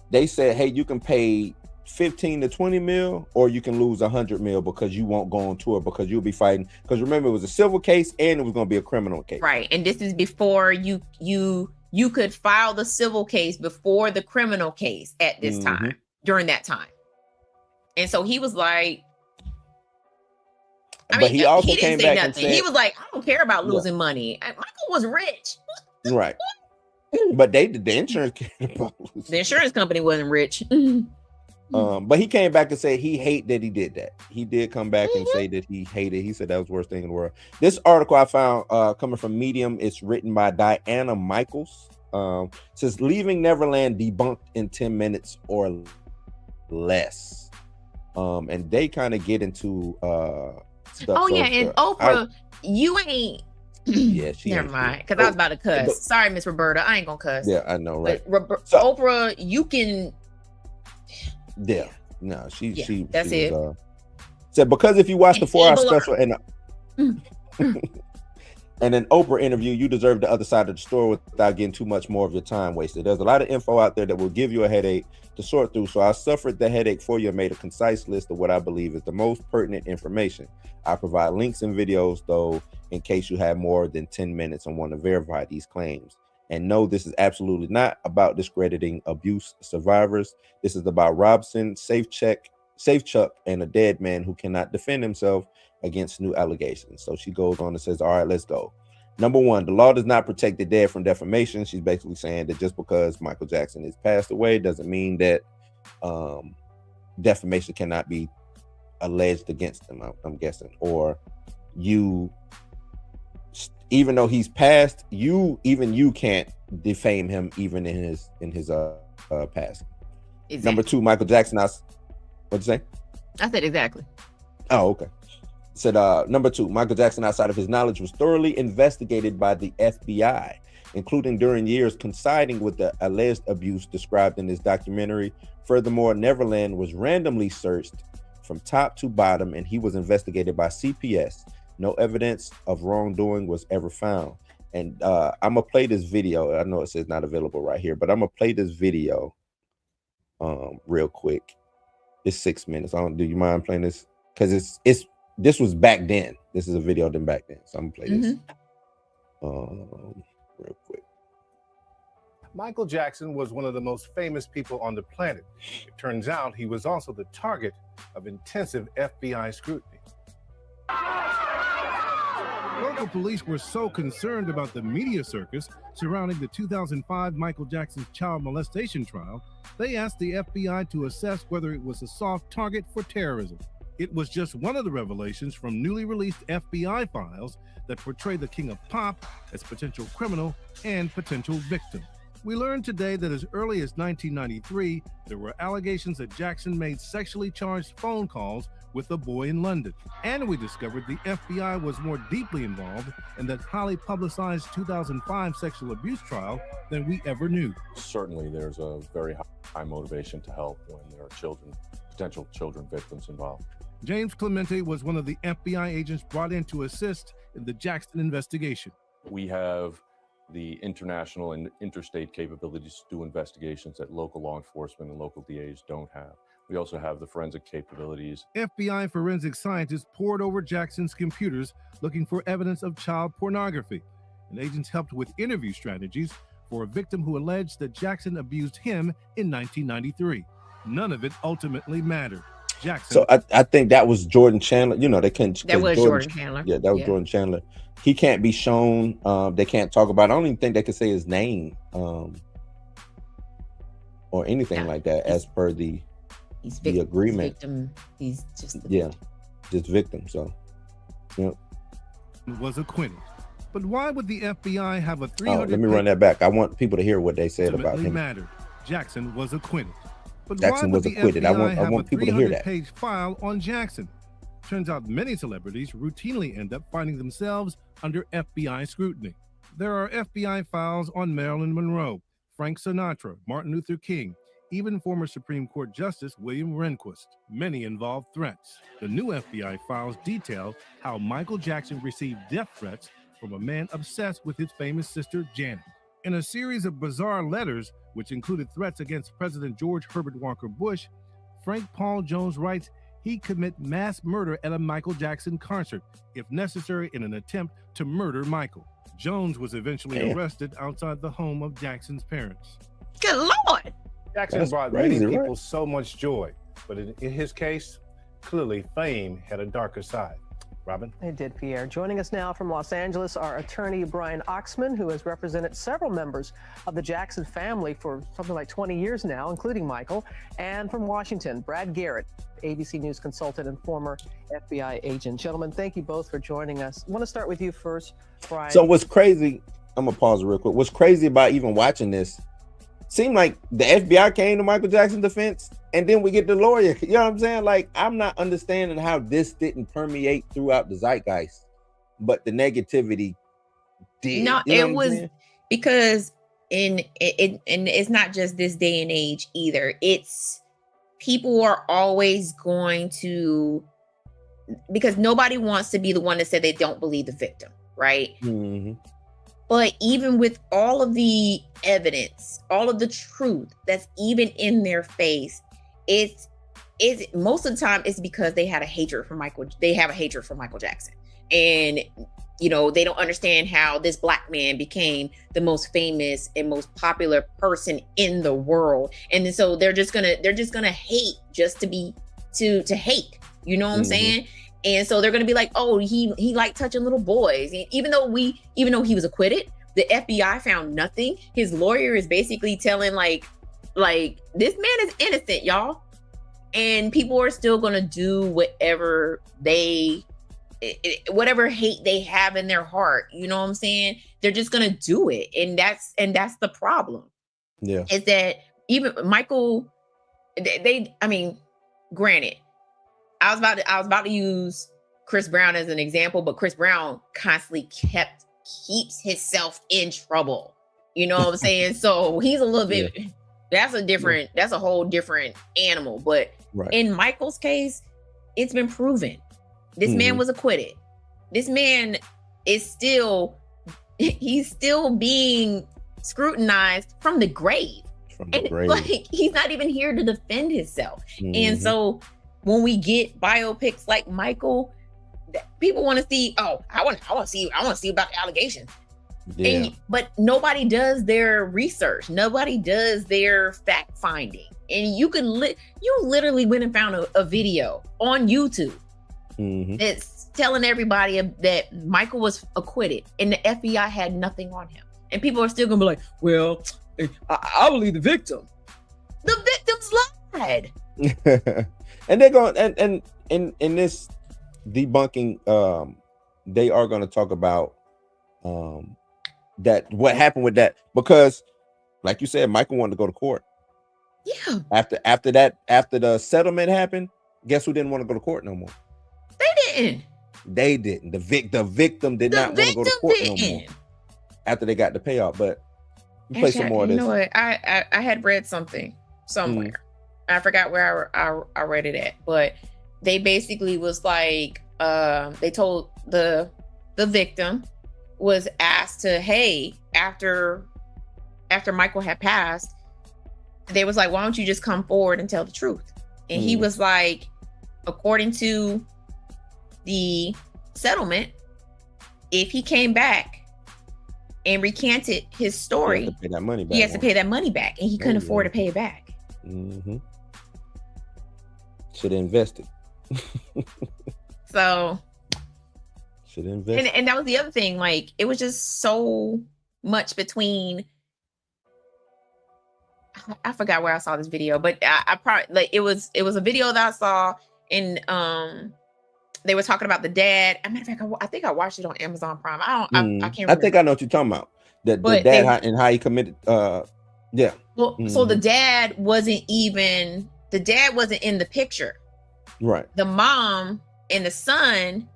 They said, hey, you can pay 15 to 20 mil, or you can lose 100 mil because you won't go on tour because you'll be fighting. Because remember, it was a civil case and it was going to be a criminal case. Right. And this is before you could file the civil case before the criminal case at this time, during that time. And so he was like, he also came back and said, he was like, I don't care about losing money. Michael was rich. Right. But the insurance cared about losing. The insurance company wasn't rich. But he came back and said he hate that he did that. He did come back and say that he hated. He said that was the worst thing in the world. This article I found coming from Medium, it's written by Diana Michaels. Says leaving Neverland debunked in 10 minutes or less. And they kind of get into stuff. Oh yeah, and Oprah, you ain't. Yeah, she. Never mind, because I was about to cuss. Sorry, Miss Roberta, I ain't gonna cuss. Yeah, I know, right? But Oprah, you can. Yeah, no, she. That's it. Said because if you watch the 4-hour special and an Oprah interview, you deserve the other side of the story without getting too much more of your time wasted. There's a lot of info out there that will give you a headache to sort through. So I suffered the headache for you and made a concise list of what I believe is the most pertinent information. I provide links and videos, though, in case you have more than 10 minutes and want to verify these claims. And no, this is absolutely not about discrediting abuse survivors. This is about Robson, Safechuck, and a dead man who cannot defend himself against new allegations. So she goes on and says, all right, let's go. Number one, the law does not protect the dead from defamation. She's basically saying that just because Michael Jackson has passed away doesn't mean that defamation cannot be alleged against him, I'm guessing, or you even though he's passed, you can't defame him even in his past. Exactly. Number 2, Michael Jackson. What'd you say? I said exactly. Oh, okay. Said number 2, Michael Jackson, outside of his knowledge, was thoroughly investigated by the FBI, including during years coinciding with the alleged abuse described in this documentary. Furthermore, Neverland was randomly searched from top to bottom, and he was investigated by CPS. No evidence of wrongdoing was ever found. And I'm gonna play this video. I know it says not available right here, but I'm gonna play this video real quick. It's 6 minutes. Do you mind playing this? Because this was back then. This is a video then back then. So I'm gonna play this real quick. Michael Jackson was one of the most famous people on the planet. It turns out he was also the target of intensive FBI scrutiny. Local police were so concerned about the media circus surrounding the 2005 Michael Jackson's child molestation trial, they asked the FBI to assess whether it was a soft target for terrorism. It was just one of the revelations from newly released FBI files that portray the King of Pop as potential criminal and potential victim. We learned today that as early as 1993, there were allegations that Jackson made sexually charged phone calls with a boy in London. And we discovered the FBI was more deeply involved in that highly publicized 2005 sexual abuse trial than we ever knew. Certainly, there's a very high motivation to help when there are potential children victims involved. James Clemente was one of the FBI agents brought in to assist in the Jackson investigation. We have the international and interstate capabilities to do investigations that local law enforcement and local DAs don't have. We also have the forensic capabilities. FBI forensic scientists pored over Jackson's computers looking for evidence of child pornography, and agents helped with interview strategies for a victim who alleged that Jackson abused him in 1993. None of it ultimately mattered. Jackson. So I think that was Jordan Chandler. You know, they couldn't. That was Jordan Chandler. Yeah, that was Jordan Chandler. He can't be shown. They can't talk about it. I don't even think they could say his name or anything like that as per the agreement. He's just victim. Just victim. So, was acquitted. But why would the FBI have a 300? Let me run that back. I want people to hear what they said about him. Mattered. Jackson was acquitted. But Jackson was acquitted. I want people to hear that. Page file on Jackson. Turns out many celebrities routinely end up finding themselves under FBI scrutiny. There are FBI files on Marilyn Monroe, Frank Sinatra, Martin Luther King, even former Supreme Court Justice William Rehnquist. Many involve threats. The new FBI files detail how Michael Jackson received death threats from a man obsessed with his famous sister, Janet. In a series of bizarre letters, which included threats against President George Herbert Walker Bush, Frank Paul Jones writes he'd commit mass murder at a Michael Jackson concert, if necessary, in an attempt to murder Michael. Jones was eventually arrested outside the home of Jackson's parents. Good Lord! Jackson brought many people so much joy, but in his case, clearly fame had a darker side. Robin? It did, Pierre. Joining us now from Los Angeles, our attorney Brian Oxman, who has represented several members of the Jackson family for something like 20 years now, including Michael. And from Washington, Brad Garrett, ABC News consultant and former FBI agent. Gentlemen, thank you both for joining us. I want to start with you first, Brian. So what's crazy, I'm going to pause real quick. What's crazy about even watching this, seemed like the FBI came to Michael Jackson's defense, and then we get the lawyer. You know what I'm saying? Like, I'm not understanding how this didn't permeate throughout the zeitgeist, but the negativity did. No, it was because and it's not just this day and age either. It's people are always going to, because nobody wants to be the one that said they don't believe the victim, right? Mm-hmm. But even with all of the evidence, all of the truth that's even in their face, it's most of the time it's because they had a hatred for Michael. They have a hatred for Michael Jackson, and you know they don't understand how this black man became the most famous and most popular person in the world, and then so they're just gonna hate just to hate. You know what I'm saying? And so they're going to be like, oh, he liked touching little boys. Even though he was acquitted, the FBI found nothing. His lawyer is basically telling like this man is innocent, y'all. And people are still going to do whatever they whatever hate they have in their heart, you know what I'm saying? They're just gonna do it, and that's the problem. Yeah, is that even Michael? I mean, granted, I was about to use Chris Brown as an example, but Chris Brown constantly keeps himself in trouble. You know what I'm saying? So he's a little bit. Yeah. That's a whole different animal. But in Michael's case, it's been proven. This man was acquitted. This man is he's still being scrutinized from the grave. Like, he's not even here to defend himself. And so when we get biopics like Michael, people want to see, I want to see about the allegations. Yeah. But nobody does their research. Nobody does their fact finding. And you literally went and found a video on YouTube that's telling everybody that Michael was acquitted and the FBI had nothing on him. And people are still gonna be like, well, I believe the victim. The victim's lied. And they're going and in this debunking, they are going to talk about that what happened with that, because like you said, Michael wanted to go to court. Yeah. After the settlement happened, guess who didn't want to go to court no more? They didn't. The victim did not want to go to court no more after they got the payoff. But you play some more of this. You know what? I had read something somewhere. I forgot where I read it at, but they basically was like, they told the victim was asked to, hey, after Michael had passed, they was like, why don't you just come forward and tell the truth? And he was like, according to the settlement, if he came back and recanted his story, he has to pay that money back. He has to pay that money back, and he couldn't afford to pay it back. Should have invested. So should have invested. And that was the other thing. Like, it was just so much between. I forgot where I saw this video, but I probably, like, it was a video that I saw, and they were talking about the dad. As a matter of fact, I think I watched it on Amazon Prime. I can't remember. I think I know what you're talking about. The dad and how he committed. Yeah. Well, so the dad wasn't in the picture. Right. The mom and the son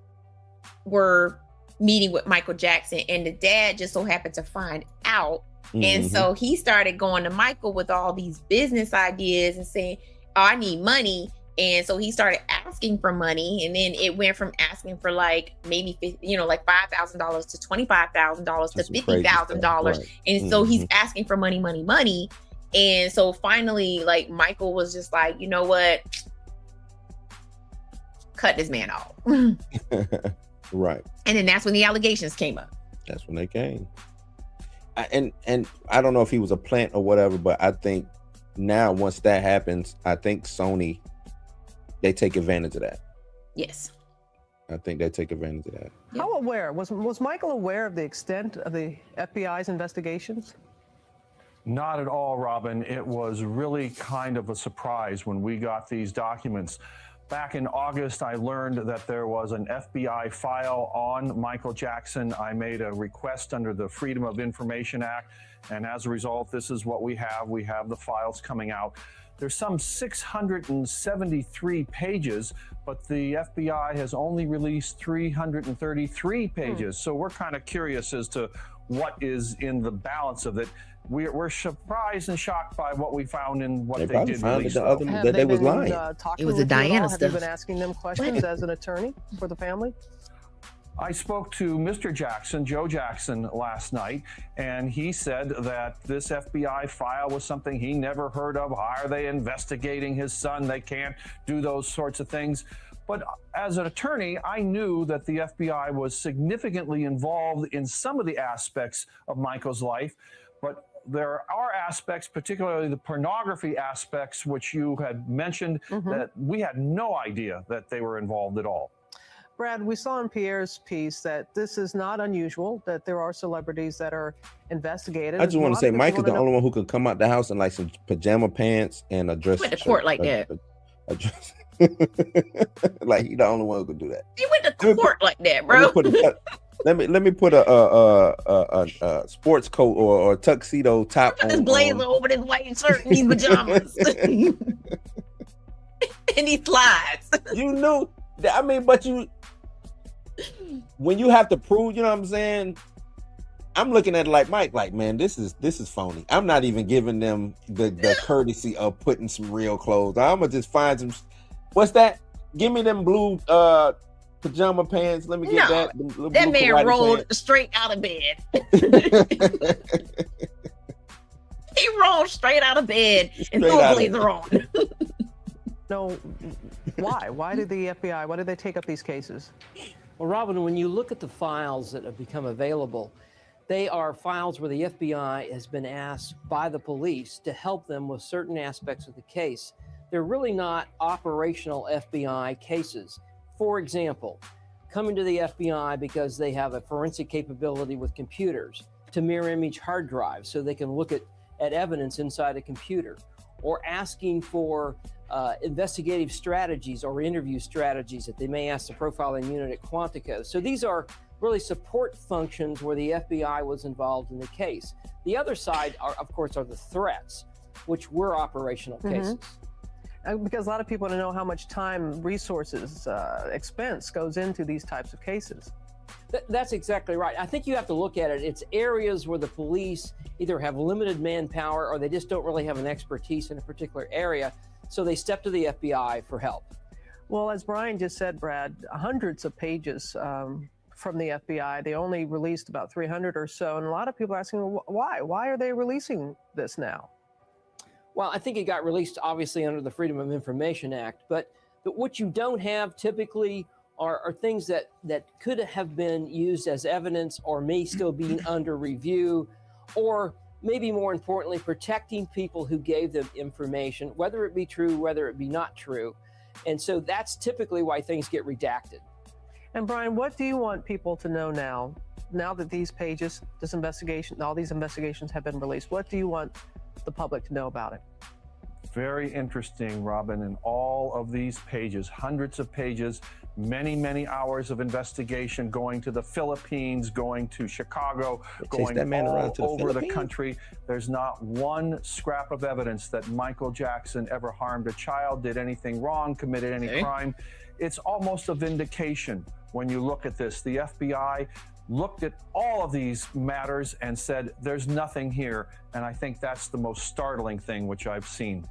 were meeting with Michael Jackson, and the dad just so happened to find out. And so he started going to Michael with all these business ideas and saying, oh, I need money. And so he started asking for money, and then it went from asking for like maybe like $5,000 to $25,000 to $50,000, right. And so he's asking for money. And so finally, like, Michael was just like, you know what, cut this man off. Right. And then that's when the allegations came up. That's when they came. And I don't know if he was a plant or whatever, but I think now once that happens, I think Sony, they take advantage of that. Yes. I think they take advantage of that. How aware was Michael aware of the extent of the FBI's investigations? Not at all, Robin. It was really kind of a surprise when we got these documents. Back in August, I learned that there was an FBI file on Michael Jackson. I made a request under the Freedom of Information Act, and as a result, this is what we have. We have the files coming out. There's some 673 pages, but the FBI has only released 333 pages. So we're kind of curious as to what is in the balance of it. We're surprised and shocked by what we found and what they did release. That they was lying. It was a Diana stuff. Have you been asking them questions as an attorney for the family? I spoke to Mr. Jackson, Joe Jackson, last night, and he said that this FBI file was something he never heard of. Why are they investigating his son? They can't do those sorts of things. But as an attorney, I knew that the FBI was significantly involved in some of the aspects of Michael's life, but there are aspects, particularly the pornography aspects, which you had mentioned, that we had no idea that they were involved at all. Brad, we saw in Pierre's piece that this is not unusual, that there are celebrities that are investigated. I just want to say Mike is the only one who could come out the house in like some pajama pants and a dress. Went to court like that. Like he the only one who could do that. He went to court like that, bro. Let me put a sports coat or tuxedo top Put on. this blazer over this white shirt and these pajamas. And he slides. You knew that, I mean, but when you have to prove, you know what I'm saying? I'm looking at it like Mike, like, man, this is phony. I'm not even giving them the courtesy of putting some real clothes. I'm gonna just find some. What's that? Give me them blue pajama pants. Let me get that. That man rolled straight out of bed. He rolled straight out of bed and threw a blazer on. No, why? Why did the FBI? Why did they take up these cases? Well, Robin, when you look at the files that have become available, they are files where the FBI has been asked by the police to help them with certain aspects of the case. They're really not operational FBI cases. For example, coming to the FBI because they have a forensic capability with computers to mirror image hard drives so they can look at evidence inside a computer, or asking for investigative strategies or interview strategies that they may ask the profiling unit at Quantico. So these are really support functions where the FBI was involved in the case. The other side, of course, are the threats, which were operational cases. Because a lot of people want to know how much time, resources, expense goes into these types of cases. That's exactly right. I think you have to look at it. It's areas where the police either have limited manpower or they just don't really have an expertise in a particular area. So they step to the FBI for help. Well, as Brian just said, Brad, hundreds of pages from the FBI. They only released about 300 or so. And a lot of people are asking, why? Why are they releasing this now? Well, I think it got released obviously under the Freedom of Information Act, but what you don't have typically are things that could have been used as evidence or may still be under review, or maybe more importantly, protecting people who gave them information, whether it be true, whether it be not true. And so that's typically why things get redacted. And Brian, what do you want people to know now that these pages, this investigation, all these investigations have been released? What do you want the public to know about it? Very interesting, Robin, in all of these pages, hundreds of pages, many, many hours of investigation, going to the Philippines, going to Chicago, going all over the country. There's not one scrap of evidence that Michael Jackson ever harmed a child, did anything wrong, committed any crime. It's almost a vindication when you look at this. The FBI looked at all of these matters and said, there's nothing here. And I think that's the most startling thing which I've seen.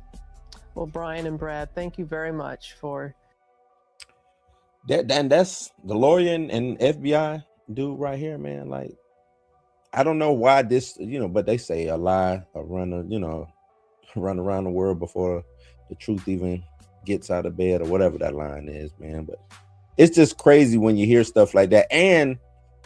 Well, Brian and Brad, thank you very much for that. And that's the lawyer and FBI dude right here, man. Like, I don't know why this, but they say a lie, run around the world before the truth even gets out of bed, or whatever that line is, man. But it's just crazy when you hear stuff like that. And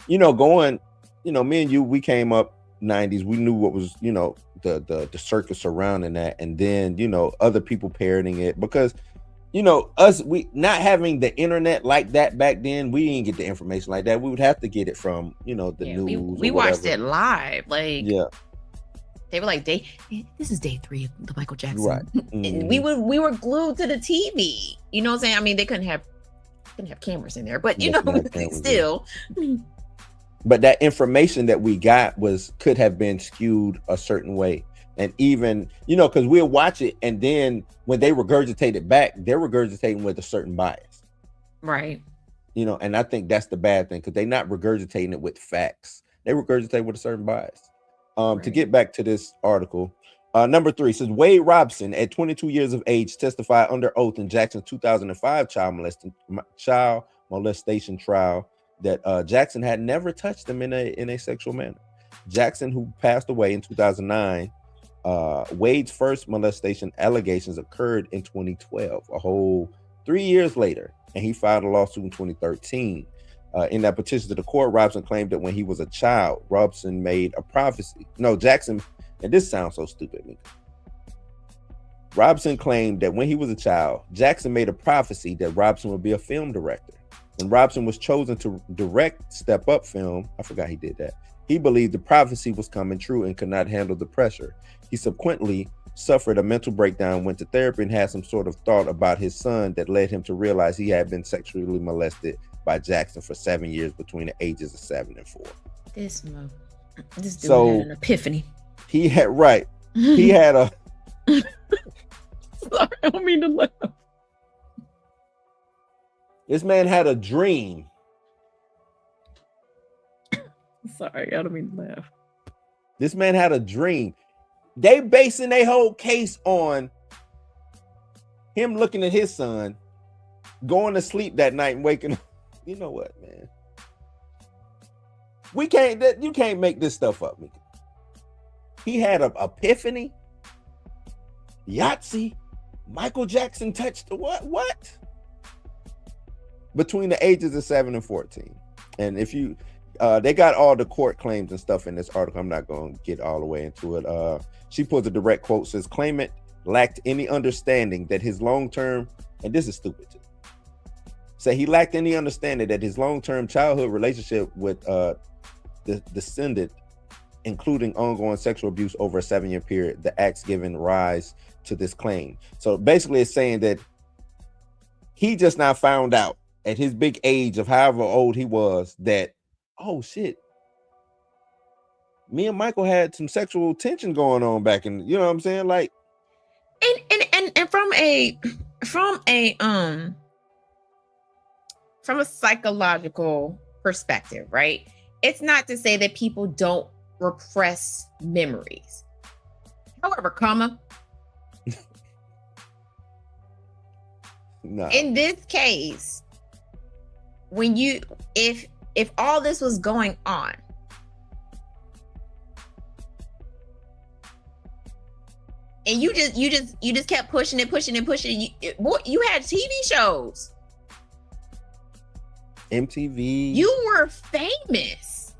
me and you, we came up 90s. We knew what was, the circus surrounding that. And then, other people parroting it, because, we not having the internet like that back then, we didn't get the information like that. We would have to get it from, the news. We watched it live. Like, they were like, this is day 3 of the Michael Jackson. Right. Mm-hmm. We were glued to the TV. You know what I'm saying? I mean, they couldn't have cameras in there, but still. But that information that we got could have been skewed a certain way. And even, because we'll watch it, and then when they regurgitate it back, they're regurgitating with a certain bias. Right. And I think that's the bad thing, because they're not regurgitating it with facts. They regurgitate with a certain bias. Right. To get back to this article, number 3 says Wade Robson, at 22 years of age, testified under oath in Jackson's 2005 child molestation trial that Jackson had never touched him in a sexual manner. Jackson, who passed away in 2009, Wade's first molestation allegations occurred in 2012, a whole 3 years later, and he filed a lawsuit in 2013. In that petition to the court, Robson claimed that when he was a child, Robson made a prophecy. No, Jackson, and this sounds so stupid, Mika. Robson claimed that when he was a child, Jackson made a prophecy that Robson would be a film director. When Robson was chosen to direct Step Up film, I forgot he did that, he believed the prophecy was coming true and could not handle the pressure. He subsequently suffered a mental breakdown, went to therapy, and had some sort of thought about his son that led him to realize he had been sexually molested by Jackson for 7 years between the ages of 7 and 4. This dude So- had an epiphany. He had he had a Sorry, I don't mean to laugh. this man had a dream. Sorry, I don't mean to laugh. This man had a dream. They basing their whole case on him looking at his son, going to sleep that night and waking up. You know what, man? You can't make this stuff up, Mika. He had an epiphany. Yahtzee. Michael Jackson touched the what? Between the ages of 7 and 14. And if you they got all the court claims and stuff in this article. I'm not going to get all the way into it. She puts a direct quote, says, claimant lacked any understanding that his long-term, and this is stupid too, say he lacked any understanding that his long-term childhood relationship with the descendant, including ongoing sexual abuse over a 7-year period, the acts giving rise to this claim. So basically it's saying that he just now found out at his big age of however old he was that, oh shit, me and Michael had some sexual tension going on back in, you know what I'm saying? Like, and from a psychological perspective, right? It's not to say that people don't repress memories. However, no. In this case, when if all this was going on, and you just kept pushing it, you had TV shows. MTV. You were famous.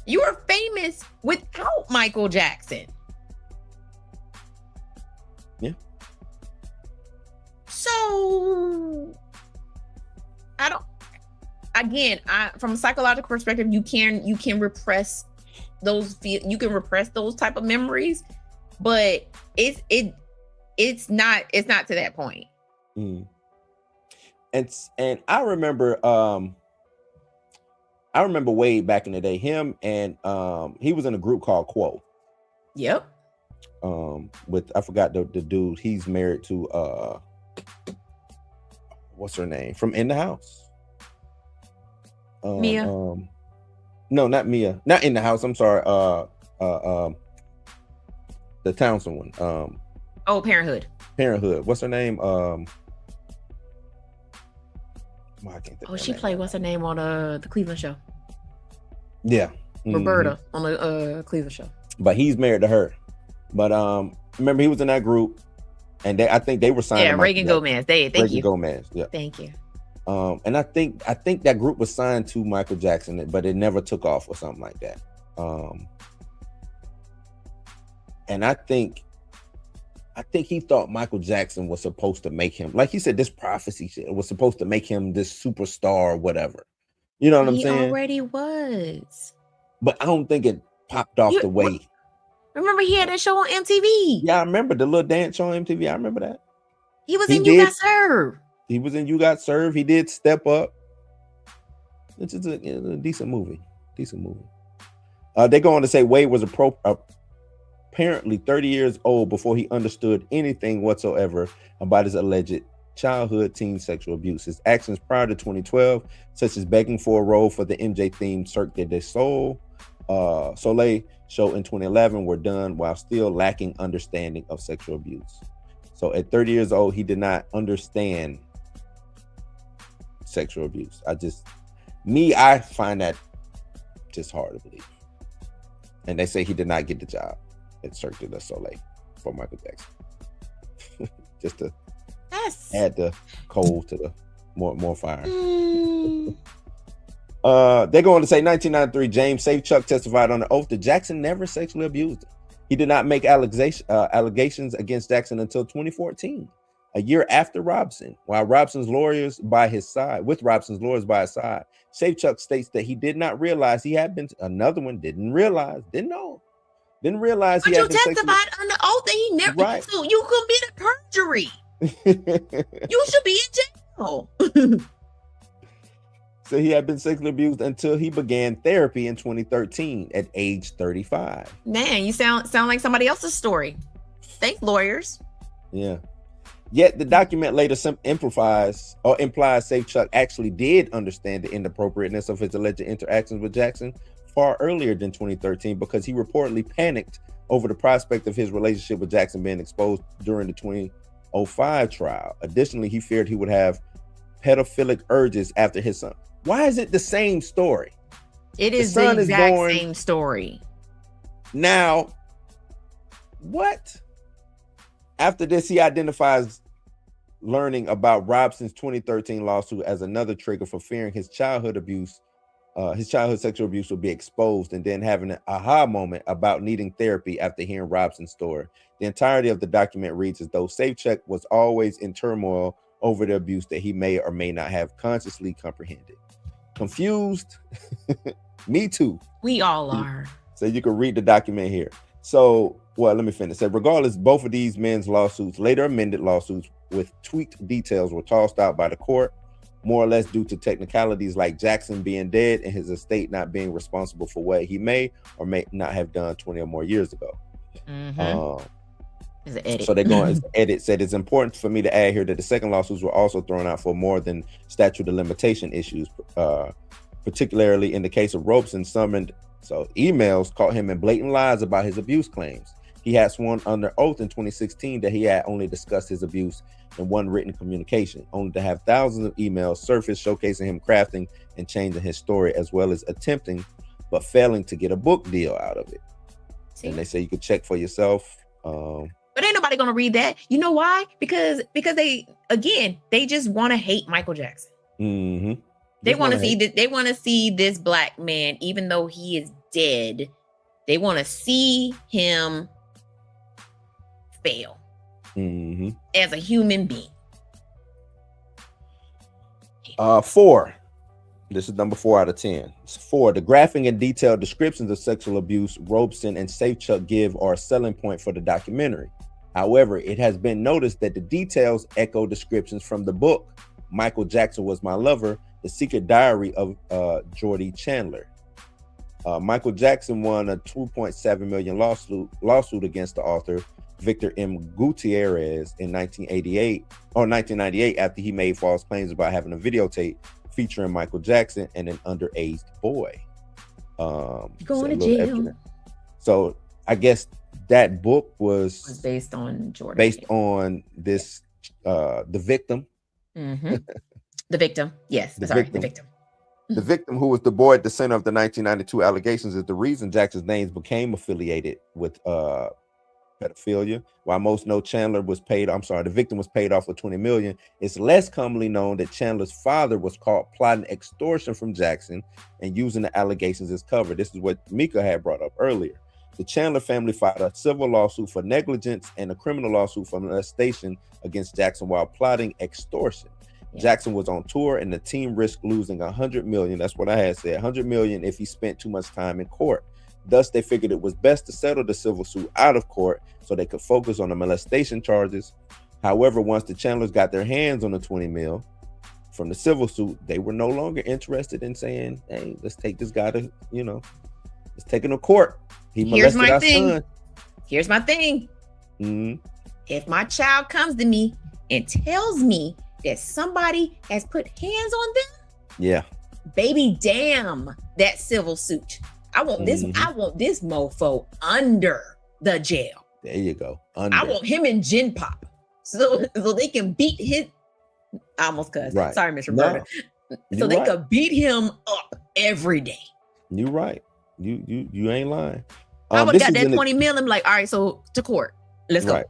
You were famous without Michael Jackson. Yeah. So from a psychological perspective, you can repress those type of memories, but it's not to that point. Mm. And I remember way back in the day, him and he was in a group called Quo. Yep. With I forgot the dude. He's married to what's her name from In the House? Mia. No, not Mia. Not In the House. I'm sorry. The Townsend one. Parenthood. Parenthood. What's her name? I can't think She played what's her name on the Cleveland show? Yeah. Roberta on the Cleveland show. But he's married to her. But remember he was in that group, and I think they were signed. Yeah, Reagan Gomez. Reagan Gomez. Yeah. Thank you. And I think that group was signed to Michael Jackson, but it never took off or something like that. And I think he thought Michael Jackson was supposed to make him, like he said, this prophecy shit was supposed to make him this superstar or whatever. You know what I'm saying? He already was. But I don't think it popped off the way. Remember he had that show on MTV? Yeah, I remember the little dance show on MTV. I remember that. He was in You Got Served. He was in You Got Served. He did Step Up. It's just a decent movie. They go on to say Wade was apparently 30 years old before he understood anything whatsoever about his alleged childhood teen sexual abuse. His actions prior to 2012, such as begging for a role for the MJ-themed Cirque du Soleil show in 2011, were done while still lacking understanding of sexual abuse. So at 30 years old, he did not understand sexual abuse. I find that just hard to believe. And they say he did not get the job at Cirque du Soleil for Michael Jackson. Just to add the coal to the more fire. They go on to say 1993, James Safechuck testified on the oath that Jackson never sexually abused him. He did not make allegations against Jackson until 2014, a year after Robson. While Robson's lawyers by his side, Safechuck states that he did not realize he had been, didn't know Didn't realize But he you had been sexually. testified under oath that he never. Right. So you committed perjury. You should be in jail. So he had been sexually abused until he began therapy in 2013 at age 35. Man, you sound like somebody else's story. Thanks, lawyers. Yeah. Yet the document later implies Safechuck actually did understand the inappropriateness of his alleged interactions with Jackson far earlier than 2013 because he reportedly panicked over the prospect of his relationship with Jackson being exposed during the 2005 trial. Additionally, he feared he would have pedophilic urges after his son. Why is it the same story? It is the exact same story. Now, what? After this, he identifies learning about Robson's 2013 lawsuit as another trigger for fearing his childhood sexual abuse will be exposed, and then having an aha moment about needing therapy after hearing Robson's story. The entirety of the document reads as though Safechuck was always in turmoil over the abuse that he may or may not have consciously comprehended. Confused? Me too. We all are. So you can read the document here. So, well, let me finish. So regardless, both of these men's lawsuits, later amended lawsuits with tweaked details, were tossed out by the court, more or less due to technicalities like Jackson being dead and his estate not being responsible for what he may or may not have done 20 or more years ago. So they're going to edit said it's important for me to add here that the second lawsuits were also thrown out for more than statute of limitation issues, particularly in the case of Robson. Summoned emails caught him in blatant lies about his abuse claims. He had sworn under oath in 2016 that he had only discussed his abuse in one written communication, only to have thousands of emails surface showcasing him crafting and changing his story, as well as attempting but failing to get a book deal out of it. And they say you could check for yourself. But ain't nobody gonna read that. You know why? Because they just want to hate Michael Jackson. Mm-hmm. They want to see that. They want to see this black man, even though he is dead. They want to see him fail as a human being. 4. This is number 4 out of 10. 4. The graphic and detailed descriptions of sexual abuse Robson and Safechuck give are a selling point for the documentary. However, it has been noticed that the details echo descriptions from the book Michael Jackson Was My Lover, The Secret Diary of Jordy Chandler. Michael Jackson won a $2.7 million lawsuit against the author Victor M. Gutierrez in 1998 after he made false claims about having a videotape featuring Michael Jackson and an underage boy. Going to jail. So I guess that book was based on Jordan. Based on this, the victim. Mm-hmm. The victim. Yes. The victim. The victim, who was the boy at the center of the 1992 allegations, is the reason Jackson's names became affiliated with pedophilia. While most know Chandler was the victim was paid off with $20 million. It's less commonly known that Chandler's father was caught plotting extortion from Jackson and using the allegations as cover. This is what Mika had brought up earlier. The Chandler family filed a civil lawsuit for negligence and a criminal lawsuit for molestation against Jackson while plotting extortion. Yeah. Jackson was on tour and the team risked losing $100 million. That's what I had said, $100 million if he spent too much time in court. Thus, they figured it was best to settle the civil suit out of court so they could focus on the molestation charges. However, once the Chandlers got their hands on the $20 million from the civil suit, they were no longer interested in saying, hey, let's take this guy to, let's take him to court. He molested our son. Here's my thing. Mm-hmm. If my child comes to me and tells me that somebody has put hands on them, yeah, baby, damn that civil suit. I want this. I want this mofo under the jail. There you go. I want him in Gen Pop, so they can beat his. I almost cussed. Right. Sorry, Mr. Roberta. So they could beat him up every day. You're right. You ain't lying. I would have got that $20 million. I'm like, all right, so to court. Let's go.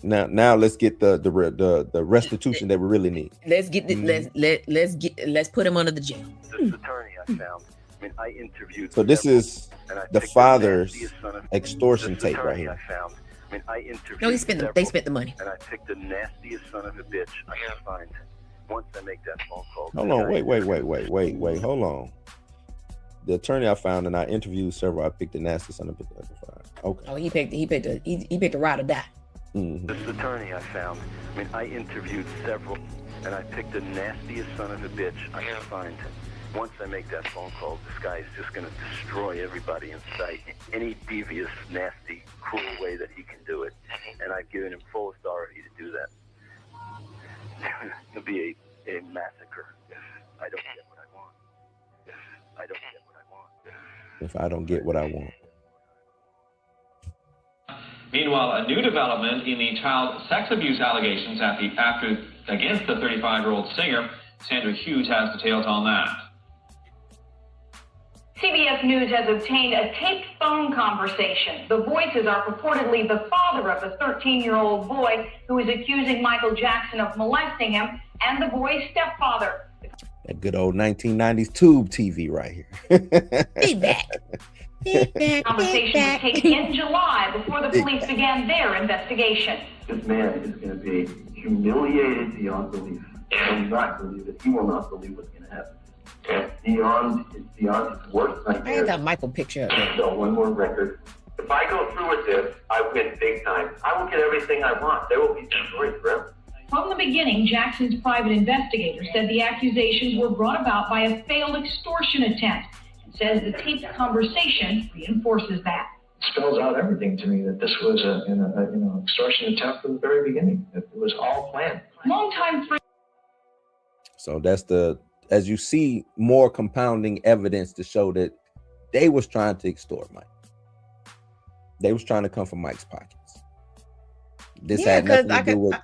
Now let's get the restitution that we really need. Let's get let's put him under the jail. This attorney I found. I mean, I interviewed. So this is the father's extortion tape right here. No, they spent the money. And I picked the nastiest son of a bitch I can find. Once I make that phone call. Hold on, wait. Hold on. the attorney I found, and I interviewed several. I picked the nasty son of a bitch. Okay. Oh, he picked a ride or die. Mm-hmm. This attorney I found, I mean, I interviewed several, and I picked the nastiest son of a bitch I can find. Once I make that phone call, this guy is just going to destroy everybody in sight. Any devious, nasty, cruel way that he can do it. And I've given him full authority to do that. It'll be a massacre if I don't get what I want. If I don't get what I want. If I don't get what I want. Meanwhile, a new development in the child sex abuse allegations against the 35-year-old singer. Sandra Hughes has details on that. CBS News has obtained a taped phone conversation. The voices are purportedly the father of a 13-year-old boy who is accusing Michael Jackson of molesting him and the boy's stepfather. That good old 1990s tube TV right here. Feedback. The conversation was taped in July before the police began their investigation. This man is going to be humiliated beyond belief. He will not believe it. He will not believe what's going to happen. It's beyond his worst I nightmare. had that Michael picture up there. So one more record. If I go through with this, I win big time. I will get everything I want. There will be destroyed forever. From the beginning, Jackson's private investigator said the accusations were brought about by a failed extortion attempt and says the taped conversation reinforces that. It spells out everything to me that this was an extortion attempt from the very beginning. It was all planned. Longtime friend. So that's as you see, more compounding evidence to show that they was trying to extort Mike. They was trying to come from Mike's pockets. This had nothing to do with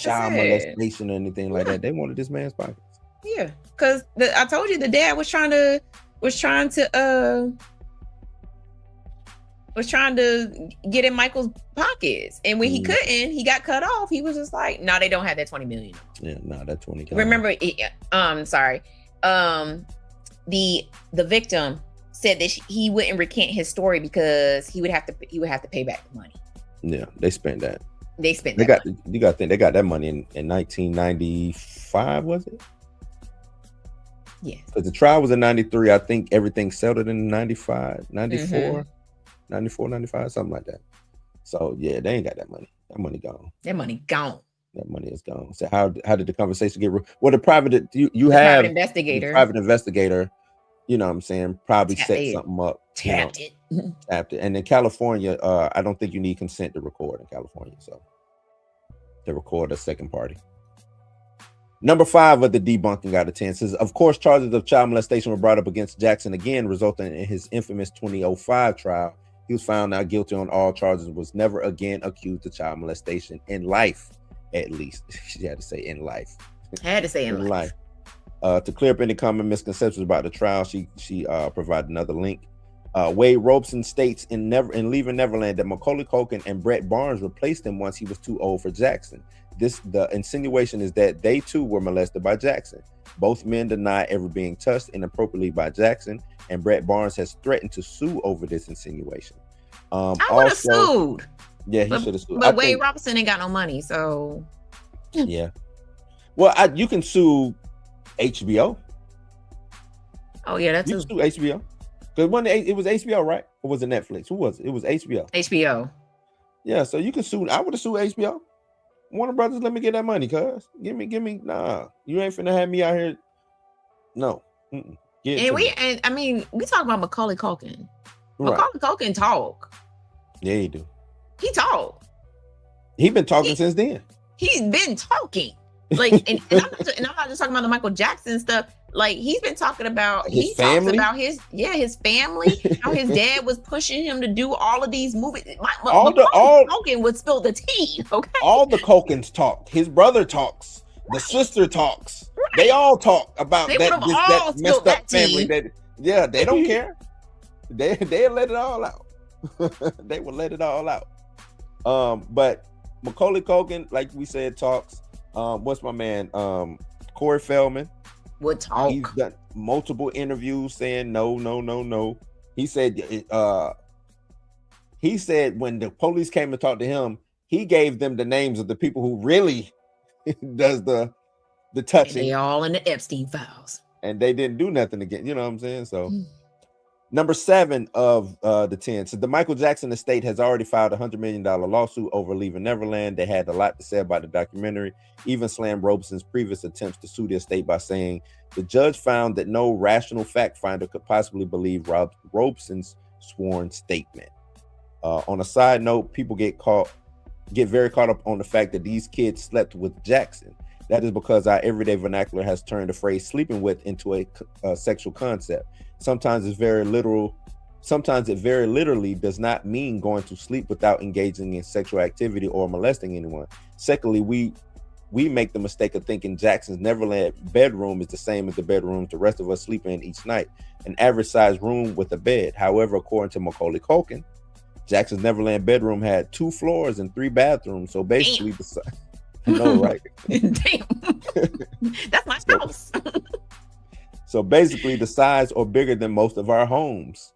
child molestation or anything like that. They wanted this man's pockets. Yeah, because I told you the dad was trying to get in Michael's pockets, and when he couldn't, he got cut off. He was just like, "No, they don't have that 20 million." Yeah, no, that 20. Remember, the victim said that he wouldn't recant his story because he would have to pay back the money. Yeah, they spent that. They spent. You got to think they got that money in 1995, was it? Yeah. Because the trial was in 93. I think everything settled in 95, 94. Mm-hmm. 94, 95, something like that. So yeah, they ain't got that money. That money gone. That money gone. That money is gone. So how did the conversation get? Well, the private you have private investigator. Private investigator. You know what I'm saying? Probably Tapped set it. something up. Tapped it. Tapped it. And in California, I don't think you need consent to record in California. So to record a second party. Number 5 of the debunking out of 10 says, of course, charges of child molestation were brought up against Jackson again, resulting in his infamous 2005 trial. He was found not guilty on all charges, was never again accused of child molestation in life, at least. She had to say in life. Had to say in life. To clear up any common misconceptions about the trial, she provided another link. Wade Robeson states in Leaving Neverland that Macaulay Culkin and Brett Barnes replaced him once he was too old for Jackson. The insinuation is that they too were molested by Jackson. Both men deny ever being touched inappropriately by Jackson, and Brett Barnes has threatened to sue over this insinuation. I would have sued. Yeah, he should have sued. But Wade Robinson ain't got no money, so yeah. Well, you can sue HBO. Oh yeah, that's you can sue HBO. Because it was HBO, right? Or was it Netflix? Who was it? It was HBO. HBO. Yeah, so you can sue. I would have sued HBO. Warner Brothers, let me get that money, cuz. Give me. Nah, you ain't finna have me out here. No. And I mean, we talk about Macaulay Culkin. Right. Macaulay Culkin talk. Yeah, he do. He talk. He been talking since then. He's been talking. Like, and I'm not just talking about the Michael Jackson stuff. Like, he's been talking about his family. Talks about his family, how his dad was pushing him to do all of these movies. Macaulay Culkin would spill the tea. Okay. All the Culkins talk. His brother talks. The sister talks. Right. They all talk about that messed up family. They don't care. They'll let it all out. They will let it all out. But Macaulay Culkin, like we said, talks. What's my man? Corey Feldman would talk. He's done multiple interviews saying no. He said when the police came and talked to him, he gave them the names of the people who really does the touching. And they all in the Epstein files. And they didn't do nothing again. You know what I'm saying? So Number 7 of the 10. So the Michael Jackson estate has already filed a $100 million lawsuit over Leaving Neverland. They had a lot to say about the documentary, even slammed Robeson's previous attempts to sue the estate by saying the judge found that no rational fact finder could possibly believe Robeson's sworn statement. On a side note, people get very caught up on the fact that these kids slept with Jackson. That is because our everyday vernacular has turned the phrase sleeping with into a sexual concept. Sometimes it very literally does not mean going to sleep without engaging in sexual activity or molesting anyone. Secondly, we make the mistake of thinking Jackson's Neverland bedroom is the same as the bedrooms the rest of us sleep in each night, an average sized room with a bed. However, according to Macaulay Culkin, Jackson's Neverland bedroom had 2 floors and 3 bathrooms. So basically, I know, right? Damn. That's my house. So basically, the size or bigger than most of our homes.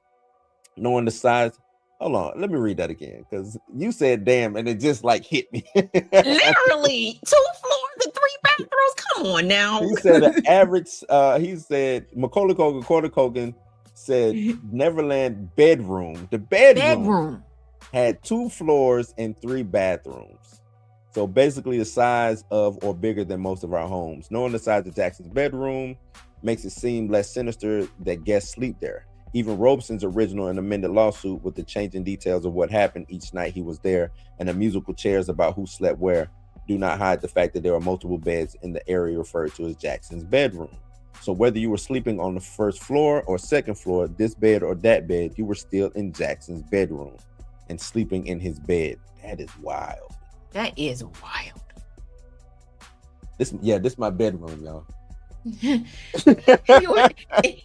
Knowing the size. Hold on, let me read that again, because you said damn, and it just like hit me. Literally 2 floors and 3 bathrooms. Come on now. He said an average. He said Macaulay Culkin said Neverland bedroom. The bedroom had 2 floors and 3 bathrooms. So basically, the size of or bigger than most of our homes. Knowing the size of Jackson's bedroom makes it seem less sinister that guests sleep there. Even Robeson's original and amended lawsuit, with the changing details of what happened each night he was there and the musical chairs about who slept where, do not hide the fact that there are multiple beds in the area referred to as Jackson's bedroom. So whether you were sleeping on the first floor or second floor, this bed or that bed, you were still in Jackson's bedroom and sleeping in his bed. That is wild. That is wild. This my bedroom, y'all. You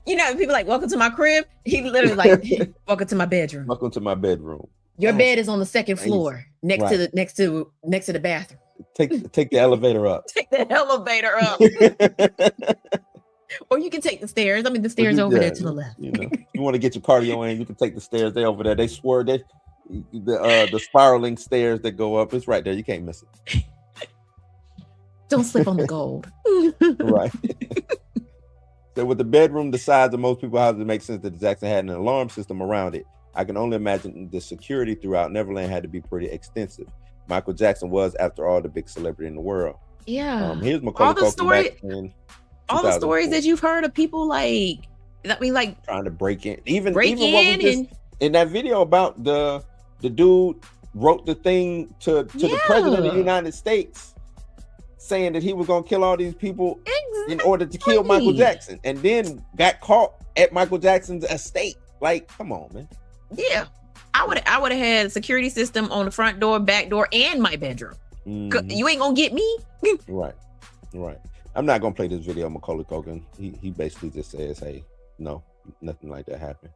know, people like, welcome to my crib. He literally like, welcome to my bedroom. Welcome to my bedroom. Your bed is on the second floor, next to the bathroom. Take the elevator up. Take the elevator up. Or you can take the stairs. I mean, the stairs over there to the left. You know, you want to get your cardio in, you can take the stairs. They over there. They swerve. The spiraling stairs that go up. It's right there. You can't miss it. Don't slip on the gold. Right. So with the bedroom the size of most people's houses, it makes sense that Jackson had an alarm system around it. I can only imagine the security throughout Neverland had to be pretty extensive. Michael Jackson was, after all, the big celebrity in the world. Yeah. Here's Macaulay Culkin all the stories that you've heard of people like trying to break in. Even in in that video about the dude wrote the thing to the president of the United States, saying that he was gonna kill all these people in order to kill Michael Jackson, and then got caught at Michael Jackson's estate. Like, come on, man. Yeah, I would have had a security system on the front door, back door, and my bedroom. Mm-hmm. You ain't gonna get me. Right. I'm not gonna play this video of Macaulay Culkin. He basically just says, hey, no, nothing like that happened.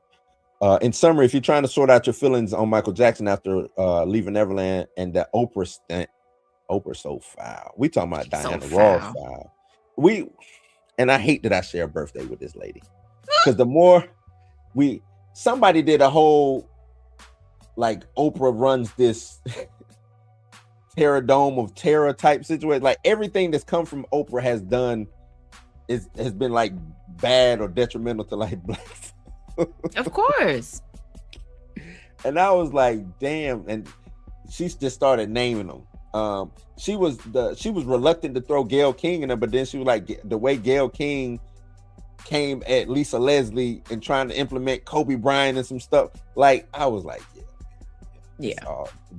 In summary, if you're trying to sort out your feelings on Michael Jackson after Leaving Neverland and that Oprah stunt, Oprah's so foul. We talking about Diana Ross foul. And I hate that I share a birthday with this lady, because the more somebody did a whole like Oprah runs this Terror Dome of Terror type situation. Like everything that's come from Oprah has been like bad or detrimental to like black folk. Of course. And I was like, damn. And she just started naming them. She was reluctant to throw Gayle King in there, but then she was like, the way Gayle King came at Lisa Leslie and trying to implement Kobe Bryant and some stuff. Like, I was like, yeah.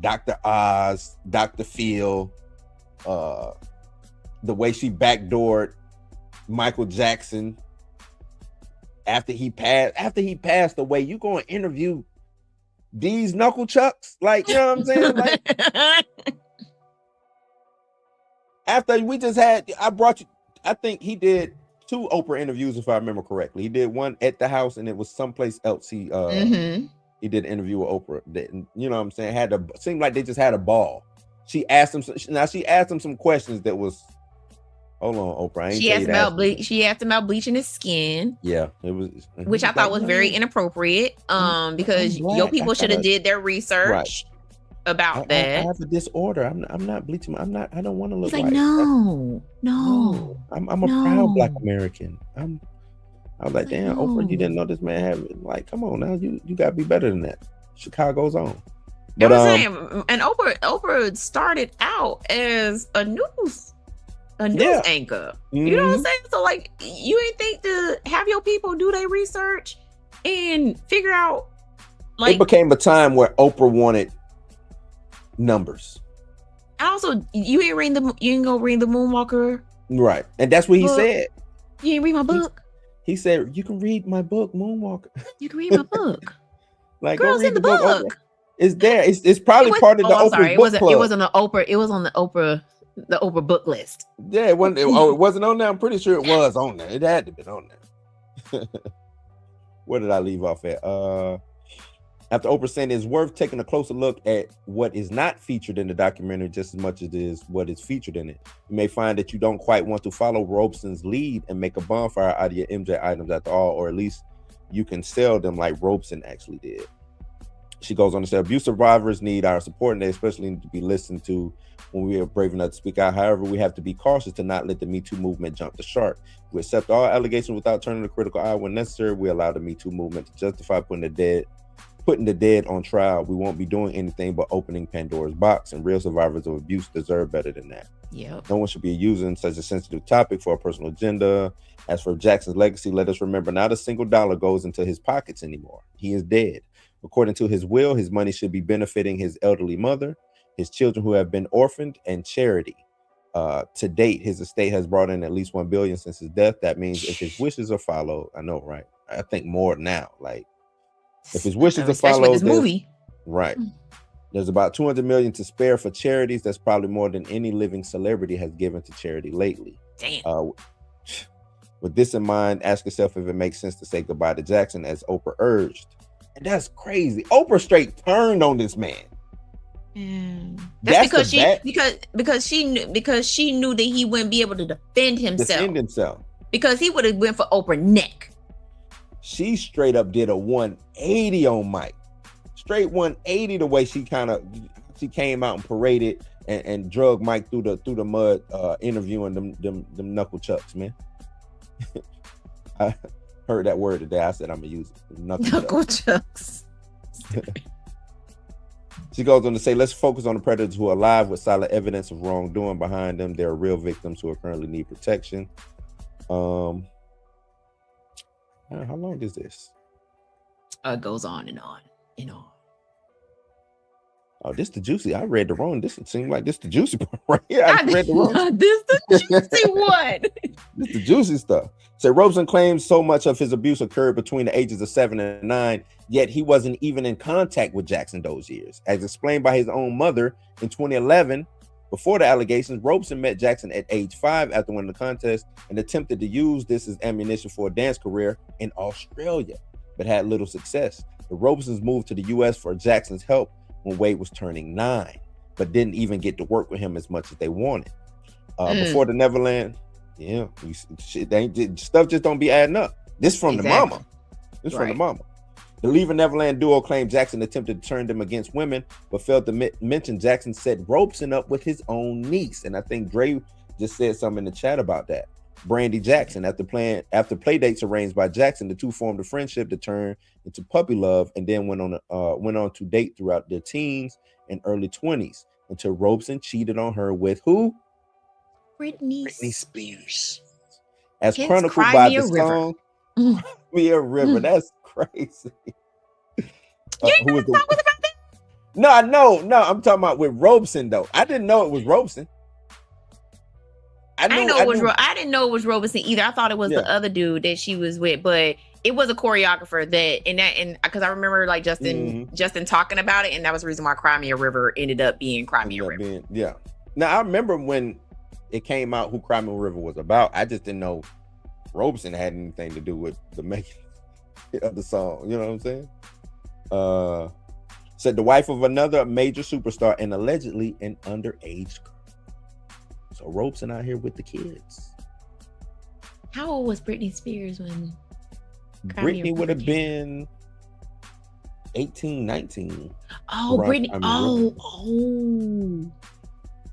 Dr. Oz, Dr. Phil, the way she backdoored Michael Jackson after he passed away. You going to interview these knuckle chucks? Like, you know what I'm saying? Like, after we just had, I think he did 2 Oprah interviews, if I remember correctly. He did one at the house, and it was someplace else. He did an interview with Oprah. You know what I'm saying? Seemed like they just had a ball. She asked him some questions that was, hold on, Oprah. She asked him about bleaching his skin. Yeah, it was, which I thought was very inappropriate. Because your people should have did their research about that. I have a disorder. I'm not bleaching. I don't want to look like white. No. I'm a proud Black American. I was like, damn, Oprah, you didn't know this man had it. Like, come on now, you gotta be better than that. Chicago's on. But I was saying, and Oprah started out as a news anchor. You know what I'm saying? So like, you ain't think to have your people do their research and figure out. Like, it became a time where Oprah wanted numbers. Also, you ain't gonna read the Moonwalker, right? And that's what he said. You ain't read my book. He said, "You can read my book, Moonwalker. You can read my book." Like, girls go read in the book. book. It's there. It's probably part of the Oprah book club. It wasn't an Oprah. It was on the Oprah book list. Yeah, it wasn't. It wasn't on there. I'm pretty sure it was on there. It had to be on there. Where did I leave off at? After Oprah saying it's worth taking a closer look at what is not featured in the documentary just as much as it is what is featured in it. You may find that you don't quite want to follow Robeson's lead and make a bonfire out of your MJ items after all, or at least you can sell them like Robeson actually did. She goes on to say, abuse survivors need our support, and they especially need to be listened to when we are brave enough to speak out. However, we have to be cautious to not let the Me Too movement jump the shark. We accept all allegations without turning a critical eye when necessary. We allow the Me Too movement to justify putting the dead on trial. We won't be doing anything but opening Pandora's box, and real survivors of abuse deserve better than that. No one should be using such a sensitive topic for a personal agenda. As for Jackson's legacy, let us remember not a single dollar goes into his pockets anymore. He is dead. According to his will, his money should be benefiting his elderly mother, his children who have been orphaned, and charity. To date, his estate has brought in at least $1 billion since his death. That means if his wishes are followed, I know, right? I think more now. Like, if his wishes are followed, this movie, right? There's about $200 million to spare for charities. That's probably more than any living celebrity has given to charity lately. Damn. With this in mind, ask yourself if it makes sense to say goodbye to Jackson, as Oprah urged. And that's crazy. Oprah straight turned on this man. That's because she knew that he wouldn't be able to defend himself. Because he would have went for Oprah neck. She straight up did a 180 on Mike. Straight 180 the way she came out and paraded and drug Mike through the mud, interviewing them knuckle chucks, man. I heard that word today. I said I'm gonna use it. Knuckle chucks. She goes on to say, let's focus on the predators who are alive with solid evidence of wrongdoing behind them. There are real victims who are currently need protection. How long is this? It goes on and on and on. Oh, this the juicy. I read the wrong. This seemed like this the juicy part right here. I read the wrong. This the juicy one. This the juicy stuff. So Robeson claims so much of his abuse occurred between the ages of 7 and 9, yet he wasn't even in contact with Jackson those years. As explained by his own mother in 2011, before the allegations, Robeson met Jackson at age 5 after winning the contest and attempted to use this as ammunition for a dance career in Australia, but had little success. The Robesons moved to the U.S. for Jackson's help when Wade was turning 9, but didn't even get to work with him as much as they wanted. Before the Neverland, stuff just don't be adding up. This from the mama. This from the mama. The Leaving Neverland duo claimed Jackson attempted to turn them against women, but failed to mention Jackson set Robeson up with his own niece. And I think Dre just said something in the chat about that. Brandy Jackson. After play dates arranged by Jackson, the two formed a friendship that turned into puppy love, and then went on to date throughout their teens and early 20s until Robeson cheated on her with who? Britney Spears. As chronicled by the song Mia River. That's crazy. Who was about that? No, I'm talking about with Robeson though. I didn't know it was Robeson. I didn't know it was Robeson either. I thought it was the other dude that she was with, but it was a choreographer and because I remember like Justin talking about it, and that was the reason why Cry Me a River ended up being Cry Me a River. Now I remember when it came out who Cry Me a River was about. I just didn't know Robeson had anything to do with the making of the song. You know what I'm saying? Said the wife of another major superstar and allegedly an underage girl. So Robeson out here with the kids. How old was Britney Spears when Britney would have been 18, 19. Oh, Britney.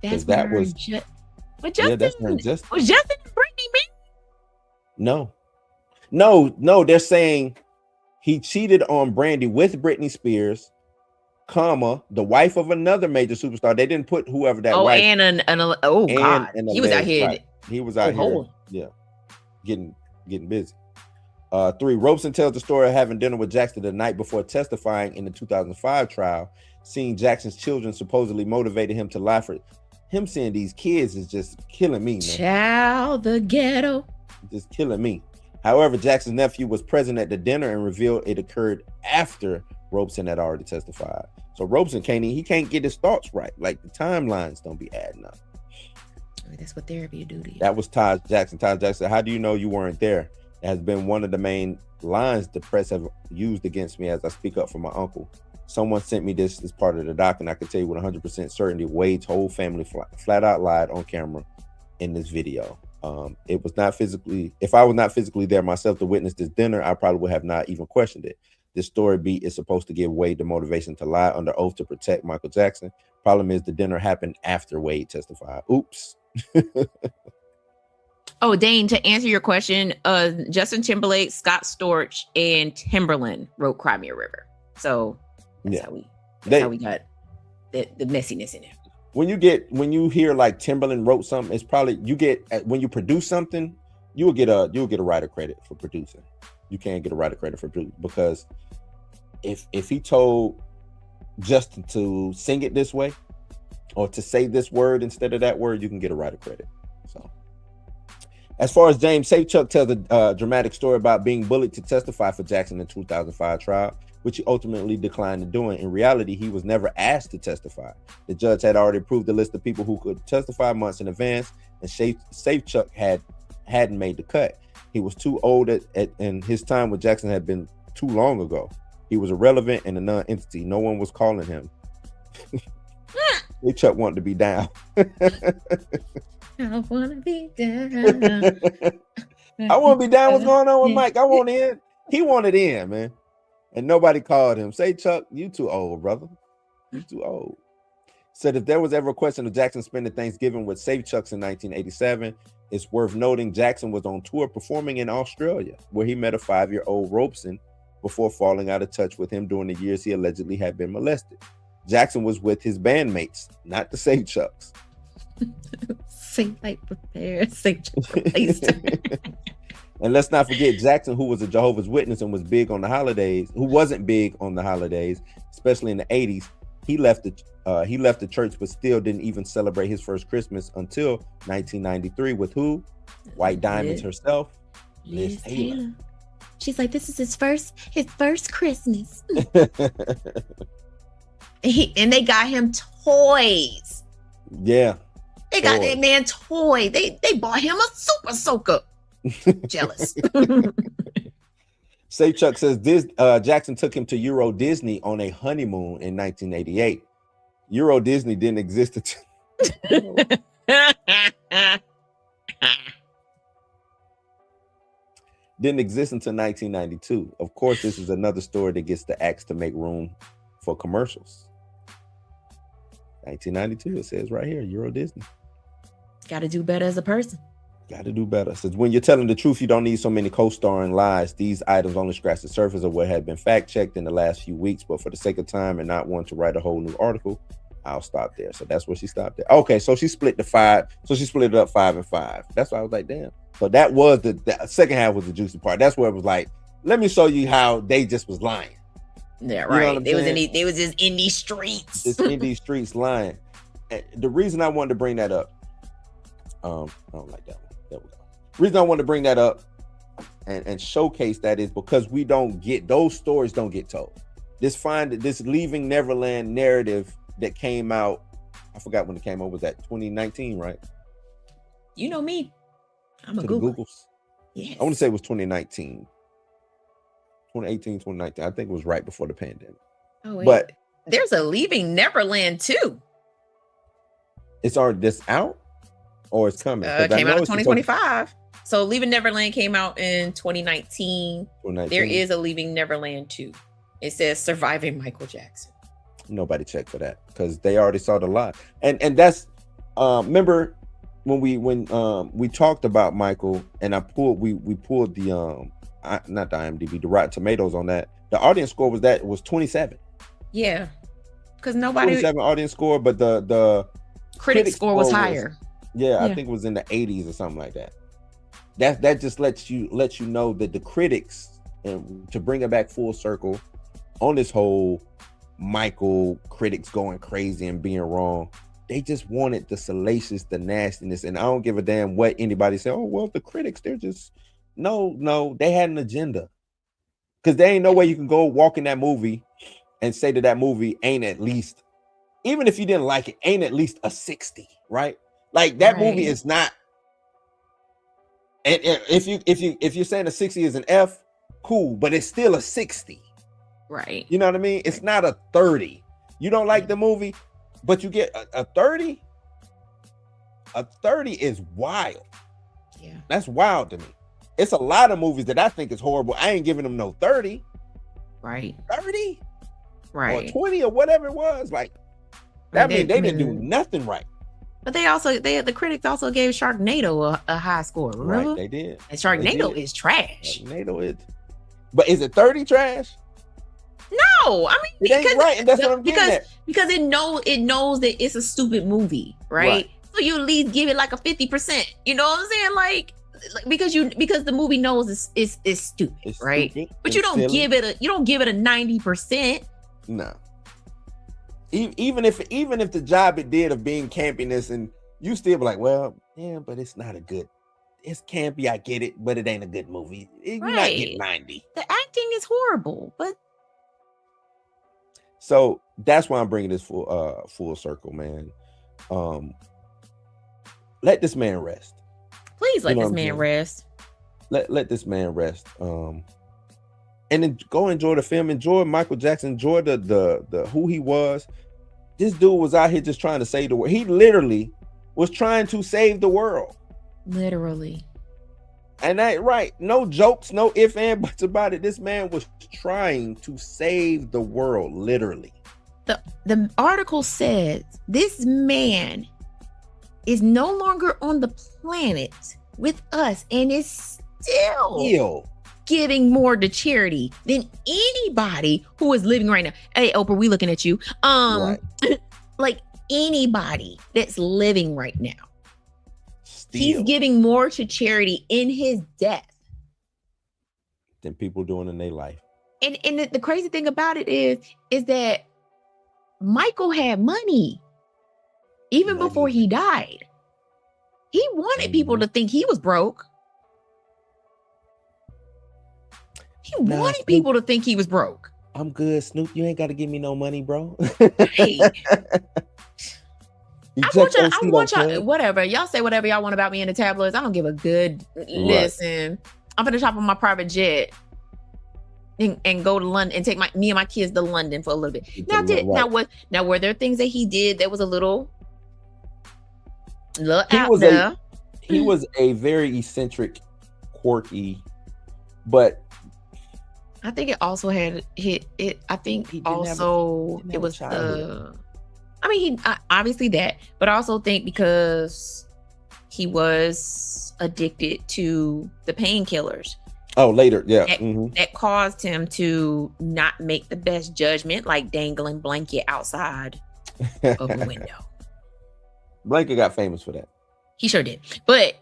That's that when was Justin. Was Justin and Britney married? No. No, they're saying he cheated on Brandy with Britney Spears, comma, the wife of another major superstar. They didn't put whoever that wife. God, he was out here. Right. He was out here. Yeah, getting busy. 3, Robeson tells the story of having dinner with Jackson the night before testifying in the 2005 trial. Seeing Jackson's children supposedly motivated him to lie for him. Seeing these kids is just killing me, man. Child, the ghetto. Just killing me. However, Jackson's nephew was present at the dinner and revealed it occurred after Robeson had already testified. So Robeson can't get his thoughts right. Like the timelines don't be adding up. That's what therapy do to you. That was Taj Jackson. Taj Jackson, how do you know you weren't there? It has been one of the main lines the press have used against me as I speak up for my uncle. Someone sent me this as part of the doc, and I can tell you with 100% certainty Wade's whole family flat out lied on camera in this video. It was not physically, if I was not physically there myself to witness this dinner, I probably would have not even questioned it. This story beat is supposed to give Wade the motivation to lie under oath to protect Michael Jackson. Problem is the dinner happened after Wade testified. Oops. Oh, Dane, to answer your question, Justin Timberlake, Scott Storch, and Timberland wrote Cry Me a River. So that's how we got the messiness in it. When you hear like Timberland wrote something, it's probably when you produce something, you'll get a writer credit for producing. You can't get a writer credit for producing because if he told Justin to sing it this way or to say this word instead of that word, you can get a writer credit. So as far as James Safechuck tells a dramatic story about being bullied to testify for Jackson in the 2005 trial, which he ultimately declined to doing. In reality, he was never asked to testify. The judge had already approved the list of people who could testify months in advance, and Safechuck hadn't made the cut. He was too old and his time with Jackson had been too long ago. He was irrelevant and a non-entity. No one was calling him. Safechuck wanted to be down. I want to be down. I want to be down. What's going on with Mike? I want in. He wanted in, man. And nobody called him. Say, Chuck, you too old, brother. You too old. Said if there was ever a question of Jackson spending Thanksgiving with Safechucks in 1987, it's worth noting Jackson was on tour performing in Australia, where he met a 5-year-old Robeson before falling out of touch with him during the years he allegedly had been molested. Jackson was with his bandmates, not the Safechucks. Safe like prepare, Safechuck replaced. And let's not forget Jackson, who was a Jehovah's Witness and was big on the holidays, who wasn't big on the holidays, especially in the 80s. He left the church, but still didn't even celebrate his first Christmas until 1993 with who? White Diamonds herself, Liz Taylor. She's like, this is his first Christmas. and they got him toys. Yeah. They got that man toy. They bought him a Super Soaker. Jealous. Safechuck says this Jackson took him to Euro Disney on a honeymoon in 1988. Euro Disney didn't exist until didn't exist until 1992. Of course, this is another story that gets the axe to make room for commercials. 1992, it says right here, Euro Disney. Got to do better as a person. Got to do better. Says when you're telling the truth, you don't need so many co-starring lies. These items only scratch the surface of what had been fact-checked in the last few weeks, but for the sake of time and not wanting to write a whole new article, I'll stop there. So that's where she stopped there. Okay, so she split the 5. So she split it up 5 and 5. That's why I was like, damn. So that was the second half was the juicy part. That's where it was like, let me show you how they just was lying. Yeah, right. They was just in these streets. It's in these streets lying. And the reason I wanted to bring that up, I don't like that one. There we go. The reason I wanted to bring that up and showcase that is because we don't get those stories don't get told. This Leaving Neverland narrative that came out, I forgot when it came out, was that 2019, right? You know me. I'm a Googles. Yes. I want to say it was 2019. 2018, 2019. I think it was right before the pandemic. Oh, wait. But there's a Leaving Neverland too. It's already this out or it's coming? Came out in 2025. So Leaving Neverland came out in 2019. There is a Leaving Neverland 2. It says Surviving Michael Jackson. Nobody checked for that because they already saw the lie. And that's remember when we talked about Michael and we pulled the not the IMDb, the Rotten Tomatoes on that. The audience score was 27. Yeah, because nobody 27 audience score, but the critic score was higher. I think it was in the 80s or something like that. That just lets you know that the critics, and to bring it back full circle on this whole Michael critics going crazy and being wrong, they just wanted the salacious, the nastiness, and I don't give a damn what anybody say. Oh well, the critics, they're just no, they had an agenda, because there ain't no way you can go walk in that movie and say that movie ain't at least, even if you didn't like it, ain't at least a 60, right? Like that movie is not. And if you're saying a 60 is an F, cool, but it's still a 60. Right. You know what I mean? It's not a 30. You don't like the movie, but you get a 30. A 30 is wild. Yeah. That's wild to me. It's a lot of movies that I think is horrible. I ain't giving them no 30. Right. 30? Right. Or 20 or whatever it was. Like, that means they didn't do nothing right. But the critics also gave Sharknado a high score, remember? Right, they did. And Sharknado is trash. Sharknado is. But is it 30 trash? No, I mean, it ain't right, and that's what I'm getting at. Because it knows that it's a stupid movie, right? So you at least give it like a 50%. You know what I'm saying? Like because the movie knows it's stupid, it's right? Stupid, but you don't give it a 90%. No. Even if the job it did of being campiness, and you still be like, well, yeah, but it's not a good. It's campy, I get it, but it ain't a good movie. You're not getting 90. The acting is horrible, but so that's why I'm bringing this full circle, man. Let this man rest. Please let this man rest. Let this man rest. And then go enjoy the film. Enjoy Michael Jackson. Enjoy the who he was. This dude was out here just trying to save the world. He literally was trying to save the world. Literally. And that right. No jokes, no ifs and buts about it. This man was trying to save the world, literally. The article says this man is no longer on the planet with us and is still giving more to charity than anybody who is living right now. Hey, Oprah, we looking at you. Like anybody that's living right now. He's giving more to charity in his death than people doing in their life. And the crazy thing about it is that Michael had money even before he died. He wanted people to think he was broke. He wanted people to think he was broke. I'm good, Snoop. You ain't got to give me no money, bro. Hey. I want y'all, whatever. Y'all say whatever y'all want about me in the tabloids. I don't give a good listen. I'm gonna hop on my private jet and go to London and take me and my kids to London for a little bit. Now were there things that he did that was a little out there? He was a very eccentric, quirky, but I think it also had hit it. I think also it was the. I mean, obviously that, but I also think because he was addicted to the painkillers. Oh, later, yeah. That caused him to not make the best judgment, like dangling blanket outside of the window. Blanket got famous for that. He sure did. But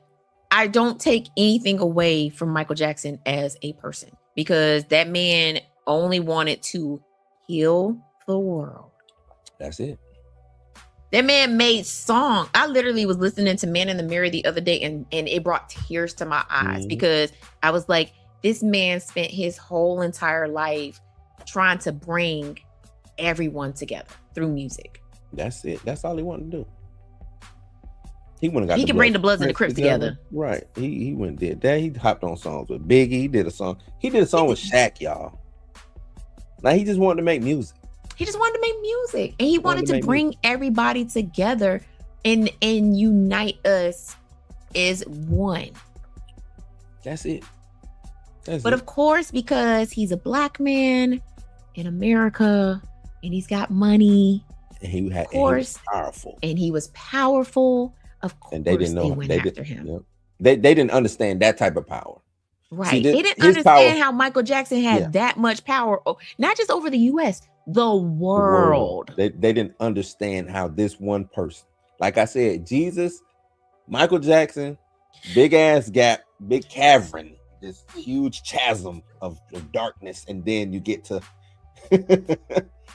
I don't take anything away from Michael Jackson as a person, because that man only wanted to heal the world. That's it. That man made songs. I literally was listening to Man in the Mirror the other day, and it brought tears to my eyes because I was like, this man spent his whole entire life trying to bring everyone together through music. That's it. That's all he wanted to do. He can bring the Bloods and the Crips together. Right. He went and did that. He hopped on songs with Biggie. He did a song with Shaq, y'all. Like, he just wanted to make music. He just wanted to make music, and he wanted to bring everybody together and unite us as one. That's it. But of course, because he's a black man in America and he's got money, and he was powerful. And he was powerful. Of course, and they didn't know they went after him. They didn't understand that type of power. Right. They didn't understand how Michael Jackson had that much power, not just over the US, the world. They didn't understand how this one person, like I said, Jesus, Michael Jackson, big ass gap, big cavern, this huge chasm of darkness, and then you get to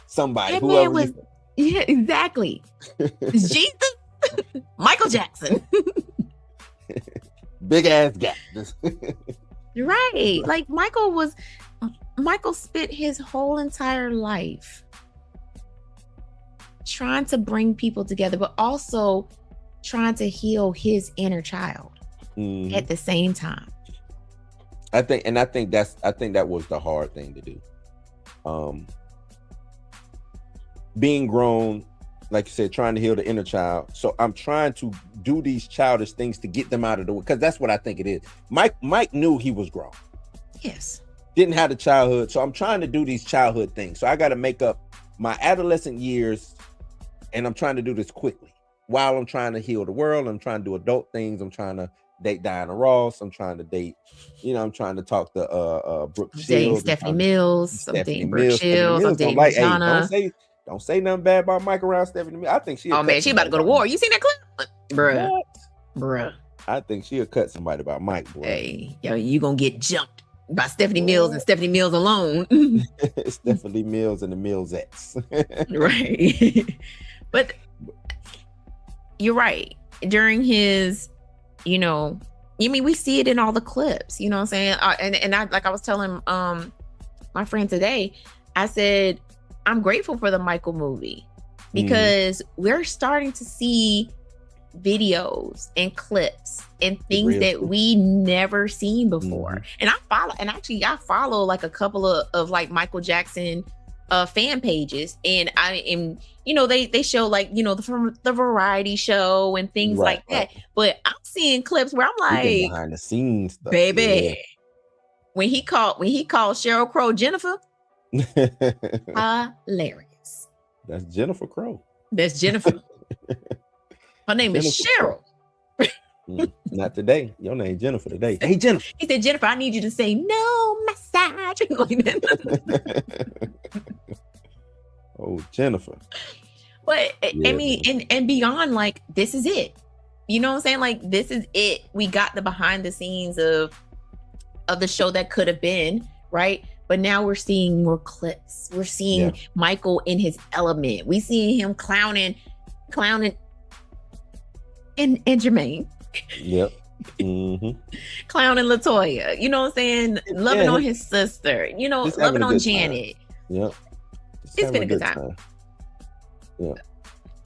somebody, whoever. Yeah, exactly. It's Jesus, Michael Jackson. Big ass gap. Right. Like Michael spent his whole entire life trying to bring people together, but also trying to heal his inner child at the same time. I think that was the hard thing to do. Being grown, like you said, trying to heal the inner child. So I'm trying to do these childish things to get them out of the way, because that's what I think it is. Mike knew he was grown. Yes. Didn't have the childhood. So I'm trying to do these childhood things. So I got to make up my adolescent years, and I'm trying to do this quickly while I'm trying to heal the world. I'm trying to do adult things. I'm trying to date Diana Ross. I'm trying to date, I'm trying to talk to Brooke Shields. Dating Stephanie Mills. I'm dating Brooke Shields. I'm dating Rihanna. Don't say nothing bad about Mike around Stephanie Mills. I think she. Oh man, she about to go to war. You seen that clip, bruh? I think she'll cut somebody about Mike. Boy. Hey, yo, you gonna get jumped by Stephanie Mills and Stephanie Mills alone. Stephanie Mills and the Millsettes. Right. But you're right. During his, we see it in all the clips. You know what I'm saying? And I, like I was telling my friend today, I said, I'm grateful for the Michael movie because we're starting to see videos and clips and things that we never seen before. And I follow like a couple of like Michael Jackson fan pages, and they show like from the variety show and things like that. But I'm seeing clips where I'm like behind the scenes stuff, baby. When he called Sheryl Crow Jennifer. Hilarious. That's Jennifer Crow. That's Jennifer. Her name is Cheryl. Not today. Your name Jennifer today. Hey Jennifer. He said, Jennifer, I need you to say no massage. Like that. Oh, Jennifer. But I mean, and beyond, like, this is it. You know what I'm saying? Like, this is it. We got the behind the scenes of the show that could have been, right? But now we're seeing more clips. We're seeing Michael in his element. We see him clowning and Jermaine. Yep. Clowning LaToya. You know what I'm saying? Loving on his sister. Loving on Janet. Yep. It's been a good time. Yeah.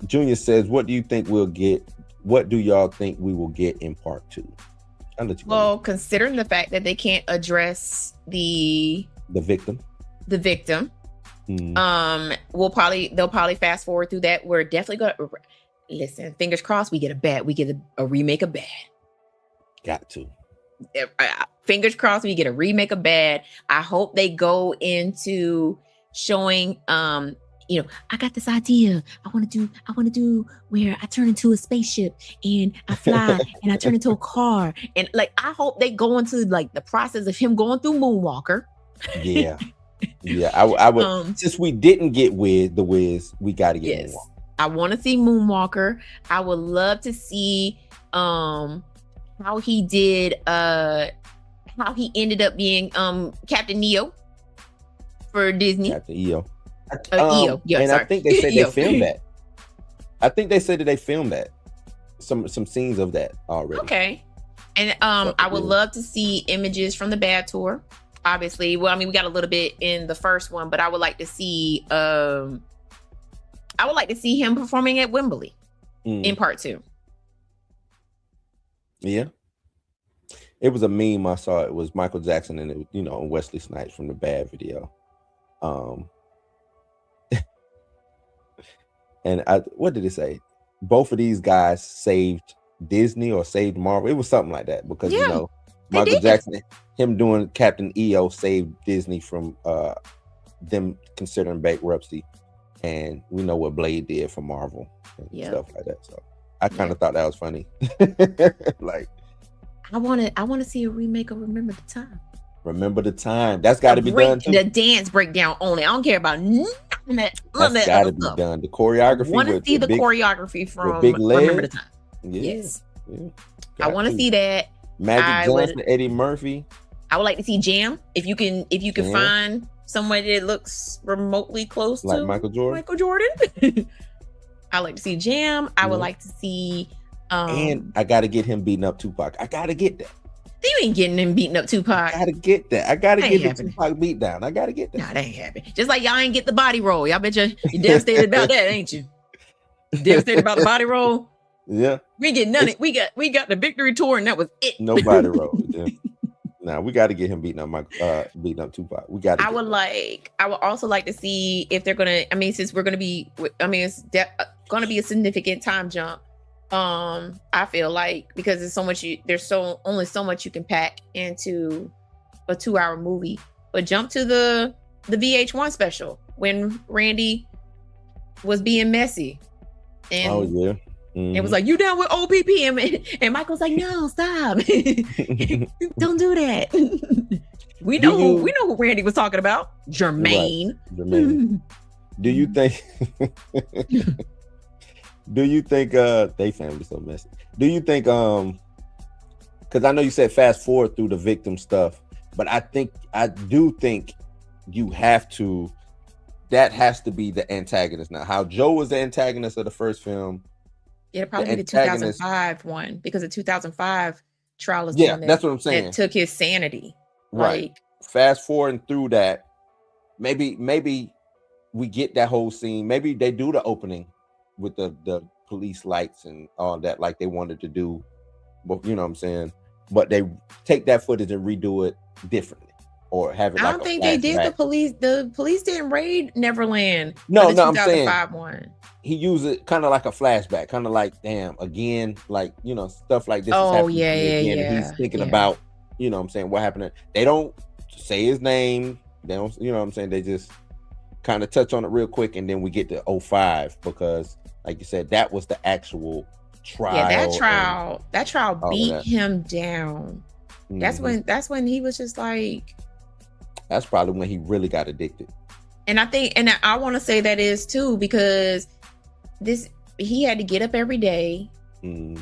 Junior says, what do you think we'll get? What do y'all think we will get in part 2? I'll let you go. Well, considering the fact that they can't address the victim. They'll probably fast forward through that. We're definitely gonna listen. Fingers crossed, we get a remake of Bad. Got to. Fingers crossed, we get a remake of Bad. I hope they go into showing. I got this idea. I want to do where I turn into a spaceship and I fly and I turn into a car, and like I hope they go into like the process of him going through Moonwalker. Yeah. I would. Since we didn't get The Wiz, we got to get Moonwalker. I want to see Moonwalker. I would love to see how he did. How he ended up being Captain EO for Disney. Captain EO. EO. Yeah, and sorry. I think they said they filmed that. I think they said that they filmed that. Some scenes of that already. Okay. And I would love to see images from the Bad tour. Obviously, well, I mean, we got a little bit in the first one, but I would like to see him performing at Wembley in part 2. Yeah. It was a meme I saw. It was Michael Jackson and and Wesley Snipes from the Bad video. And what did it say? Both of these guys saved Disney or saved Marvel. It was something like that because Michael Jackson, him doing Captain EO saved Disney from them considering bankruptcy, and we know what Blade did for Marvel and stuff like that. So I kind of thought that was funny. Like, I want to see a remake of Remember the Time. Remember the Time. That's got to be done too. The dance breakdown only. I don't care about none of that. That's got to be done. The choreography. I want to see the choreography from Remember the Time. Yeah. Yes. Yeah. I want to see that. Magic Johnson, Eddie Murphy. I would like to see Jam. If you can find somebody that looks remotely close like to Michael Jordan. Michael Jordan. I like to see Jam. I would like to see. And I got to get him beating up Tupac. I got to get that. You ain't getting him beating up Tupac. I gotta get that. I gotta get the Tupac beat down. I gotta get that. Nah, that ain't happening. Just like y'all ain't get the body roll. Y'all bet you're devastated about that, ain't you? Devastated about the body roll. Yeah. We get none. We got the victory tour, and that was it. No body roll. Yeah. Nah, we got to get him beating up Tupac. We got. I would also like to see if they're gonna. I mean, since we're gonna be. I mean, it's gonna be a significant time jump. I feel like because there's so much. There's only so much you can pack into a 2-hour movie. But jump to the VH1 special when Randy was being messy. And oh yeah. Mm-hmm. It was like, you down with OPP? And Michael's like, no, stop. Don't do that. We know who Randy was talking about. Jermaine. Right. Jermaine. Do you think they family so messy? Do you think because I know you said fast forward through the victim stuff, but I do think you have to, that has to be the antagonist now. How Joe was the antagonist of the first film. Yeah, it'd probably be the 2005 one, because the 2005 trial is that's what I'm saying. That took his sanity. Right. Like, fast forwarding through that, maybe we get that whole scene. Maybe they do the opening with the police lights and all that, like they wanted to do. But you know what I'm saying? But they take that footage and redo it differently. Or have it. I don't think they did the police. The police didn't raid Neverland. No, I'm saying one. He used it kind of like a flashback, kind of like, damn, again, like, you know, stuff like this. Oh, He's thinking about, you know what I'm saying, what happened. They don't say his name. They don't, you know what I'm saying? They just kind of touch on it real quick. And then we get to 05 because, like you said, that was the actual trial. Yeah, that trial beat him down. Mm-hmm. That's when he was just like. That's probably when he really got addicted. And I want to say that is too, because he had to get up every day,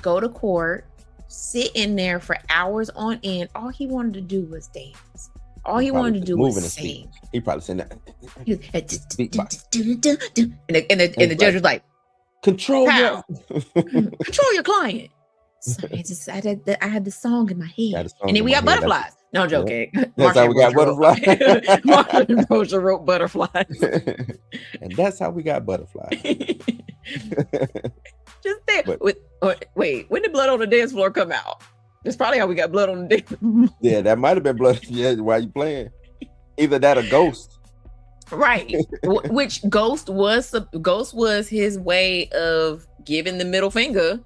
go to court, sit in there for hours on end. All he wanted to do was dance. All he wanted to do was sing. He probably said that. And the judge was like, control your client. So I had the song in my head. And then we got Butterflies. No, I'm joking. Yeah. That's how we got Butterflies. Martin Rosa wrote Butterflies. And that's how we got Butterflies. Just there. Wait, when did Blood on the Dance Floor come out? That's probably how we got Blood on the Dance Floor. Yeah, that might have been Blood. Yeah, while you playing. Either that or Ghost. Right. Which Ghost was his way of giving the middle finger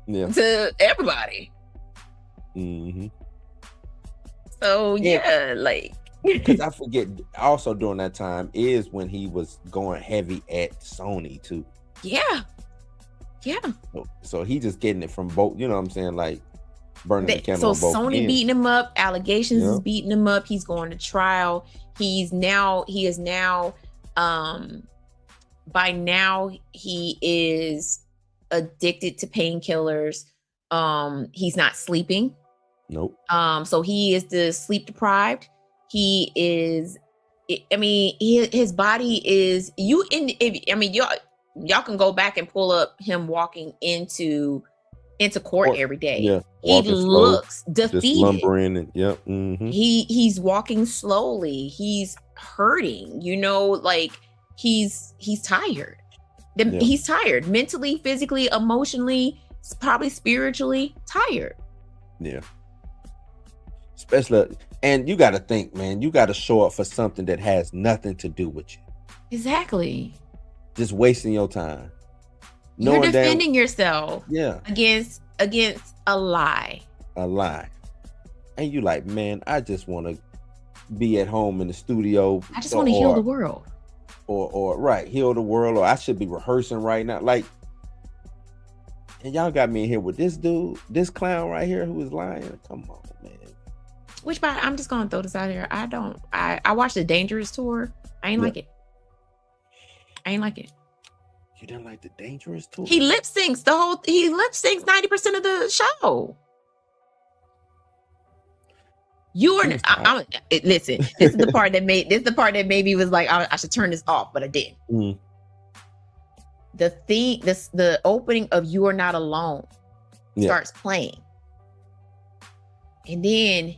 to everybody. Mm-hmm. So like, because I forget, also during that time is when he was going heavy at Sony too. Yeah. So he just getting it from both. You know what I'm saying? Like burning the candle. So on both Sony ends. beating him up, allegations is beating him up. He's going to trial. He is now. By now he is addicted to painkillers. He's not sleeping. Nope. So he is the sleep deprived. He is. I mean, his body is. Y'all can go back and pull up him walking into court every day. Yeah. He looks defeated. Just lumbering and Mm-hmm. He's walking slowly. He's hurting. You know, like he's tired. He's tired mentally, physically, emotionally, probably spiritually tired. Yeah. Especially, and you got to think, man, you got to show up for something that has nothing to do with you. Exactly. Just wasting your time. You're defending yourself. Yeah. Against a lie. And you like, man, I just want to be at home in the studio. I just want to heal the world. Or heal the world. Or I should be rehearsing right now. Like, And y'all got me in here with this dude, this clown right here who is lying. Come on, man. Which, by I'm just gonna throw this out here. I watched the Dangerous tour. I ain't like it. I ain't like it. You didn't like the Dangerous tour? He lip syncs 90% of the show. Listen, this is the part that maybe was like I should turn this off, but I didn't. Mm. The opening of You Are Not Alone starts playing. And then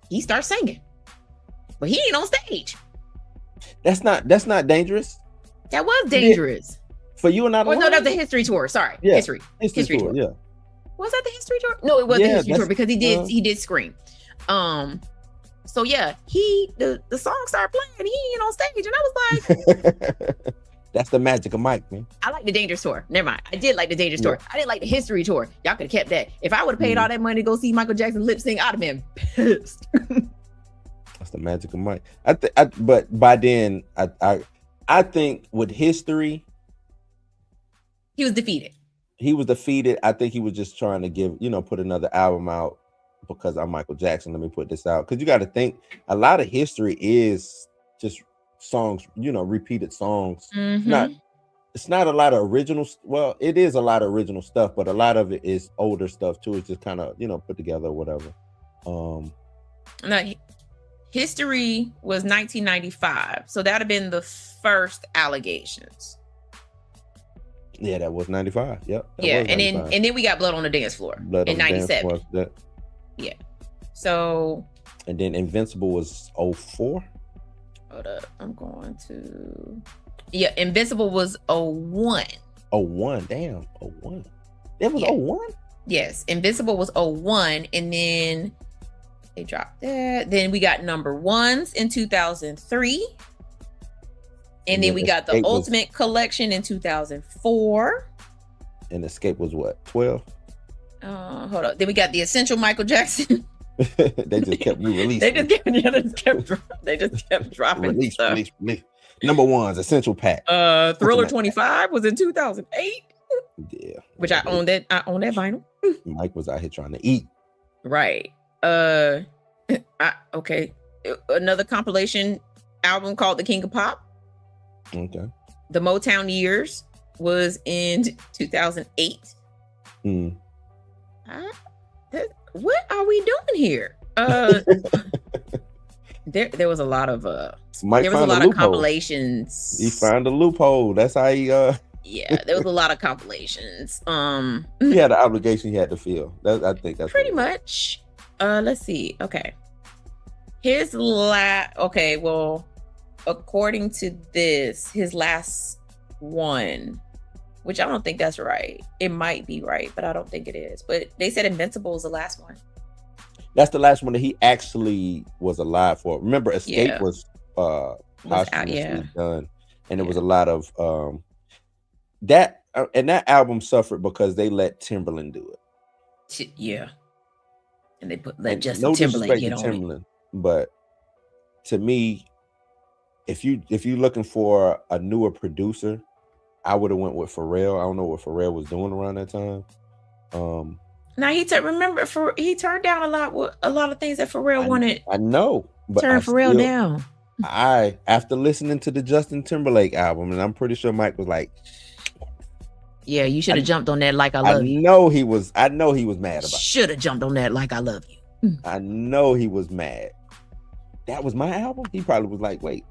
he starts singing. But he ain't on stage. That's not dangerous. That was dangerous. For You Are Not Alone? No, that was the history tour. Sorry. Yeah. History tour. Yeah. Was that the history tour? No, it was the history tour because he did Scream. So yeah, the song started playing and he ain't on stage, and I was like, that's the magic of Mike, man. I like the Dangerous tour. Never mind. I did like the Dangerous tour. I didn't like the history tour. Y'all could have kept that. If I would have paid all that money to go see Michael Jackson lip sync, I'd have been pissed. That's the magic of Mike. But by then, I think with history, he was defeated. I think he was just trying to put another album out because I'm Michael Jackson. Let me put this out. Because you got to think a lot of history is just songs, repeated songs. Mm-hmm. It's not a lot of original. Well, it is a lot of original stuff, but a lot of it is older stuff too. It's just kind of, put together or whatever. No, history was 1995. So that'd have been the first allegations. Yeah, that was 95. Yep. And then we got Blood on the Dance Floor in 97. Yeah. So. And then Invincible was 04. Hold up. I'm going to. Yeah, Invincible was 01. 01. Damn. 01. It was 01? Yes. Invincible was 01. And then they dropped that. Then we got Number Ones in 2003. And then we got the Ultimate Collection in 2004. And Escape was what? 12? Hold on. Then we got the Essential Michael Jackson. They just kept re-releasing. They just kept dropping release. Number Ones, Essential Pack. Thriller 25 was in 2008. Yeah. Which I own that vinyl. Mike was out here trying to eat. Right. Okay. Another compilation album called The King of Pop. Okay. The Motown Years was in 2008. What are we doing here? There was a lot of compilations. He found a loophole. That's how he yeah, there was a lot of compilations. He had an obligation he had to fill. I think that's pretty much. Let's see. Okay. Okay, well, according to this, his last one, which I don't think that's right. It might be right, but I don't think it is. But they said Invincible is the last one. That's the last one that he actually was alive for. Remember, Escape was posthumously done, and there was a lot of that, and that album suffered because they let Timbaland do it. Yeah, and they let Justin Timberlake get on it. But to me, if you're looking for a newer producer, I would have went with Pharrell. I don't know what Pharrell was doing around that time. Now he turned down a lot of things that Pharrell wanted. I know, but Pharrell down. After listening to the Justin Timberlake album, and I'm pretty sure Mike was like, "Yeah, you should have jumped on that like I love you." I know he was mad about it. Should have jumped on that like I love you. I know he was mad. That was my album. He probably was like, "Wait,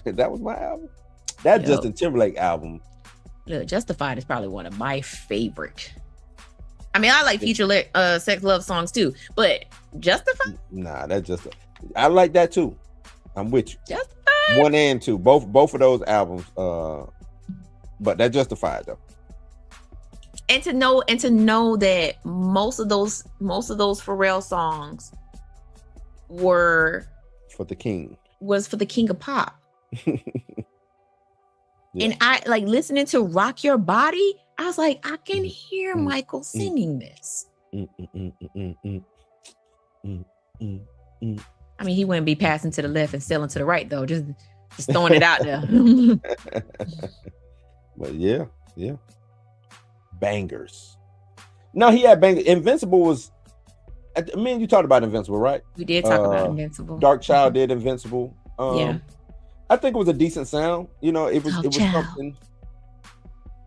that was my album." That Justin Timberlake album. Look, Justified is probably one of my favorite. I mean, I like Future Sex Love songs too, but Justified? Nah, I like that too. I'm with you. Justified? 1 and 2, both of those albums. But that Justified though. And to know that most of those Pharrell songs were for the king. Was for the King of Pop. Yeah. And I like listening to Rock Your Body. I was like, I can hear Michael singing this. I mean, he wouldn't be passing to the left and selling to the right, though. Just throwing it out there. But yeah. bangers. No, he had bangers. Invincible was. I mean, you talked about Invincible, right? We did talk about Invincible. Dark Child did Invincible. Yeah. I think it was a decent sound. You know, it was something.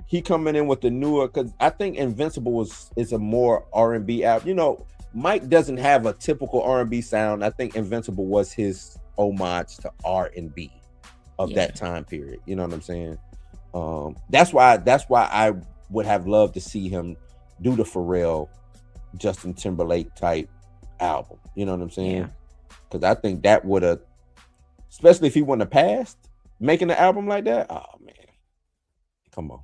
He coming in with the newer, because I think Invincible is a more R&B album. You know, Mike doesn't have a typical R&B sound. I think Invincible was his homage to R&B of that time period. You know what I'm saying? That's why I would have loved to see him do the Pharrell, Justin Timberlake type album. You know what I'm saying? Because I think that would have, especially if he wouldn't have passed, making an album like that. Oh man, come on.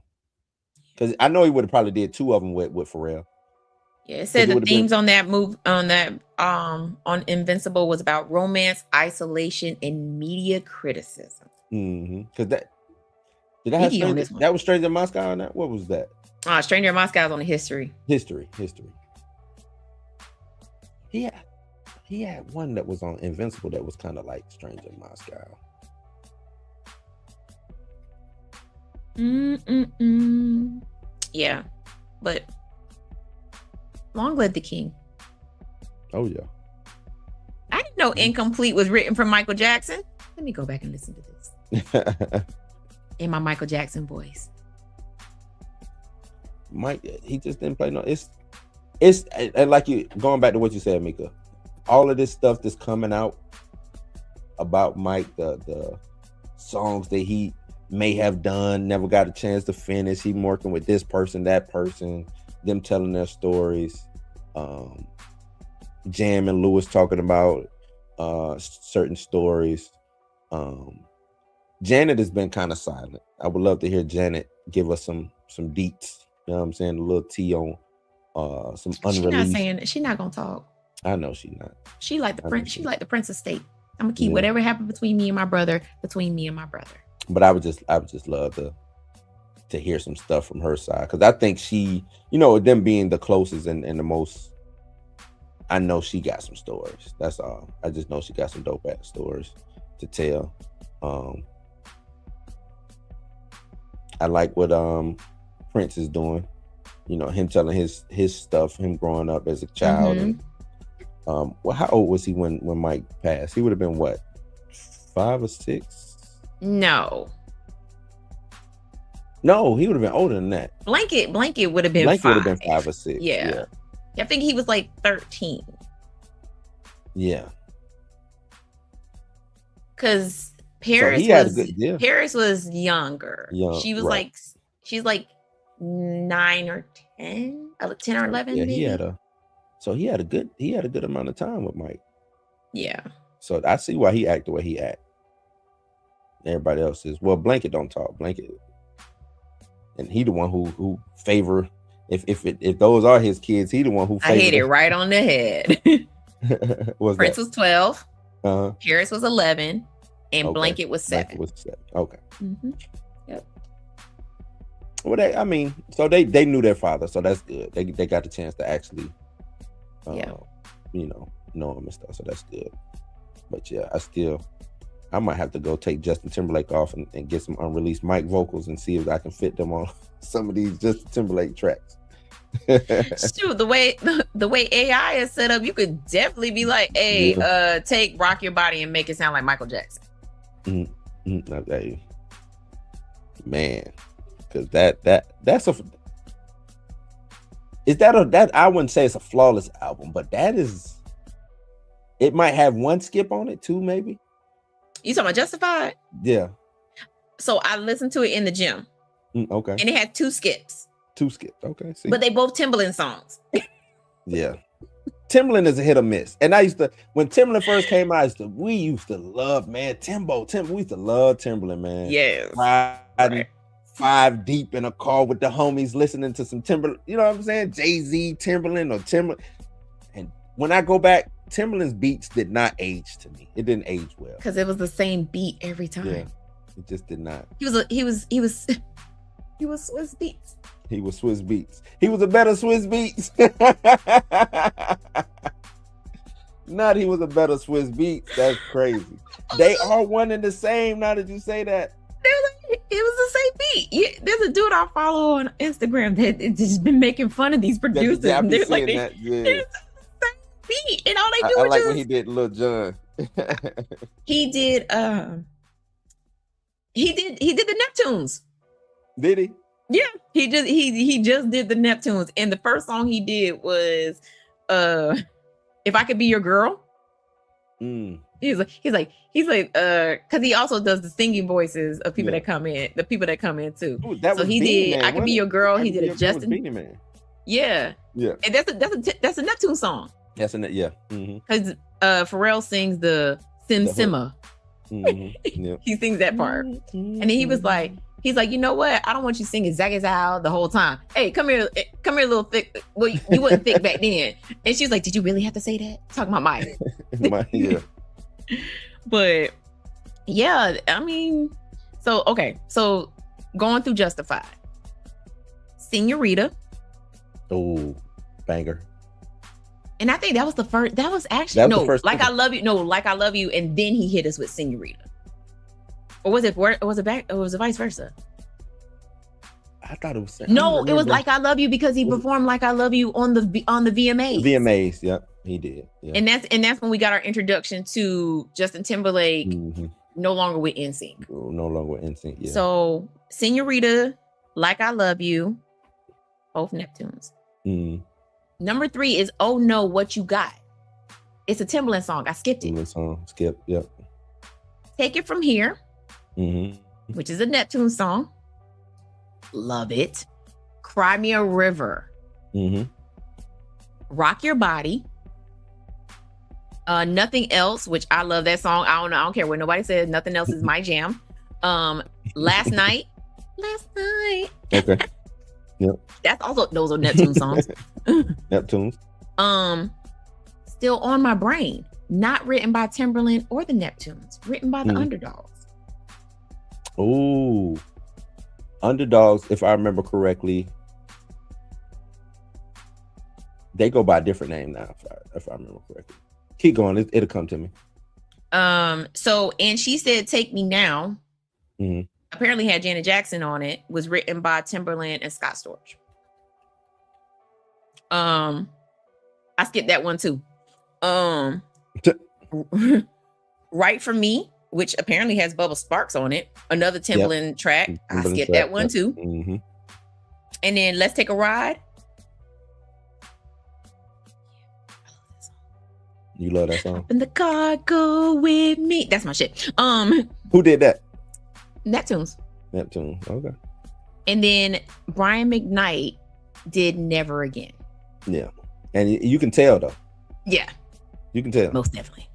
Because I know he would have probably did 2 of them with Pharrell. Yeah, it said the themes on that on Invincible was about romance, isolation, and media criticism. Because that was Stranger in Moscow on that. What was that? Stranger in Moscow is on the history. History. He had one that was on Invincible that was kind of like Stranger in Moscow. Yeah, but long live the king. Oh yeah. I didn't know Incomplete was written from Michael Jackson. Let me go back and listen to this in my Michael Jackson voice. Mike, he just didn't play no. It's and like you going back to what you said, Mika. All of this stuff that's coming out about Mike, the songs that he may have done, never got a chance to finish. He working with this person, that person, them telling their stories. Jam and Lewis talking about certain stories. Janet has been kind of silent. I would love to hear Janet give us some deets. You know what I'm saying? A little tea on some unreleased. She's not gonna talk. I know she's not. She like the prince. She like the Prince of State. I'm gonna keep whatever happened between me and my brother. But I would just love to hear some stuff from her side, because I think she, you know, them being the closest and the most, I know she got some stories. That's all. I just know she got some dope ass stories to tell. I like what Prince is doing. You know, him telling his stuff, him growing up as a child. And, well, how old was he when Mike passed? He would have been what, 5 or 6? No, he would have been older than that. Blanket would have been 5. Blanket would have been 5 or 6. Yeah. I think he was like 13. Yeah. Because Paris was younger. She's like 9 or 10, 10 or 11. Yeah, maybe? he had a good amount of time with Mike. Yeah. So I see why he act the way he act. Everybody else is, well, Blanket don't talk. Blanket, and he the one who favor, if those are his kids, he the one who favor. I hit it right on the head. Prince was 12, Paris was 11, and Blanket was 7. Okay. Yep. Well, so they knew their father, so that's good. They got the chance to actually, know him and stuff, so that's good. But yeah, I might have to go take Justin Timberlake off and get some unreleased Mike vocals and see if I can fit them on some of these Justin Timberlake tracks. Shoot, the way AI is set up, you could definitely be like, hey, take Rock Your Body and make it sound like Michael Jackson. Man, because that's I wouldn't say it's a flawless album, but it might have one skip on it too, maybe. You talking about Justified? Yeah. So I listened to it in the gym. Okay. And it had 2 skips. 2 skips. Okay. See. But they both Timbaland songs. Yeah. Timbaland is a hit or miss. And when Timbaland first came out, we used to love, man, Timbo. We used to love Timbaland, man. Yes. Riding 5 deep in a car with the homies, listening to some Timbaland. You know what I'm saying? Jay-Z, Timbaland, or Timbaland. And when I go back, Timbaland's beats did not age to me. It didn't age well. Because it was the same beat every time. Yeah, it just did not. He was Swiss Beats. He was Swiss Beats. He was a better Swiss Beats. Not he was a better Swiss Beats. That's crazy. They are one and the same. Now that you say that. was the same beat. Yeah, there's a dude I follow on Instagram that it's just been making fun of these producers. Yeah, I and be they're like, seeing that. Yeah. there's the same beat, and all they do I is like just when he did Lil Jon. he did the Neptunes. Did he? Yeah, he just did the Neptunes, and the first song he did was "If I Could Be Your Girl." He's like, because he also does the singing voices of people that come in, the people that come in too. Ooh, that so was he Beanie did Man, "I Could Be Your Girl." He did a Justin. Beanie Man. Yeah, Yeah, and that's a Neptune song. that's in it. Yeah. Mm-hmm. Because Pharrell sings the Sim Simma. Mm-hmm. Yeah. He sings that part, and then he's like, you know what? I don't want you singing Zag Out the whole time. Hey, come here, little thick. Well, you wasn't thick back then. And she was like, did you really have to say that? Talking about Mike. Yeah. But yeah, I mean, so going through Justified, Senorita. Oh, banger. And I think that was the first. That was actually That was the first like thing. I love you. No, like I love you, and then he hit us with Senorita. Or was it? Or was it back? Or was it vice versa? I thought it was. No, it was Like I Love You because he performed Like I Love You on the VMAs. VMAs. Yep, he did. Yeah. And that's when we got our introduction to Justin Timberlake, no longer with NSYNC. No longer with NSYNC. Yeah. So Senorita, Like I Love You, both Neptunes. Number 3 is Oh No, What You Got. It's a Timbaland song. I skipped it. Song. Skip. Yep. Take It From Here, which is a Neptune song. Love it. Cry Me a River. Rock Your Body. Nothing Else, which I love that song. I don't care what nobody says. Nothing Else is my jam. Last Night. Okay. Yep. That's also, those are Neptune songs. Neptunes. Still On My Brain. Not written by Timberland or the Neptunes. Written by the Underdogs. Ooh. Underdogs, if I remember correctly, they go by a different name now, if I remember correctly. Keep going, it'll come to me. So, and She Said Take Me Now, apparently had Janet Jackson on it, was written by Timberland and Scott Storch. I skipped that one too. Right For Me, which apparently has Bubba Sparks on it, another Timbaland track. I skipped that one too. And then Let's Take a Ride. You love that song? In the car, go with me. That's my shit. Who did that? Neptunes. Neptune. Okay. And then Brian McKnight did Never Again. Yeah. And you can tell though. Yeah. You can tell. Most definitely.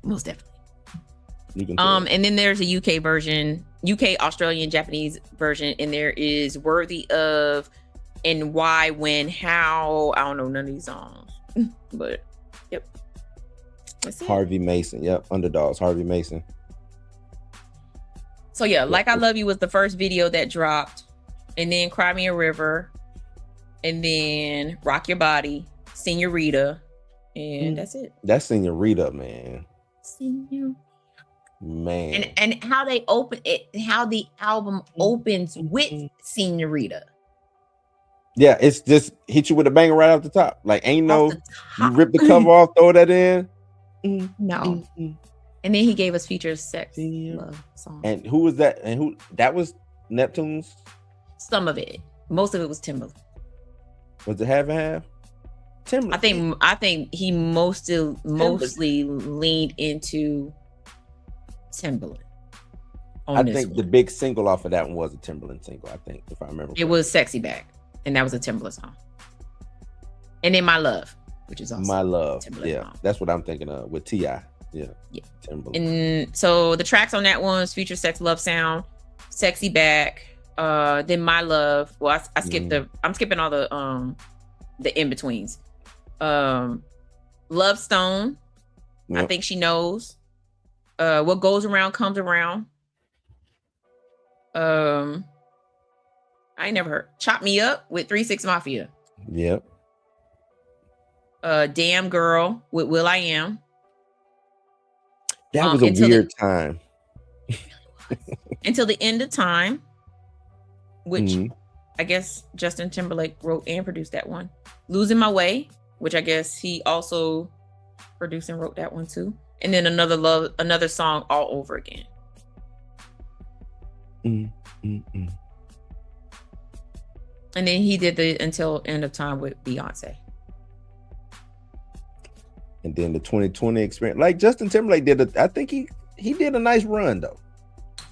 You can tell. And then there's a UK version, UK, Australian, Japanese version, and there is Worthy Of, and Why, When, How. I don't know none of these songs, but yep. That's it. Harvey Mason. Yep. Underdogs. Harvey Mason. So yeah, Like I Love You was the first video that dropped, and then Cry Me a River, and then Rock Your Body, Senorita, and that's it. That's Senorita, man. Senorita. Man. And how they open it, how the album opens with Senorita. Yeah, it's just hit you with a banger right off the top. Like ain't no you rip the cover off, throw that in. No. And then he gave us Future Sex Love song. And who was that? And who that was Neptunes? Some of it. Most of it was Timbaland. Was it half and half? Timbaland. I think he mostly leaned into Timbaland. I think the big single off of that one was a Timbaland single, I think, if I remember. It was Sexy Back, and that was a Timbaland song. And then My Love, which is also My Love. Timbaland Yeah, song. that's what I'm thinking of with T.I. Yeah. Timbaland. And so the tracks on that one is Future Sex Love Sound, Sexy Back, then My Love. Well, I skipped I'm skipping all the in-betweens. Love Stone, Yep. I Think She Knows. What Goes Around Comes Around. I ain't never heard. Chop Me Up with 3 6 Mafia. Yep. Damn Girl with Will I Am. That was a Until weird time. Until the End of Time. which I guess Justin Timberlake wrote and produced that one. Losing My Way, which I guess he also produced and wrote that one too. And then another song, All Over Again. And then he did the Until End of Time with Beyonce. And then the 2020 experience. Like Justin Timberlake I think he did a nice run though.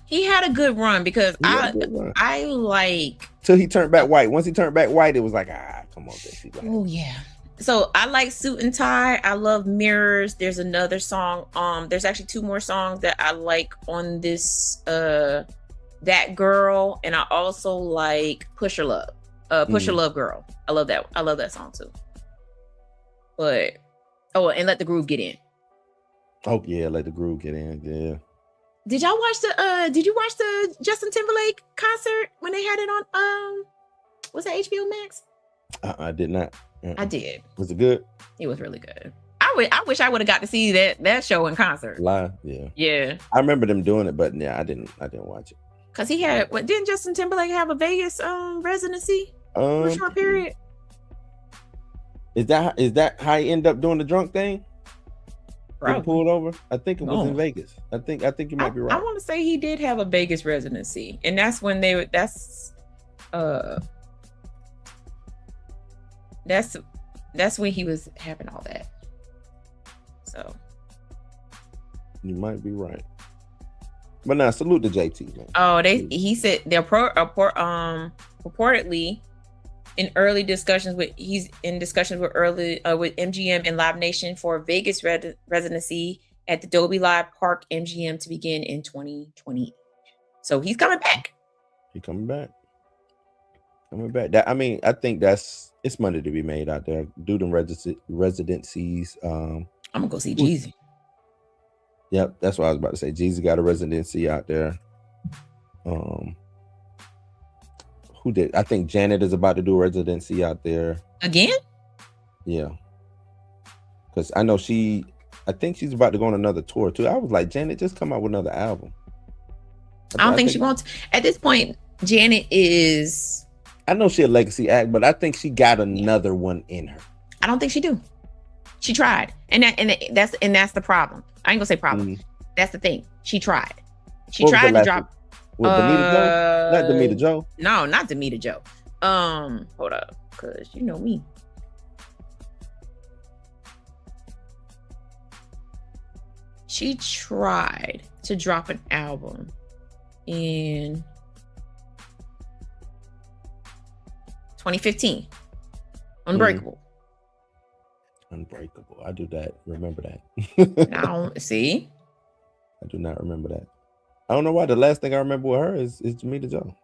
He had a good run because I like till he turned back white. Once he turned back white, it was like, come on, Dixie. Oh yeah. So I like Suit and Tie. I love Mirrors. There's another song. There's actually 2 more songs that I like on this That Girl, and I also like Push Your Love. Push Your Love Girl. I love that. I love that song too. But and Let the Groove Get In. Oh yeah, Let the Groove Get In. Yeah. Did you watch the Justin Timberlake concert when they had it on was that HBO Max? I did not. I did. Was it good? It was really good. I wish I would have got to see that show in concert. Live, yeah. Yeah. I remember them doing it, but yeah, I didn't watch it. Cause he had didn't Justin Timberlake have a Vegas residency for a short period? Is that how he ended up doing the drunk thing? Probably. Pulled over? I think it was in Vegas. I think you might be right. I want to say he did have a Vegas residency, and that's when that's when he was having all that. So you might be right. But now salute to JT, man. Oh, he said they're reportedly in early discussions with MGM and Live Nation for a Vegas residency at the Dolby Live Park MGM to begin in 2020. So he's coming back. He's coming back. That, I mean, I think it's money to be made out there. Do them residencies. I'm gonna go see Jeezy. Yep, that's what I was about to say. Jeezy got a residency out there. Who did? I think Janet is about to do a residency out there again. Yeah, because I know I think she's about to go on another tour too. I was like, Janet, just come out with another album. I don't think she wants. At this point, Janet is. I know she's a legacy act, but I think she got another one in her. I don't think she do. She tried, and that's the problem. I ain't gonna say problem. That's the thing. She tried. She tried to drop. With Damita Joe? Not Damita Joe. No, not Damita Joe. Hold up, cause you know me. She tried to drop an album in 2015. Unbreakable. Unbreakable. I do that. Remember that. Now, see? I do not remember that. I don't know why. The last thing I remember with her is Damita Joe.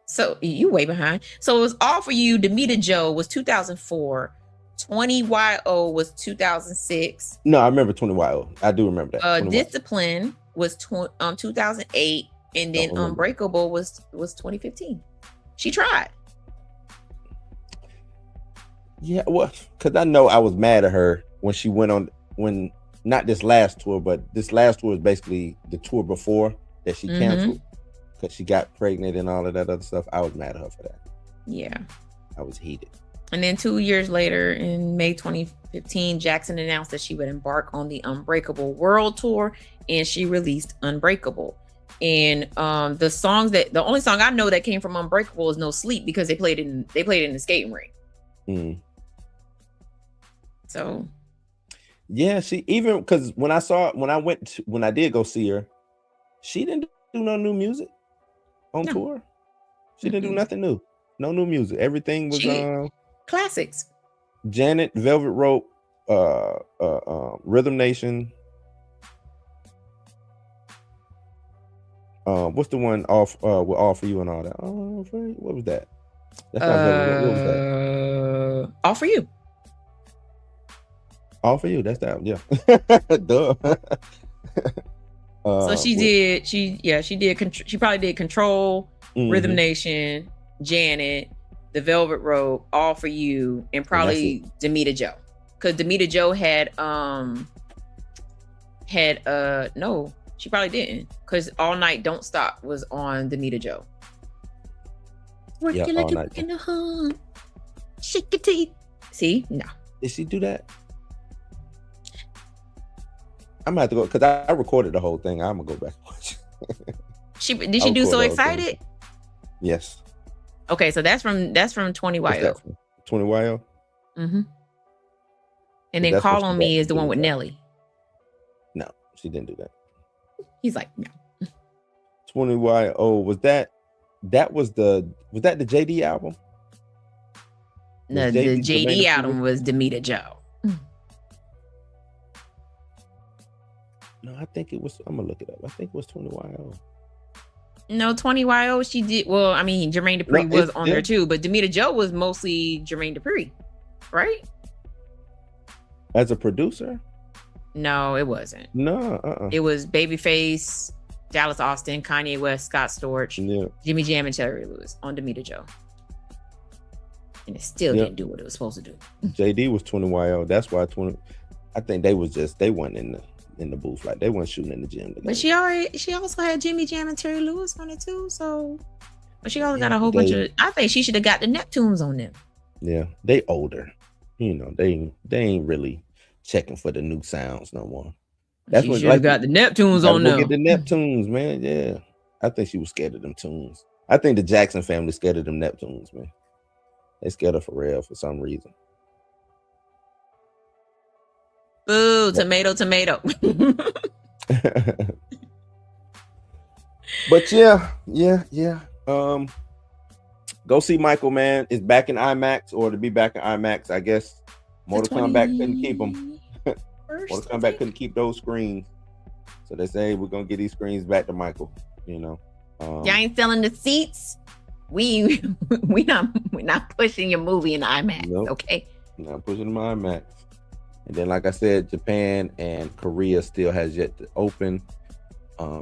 So you way behind. So it was All For You. Damita Joe was 2004. 20YO was 2006. No, I remember 20YO. I do remember that. Discipline was 2008, and then Unbreakable was 2015. She tried. Yeah, well, because I know I was mad at her when she went on not this last tour, but this last tour is basically the tour before that she canceled because she got pregnant and all of that other stuff. I was mad at her for that. Yeah. I was heated. And then 2 years later, in May 2015, Jackson announced that she would embark on the Unbreakable World Tour, and she released Unbreakable. And the only song I know that came from Unbreakable is No Sleep, because they played in the skating rink. So yeah, she even because when I did go see her, she didn't do no new music on tour. She didn't do nothing new. No new music. Everything was classics. Janet, Velvet Rope, Rhythm Nation. What's the one off with All For You and all that? Oh, what was that? That's not Velvet Rope. What was that? All For You. All For You. That's that. Yeah. Duh. So she did. She did. She probably did Control, Rhythm Nation, Janet, The Velvet Rope, All For You, and probably Damita Joe. Because Damita Joe no, she probably didn't. Because All Night Don't Stop was on Damita Joe. Working Yeah, like all you're night. working the hump. Shake your teeth. See? No. Did she do that? I'm gonna have to go because I recorded the whole thing. I'm gonna go back and watch. Did she do So Excited? Yes. Okay, so that's from 20YO. 20YO. Mm-hmm. And then That's what Call she on got Me to is the do one with that. Nelly. No, she didn't do that. He's like, no. 20YO was that the JD album? No, Was the JD JD Jermaine album was Demita Joe. No, I think it was. I'm gonna look it up. I think it was 20YO. No, 20YO, she did. Well, I mean, Jermaine Dupri No, was it's on still- there too, but Demita Joe was mostly Jermaine Dupri, right? As a producer? No, it wasn't. No, It was Babyface, Dallas Austin, Kanye West, Scott Storch, Yeah. Jimmy Jam, and Terry Lewis on Demita Joe. And it still Yep. didn't do what it was supposed to do. JD was 20YO. That's why 20. I think they wasn't in the booth, like they weren't shooting in the gym together. But she also had Jimmy Jam and Terry Lewis on it too. So, but she also Yeah, got a whole but bunch they- of. I think she should have got the Neptunes on them. Yeah, they older. You know, they ain't really checking for the new sounds no more. She should have got the Neptunes on Go them. get the Neptunes, man. Yeah, I think she was scared of them tunes. I think the Jackson family scared of them Neptunes, man. They scared of Pharrell for some reason. Boo, tomato. But yeah. Go see Michael, man. It's back in IMAX, or to be back in IMAX, I guess. Mortal Kombat couldn't keep them. Mortal Kombat couldn't keep those screens, so they say we're gonna get these screens back to Michael. You know, Y'all ain't selling the seats. We not pushing your movie in IMAX. Nope. Okay. Not pushing them IMAX. And then, like I said, Japan and Korea still has yet to open.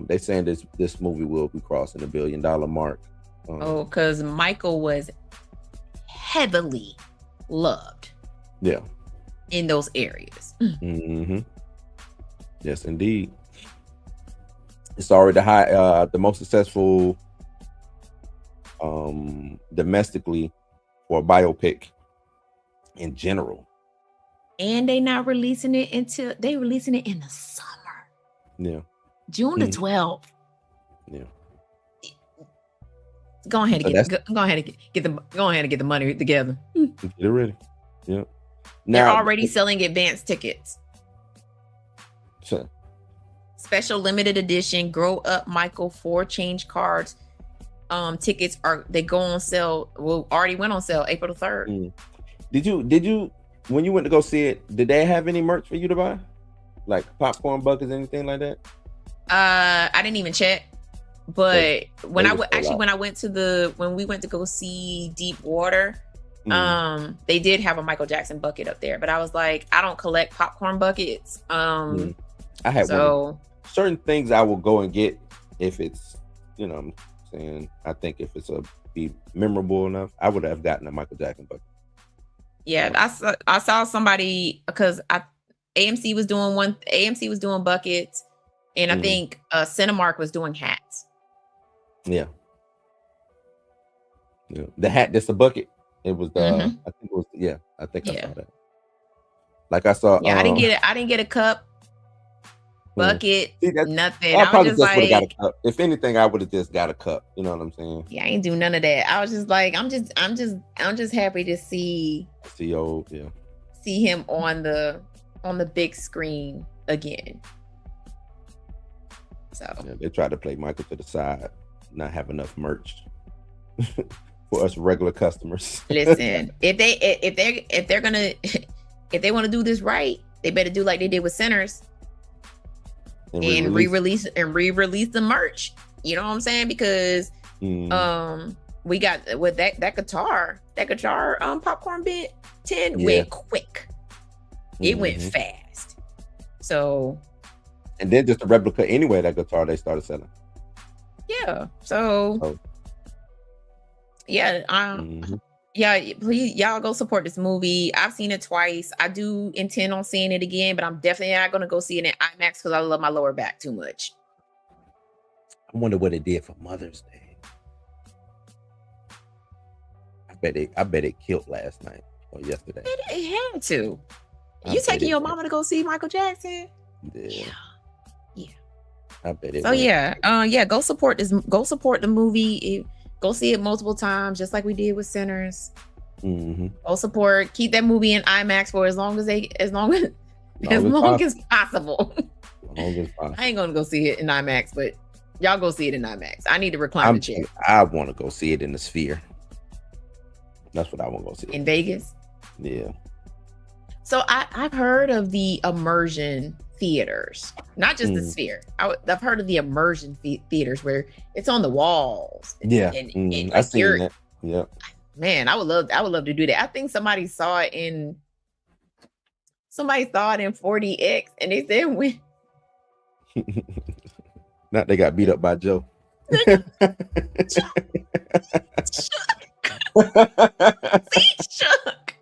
They saying this movie will be crossing the $1 billion mark. Because Michael was heavily loved Yeah. in those areas. Mm-hmm. Yes, indeed. It's already the most successful domestically for a biopic in general. And they not releasing it until they releasing it in the summer. Yeah. June the 12th. Yeah. Go ahead and So go ahead and get the money together. Get it ready. Yeah. They're Now, already selling advance tickets. so, Special limited edition Grow Up Michael 4 change cards. Tickets they go on sale. Well, already went on sale April the 3rd. Did you when you went to go see it, did they have any merch for you to buy? Like popcorn buckets, anything like that? I didn't even check. But when they was sold out. when we went to go see Deep Water, Mm. they did have a Michael Jackson bucket up there, but I was like, I don't collect popcorn buckets. I had so certain things I will go and get if it's, you know what I'm saying, I think if it's be memorable enough, I would have gotten a Michael Jackson bucket. yeah, I saw somebody because AMC was doing buckets, and I think Cinemark was doing hats. Yeah. Yeah. The hat that's a bucket. It was the I think it was I think I saw that. Like I saw Yeah, I didn't get a cup, bucket, nothing. I I probably was just just would have got like, a cup. If anything, I would have just got a cup. You know what I'm saying? yeah, I ain't do none of that. I was just like, I'm just happy to see him on the big screen again. So yeah, they tried to play Michael to the side, not have enough merch for us regular customers. listen, if they want to do this right, they better do like they did with Sinners and re-release the merch. You know what I'm saying? Because we got with that guitar popcorn bit 10 went quick. It went fast. So and then just a replica anyway, that guitar they started selling. yeah. So yeah, yeah, please y'all go support this movie. I've seen it twice. I do intend on seeing it again, but I'm definitely not gonna go see it in IMAX because I love my lower back too much. I wonder what it did for Mother's Day. bet it killed last night or yesterday. It had to. I You bet taking it your did. mama to go see Michael Jackson? Yeah. Yeah. I bet it. So went. yeah, go support this. Go support the movie. Go see it multiple times, just like we did with Sinners. Mm-hmm. Go support. Keep that movie in IMAX for as long as possible. I ain't gonna go see it in IMAX, but y'all go see it in IMAX. I need to recline the chair I want to go see it in the Sphere. That's what I want to go see. in Vegas. Yeah. So I've heard of the immersion theaters, not just the Sphere. I've heard of the immersion theaters where it's on the walls. Yeah. And I like seen that. Yeah. Man, I would love to do that. I think somebody saw it in 4DX, and they said when Not they got beat up by Joe. Chuck.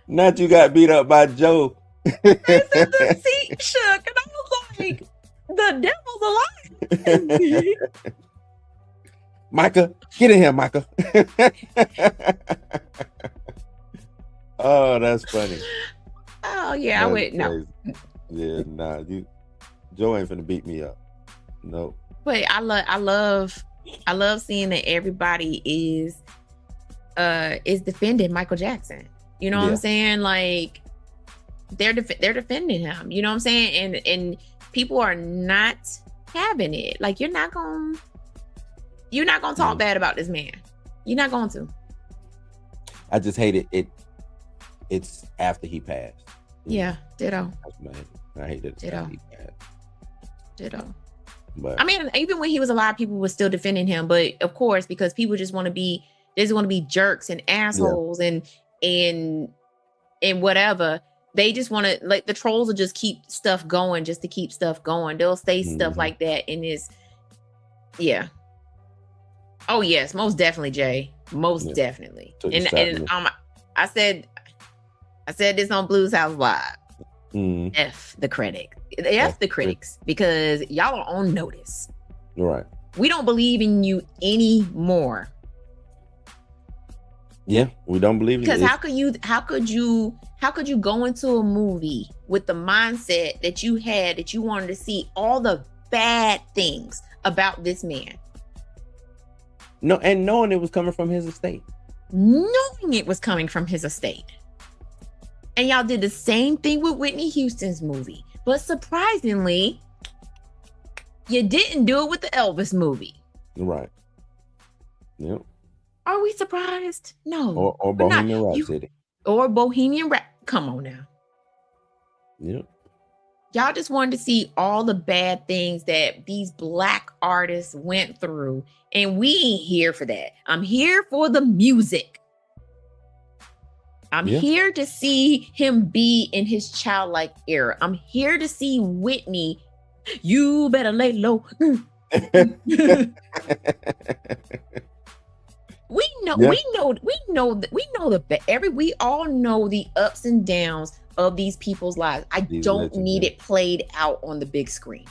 Not you got beat up by Joe. The seat shook, and I was like, the devil's alive. Micah, get in here, Micah. Oh, that's funny. Oh yeah, I went no. Yeah, nah, Joe ain't finna beat me up. No. But I love seeing that everybody is defending Michael Jackson. You know what I'm saying? Like they're defending him. You know what I'm saying? And people are not having it. Like you're not gonna talk bad about this man. You're not going to. I just hate it. It's after he passed. Yeah, ditto. I hate it. Ditto. After he passed. Ditto. But I mean, even when he was alive, people were still defending him. But of course, because people just want to be jerks and assholes and whatever. They just want to, like, the trolls will just keep stuff going just to keep stuff going. They'll say stuff like that, and yeah. Oh yes, most definitely, Jay. Most definitely. And I said this on Blues House Live. F the critics, because y'all are on notice. Right. We don't believe in you anymore. Yeah, we don't believe in you. Because how could you go into a movie with the mindset that you had, that you wanted to see all the bad things about this man? No, and knowing it was coming from his estate. Knowing it was coming from his estate. And y'all did the same thing with Whitney Houston's movie. But surprisingly, you didn't do it with the Elvis movie. Right. Yep. Are we surprised? No. Or Bohemian Rhapsody. Or Bohemian Rhapsody. Come on now. Yep. Y'all just wanted to see all the bad things that these Black artists went through. And we ain't here for that. I'm here for the music. I'm here to see him be in his childlike era. I'm here to see Whitney. You better lay low. We all know the ups and downs of these people's lives. I don't need it played out on the big screen.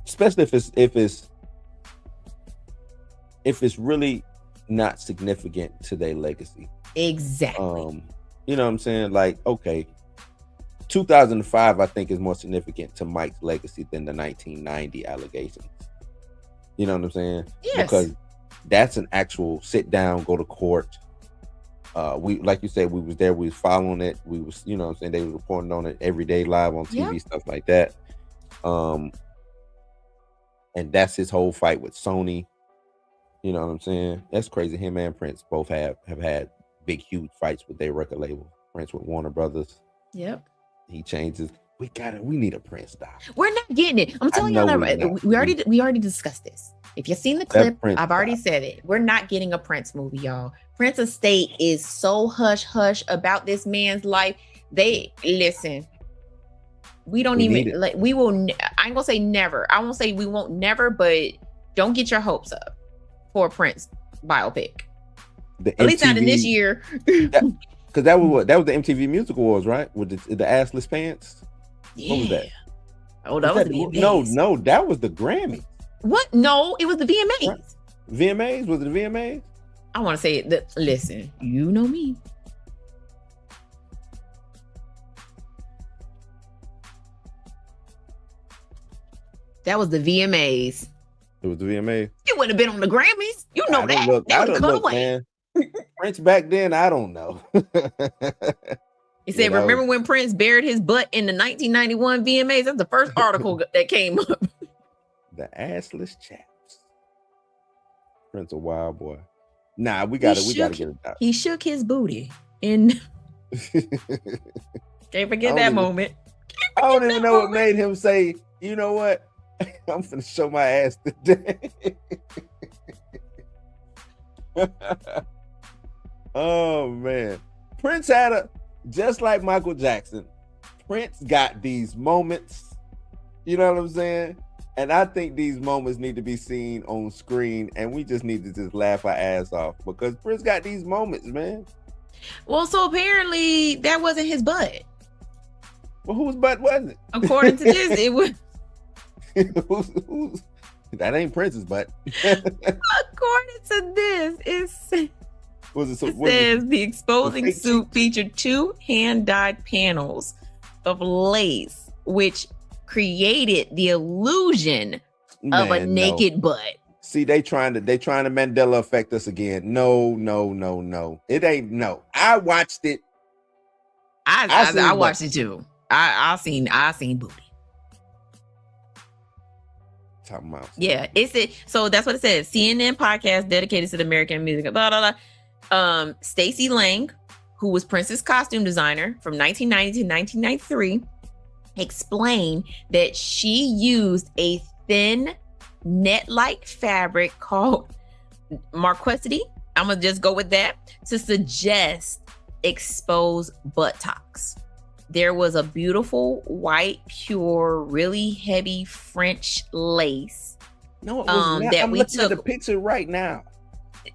Especially if it's really not significant to their legacy. Exactly. You know what I'm saying? Like, okay, 2005 I think is more significant to Mike's legacy than the 1990 allegations. You know what I'm saying? Yes. Because that's an actual sit down, go to court. We, like you said, we was there, we was following it, we was, you know what I'm saying, they were reporting on it every day live on TV, stuff like that. And that's his whole fight with Sony. You know what I'm saying? That's crazy. Him and Prince both have had big, huge fights with their record label. Prince with Warner Brothers. Yep. He changes. We need a Prince doc. We're not getting it. I'm telling y'all that we already discussed this. If you've seen the clip, I've already said it. We're not getting a Prince movie, y'all. Prince estate is so hush hush about this man's life. They listen. We don't even like. We will. I ain't gonna say never. I won't say we won't never, but don't get your hopes up for a Prince biopic. At least not in this year. Because that was the MTV Music Awards, right? With the assless pants. Yeah. What was that? Oh, that was the VMAs. No, that was the Grammy. What? No, it was the VMAs. VMAs? Was it the VMAs? I want to say that. Listen, you know me. That was the VMAs. It was the VMAs. It wouldn't have been on the Grammys. You know that. I don't look, man. Prince back then, I don't know. He said, remember when Prince buried his butt in the 1991 VMAs? That's the first article that came up. The assless chaps. Prince a wild boy. Nah, we gotta get it out. He shook his booty in can't forget that moment. I don't even know what made him say, you know what? I'm gonna show my ass today. Oh man. Prince had just like Michael Jackson, Prince got these moments, you know what I'm saying? And I think these moments need to be seen on screen, and we just need to just laugh our ass off because Prince got these moments, man. Well, so apparently that wasn't his butt. Well, whose butt was it? According to this, it was. That ain't Prince's butt. According to this, it says the exposing suit featured 2 hand-dyed panels of lace, which created the illusion of a naked butt. See, they trying to Mandela effect us again. No. It ain't no. I watched it. I watched it too. I seen booty. Talking about. Yeah, so that's what it says. CNN podcast dedicated to the American music. Blah, blah, blah. Stacey Lang, who was Prince's costume designer from 1990 to 1993, explained that she used a thin net-like fabric called marquesity. I'm gonna just go with that to suggest exposed buttocks. There was a beautiful white, pure, really heavy French lace. No, it was not. I'm looking at the picture right now.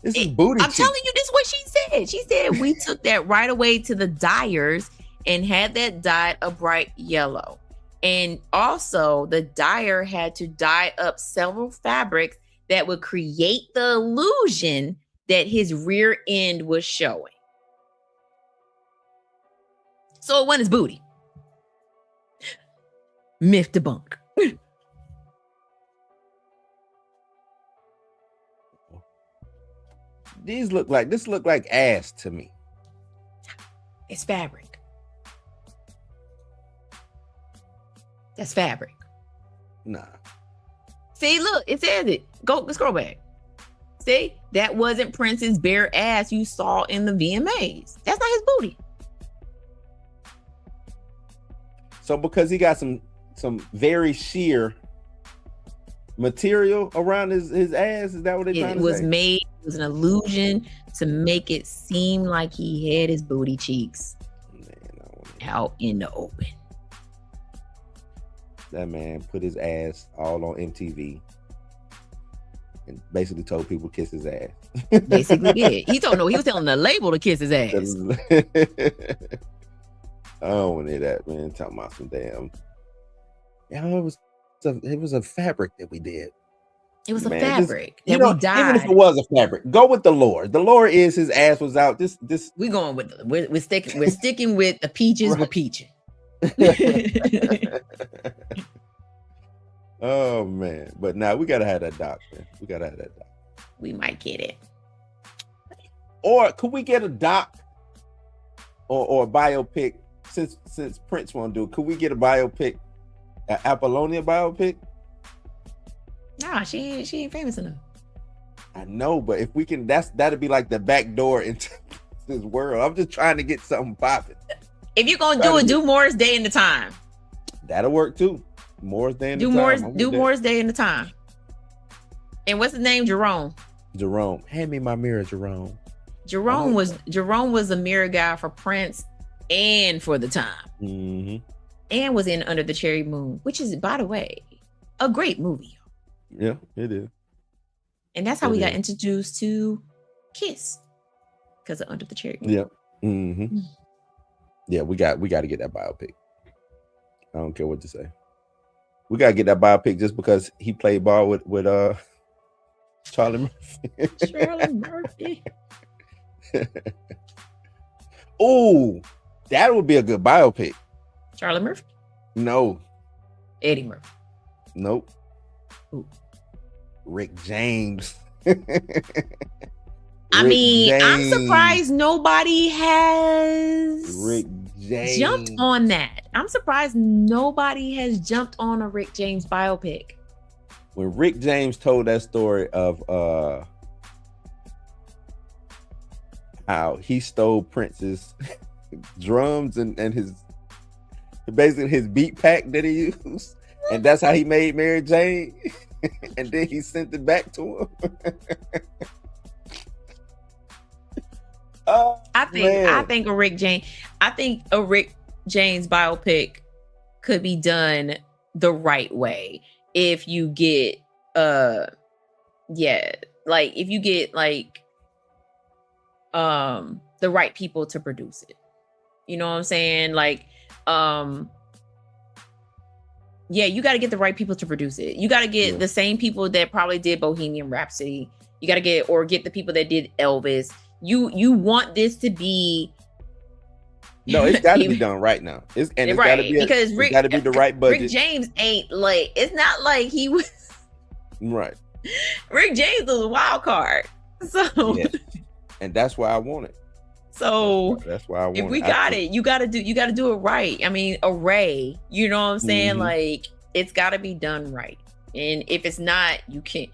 This is booty. I'm telling you, this is what she said. She said we took that right away to the dyers and had that dyed a bright yellow. And also the dyer had to dye up several fabrics that would create the illusion that his rear end was showing. So it wasn't his booty. Myth debunked. This look like ass to me. It's fabric. That's fabric. Nah. See, look, it says it. Go scroll back. See, that wasn't Prince's bare ass you saw in the VMAs. That's not his booty. So because he got some very sheer material around his ass, is that what they're trying to say? It was an illusion to make it seem like he had his booty cheeks out in the open. That man put his ass all on MTV and basically told people kiss his ass. Basically did. He was telling the label to kiss his ass. I don't want to hear that, man. Talking about some damn. It was a fabric that we did. It was a fabric that we dyed. Even if it was a fabric, go with the lore. The lore is his ass was out. We're going with we're sticking with the peaches right. Were peaching. Oh man, but now we gotta have that doc, man. We gotta have that doc. We might get it. Or could we get a doc or a biopic? Since Prince won't do it, could we get a biopic, an Apollonia biopic? Nah, she ain't famous enough. I know, but if we can, that'd be like the back door into this world. I'm just trying to get something popping. If you're gonna do it, do Morris Day in the Time. That'll work too. Morris Day in the Time. Do Morris Day in the Time. And what's his name? Jerome. Hand me my mirror, Jerome. Jerome was a mirror guy for Prince and for the Time. Mm-hmm. And was in Under the Cherry Moon, which is, by the way, a great movie. Yeah, it is. And that's how we got introduced to Kiss, because of Under the Cherry Moon. Yep. Mm-hmm. Yeah, we got to get that biopic. I don't care what to say. We got to get that biopic just because he played ball with Charlie Murphy. Charlie Murphy. Oh, that would be a good biopic. Charlie Murphy? No. Eddie Murphy. Nope. Who? Rick James. I mean, I'm surprised nobody has Rick James jumped on that. I'm surprised nobody has jumped on a Rick James biopic. When Rick James told that story of how he stole Prince's drums and his basically his beat pack that he used, and that's how he made Mary Jane, and then he sent it back to him. I think a Rick James biopic could be done the right way if you get if you get the right people to produce it. You know what I'm saying? You got to get the right people to produce it. You got to get the same people that probably did Bohemian Rhapsody. You got to get the people that did Elvis. You want this to be it's got to be done right now. It's got to be because Rick got to be the right budget. Rick James ain't it's not like he was right. Rick James was a wild card, so yes. And that's why I want it. So that's why I want it. If we got it, you got to do it right. I mean, Array, you know what I'm saying? It's got to be done right. And if it's not, you can't.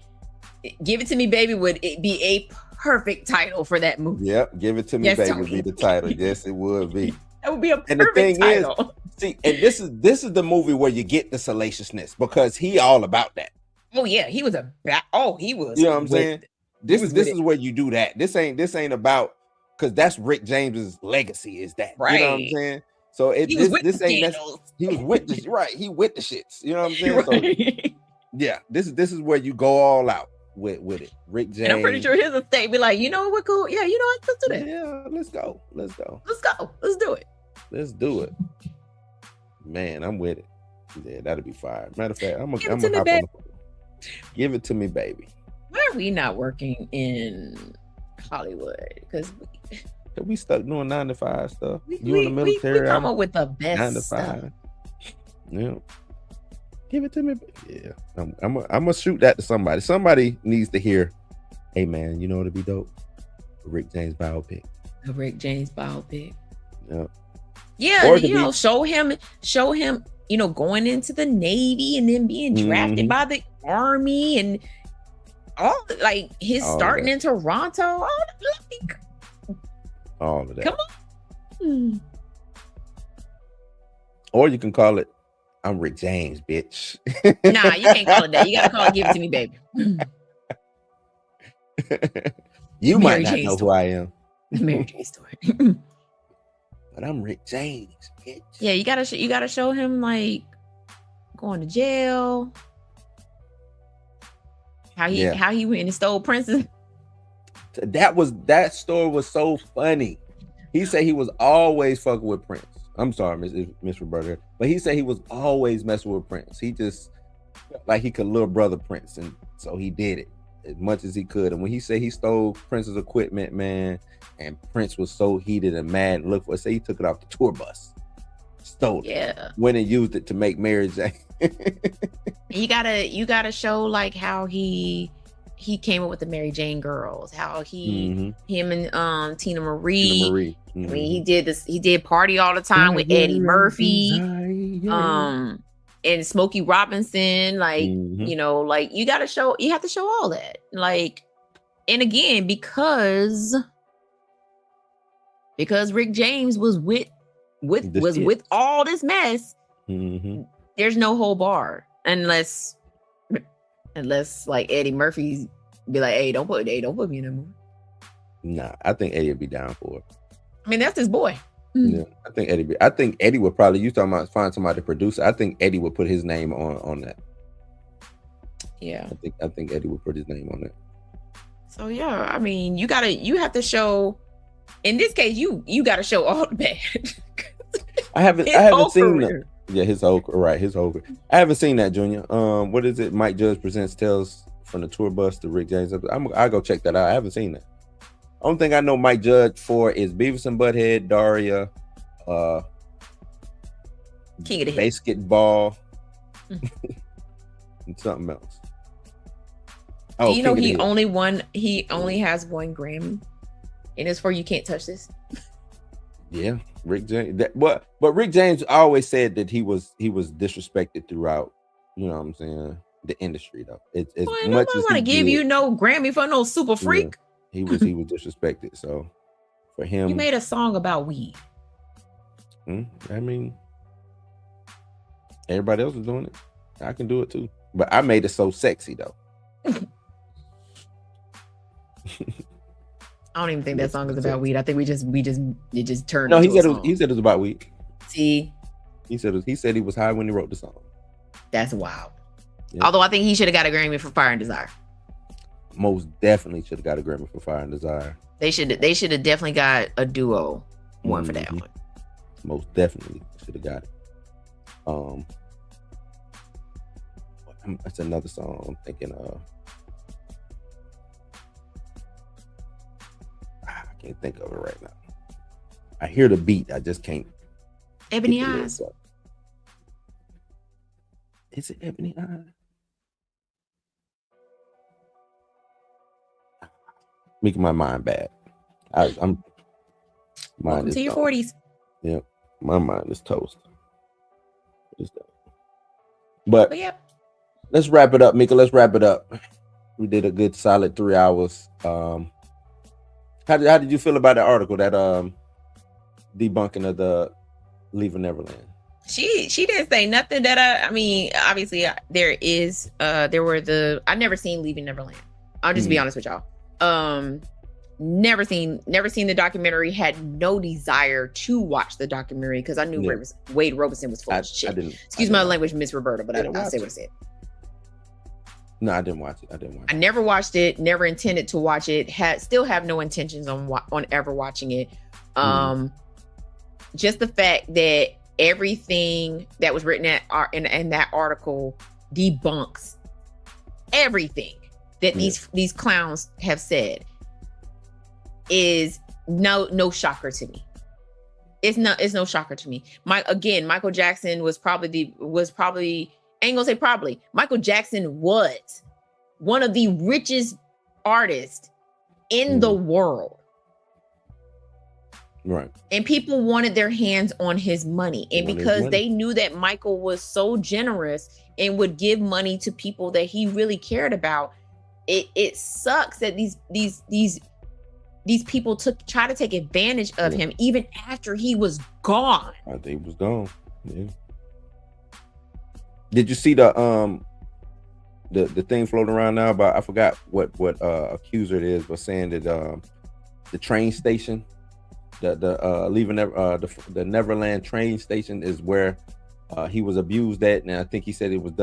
Give It to Me, Baby would be a perfect title for that movie. Yep, Give It to Me, Baby would be the title. Yes, it would be. That would be a perfect and the thing title. See, and this is the movie where you get the salaciousness because he all about that. Oh yeah, he was he was. You know what I'm saying? This is where you do that. This ain't about because that's Rick James's legacy is that. Right. You know what I'm saying? So he was with the right. He with the shits. You know what I'm saying? Right. So yeah, this is where you go all out with it. Rick James. And I'm pretty sure his estate be like, you know what, cool. Yeah, you know what? Let's do that. Yeah, let's go. Let's do it. Let's do it. Man, I'm with it. Yeah, that'll be fire. Matter of fact, I'm gonna Give It to Me, Baby. Why are we not working in Hollywood? Because we stuck doing 9 to 5 stuff. You in the military? We come up with the best 9 to 5. stuff. Yeah. Give It to Me. Yeah. I'm gonna shoot that to somebody. Somebody needs to hear, hey man, you know what'd be dope? A Rick James biopic. A Rick James biopic. Yeah. Yeah, show him, going into the Navy and then being drafted by the Army and all his starting in Toronto. All of that. Come on. Or you can call it I'm Rick James, bitch. Nah, you can't call it that. You gotta call it Give It to Me, Baby. You might not know who I am. The Mary Jane story. But I'm Rick James, bitch. Yeah, you gotta show him going to jail. How he went and stole Princess. That story was so funny. He said he was always fucking with Prince. I'm sorry, Miss Roberta, but he said he was always messing with Prince. He just felt like he could little brother Prince, and so he did it as much as he could. And when he said he stole Prince's equipment, man, and Prince was so heated and mad, and look for it, say he took it off the tour bus, stole it, went and used it to make Mary Jane. You gotta show how he came up with the Mary Jane girls, how him and Tina Marie. I mean, he did Party All the Time with Eddie Murphy, and Smokey Robinson. You have to show all that. And again, because Rick James was with all this mess, there's no whole bar unless Eddie Murphy be like, hey, don't put me in that movie. Nah, I think Eddie would be down for it. I mean, that's his boy. Yeah, I think Eddie would probably, you talking about find somebody to produce it. I think Eddie would put his name on that. Yeah. I think Eddie would put his name on it. So yeah, I mean, you have to show, in this case, you gotta show all the bad. I haven't seen that. Yeah, his whole career. I haven't seen that, Junior. What is it? Mike Judge Presents Tales from the tour bus to Rick James. I'll go check that out. I haven't seen that. Only thing I know Mike Judge for is Beavis and Butthead, Daria, King of the Hill. Basketball, and something else. Do you know King of the Hill. he only has one Grammy, and it's for You Can't Touch This. Yeah, Rick James. But Rick James always said that he was disrespected throughout. You know what I'm saying? The industry though. It's Boy, much nobody as want to he give did, you no Grammy for no super freak. He was disrespected. So for him, You made a song about weed. I mean, everybody else is doing it. I can do it too. But I made it so sexy though. I don't even think that song is about weed. I think it just turned. No, he into a said song. he said it was about weed. See, he said he was high when he wrote the song. That's wild. Yeah. Although I think he should have got a Grammy for Fire and Desire. Most definitely should have got a Grammy for Fire and Desire. They should have definitely got a duo one for that one. Most definitely should have got it. That's another song I'm thinking of. I can't think of it right now. I hear the beat, I just can't. Ebony get the Eyes. lyrics up. Is it Ebony Eyes? Making my mind bad. I'm Welcome to your 40s. Yep, my mind is toast. But yeah, let's wrap it up, Mika. Let's wrap it up. We did a good solid 3 hours. How did you feel about the article that debunking of the Leaving Neverland? She didn't say nothing that I mean, obviously there were I never seen Leaving Neverland. I'll just be honest with y'all. Never seen the documentary, had no desire to watch the documentary because I knew Wade Robinson was full of shit. Excuse my language, Miss Roberta, but I'll say what I said. No, I didn't watch it. I never watched it, never intended to watch it, still have no intentions on ever watching it. Just the fact that everything that was written in that article debunks everything that these clowns have said is no shocker to me. It's no shocker to me. Michael Jackson was probably I ain't gonna say probably. Michael Jackson was one of the richest artists in the world. Right. And people wanted their hands on his money. And because they knew that Michael was so generous and would give money to people that he really cared about, it sucks that these people try to take advantage of him even after he was gone. I think he was gone. Yeah. Did you see the thing floating around now about, I forgot what accuser it is, but saying that the train station, the Neverland train station is where he was abused at, and I think he said he was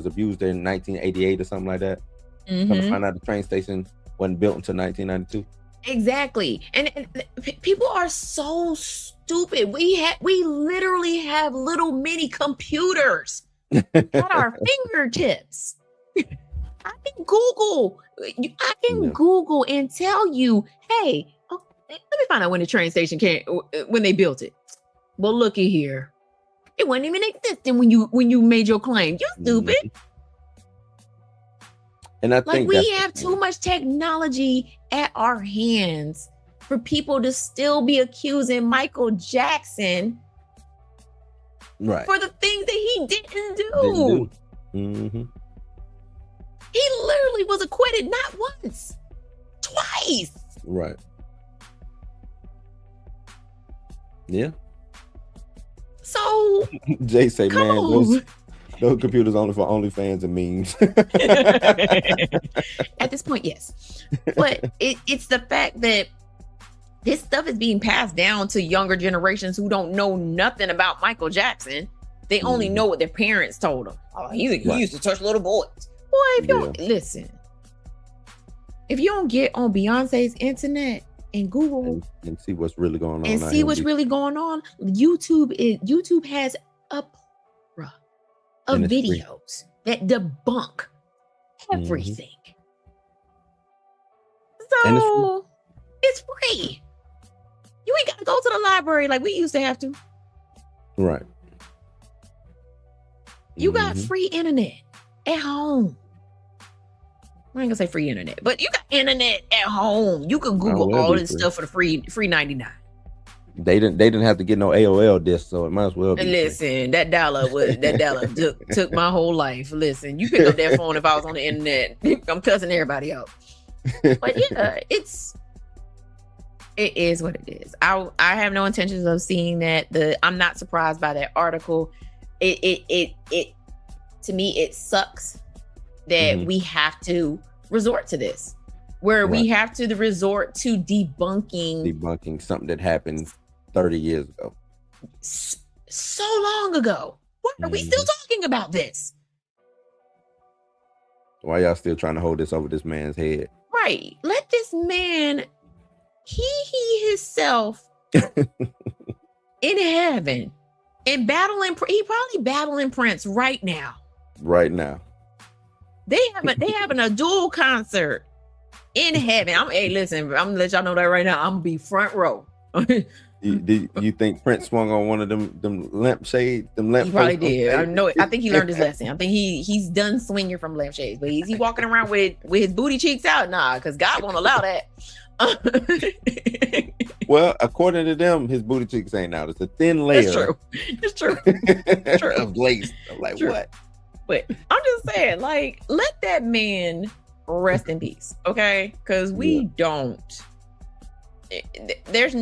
abused in 1988 or something like that. Come to find out the train station wasn't built until 1992. Exactly. And people are so stupid. We literally have little mini computers at our fingertips. I can Google and tell you, hey, let me find out when the train station when they built it. Well, looky here. It wasn't even existing when you made your claim. You stupid. And I think we have too much technology at our hands for people to still be accusing Michael Jackson for the things that he didn't do. He literally was acquitted not once, twice. Right. Yeah. So Jay say, man, those computers only for OnlyFans and memes. At this point, yes. But it's the fact that this stuff is being passed down to younger generations who don't know nothing about Michael Jackson. They only know what their parents told them. Oh, he used to touch little boys. Boy, if you don't listen, if you don't get on Beyonce's internet and Google and see what's really going on, and see what's really going on, YouTube has a plethora of videos that debunk everything. And So it's free. You ain't gotta go to the library like we used to have to. Right. You got free internet at home. I ain't gonna say free internet, but you got internet at home. You can Google well all be this free. stuff for the free 99. They didn't have to get no AOL disc, so it might as well be. And listen, that dollar took my whole life. Listen, you pick up that phone if I was on the internet. I'm cussing everybody out. But yeah, it is what it is. I have no intentions of seeing that. I'm not surprised by that article. It to me it sucks that we have to resort to this, where we have to resort to debunking something that happened 30 years ago, so long ago. Why are we still talking about this? Why y'all still trying to hold this over this man's head? Right. Let this man, he himself in heaven and battling. He probably battling Prince right now. Right now. They having a dual concert in heaven. Hey, listen, I'm gonna let y'all know that right now. I'm gonna be front row. You think Prince swung on one of them lampshades? He probably did. I know it. I think he learned his lesson. I think he's done swinging from lampshades, but is he walking around with his booty cheeks out? Nah, because God won't allow that. Well, according to them, his booty cheeks ain't out. It's a thin layer. It's true. It's true. Of lace. I'm like, True. what? But I'm just saying, like, let that man rest in peace, okay? Because we don't. There's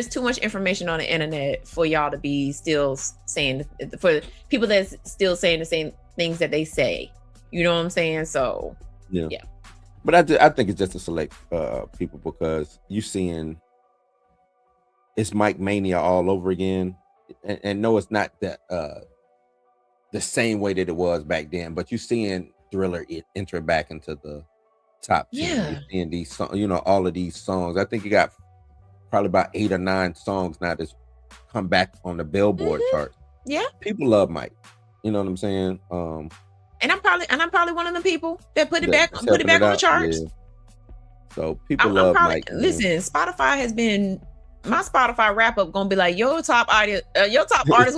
too much information on the internet for y'all to be still saying, for people that's still saying the same things that they say. You know what I'm saying? So yeah. But I think it's just a select people, because you seeing it's Mike Mania all over again, and no, it's not that the same way that it was back then. But you seeing Thriller enter back into the top 10. Yeah. You're seeing these songs, all of these songs. I think you got probably about 8 or 9 songs now that's come back on the Billboard chart. Yeah. People love Mike. You know what I'm saying? And I'm probably one of the people that put it back on the charts. Yeah. So people love Mike. Listen, Spotify has been, my Spotify wrap up gonna be like, your top artist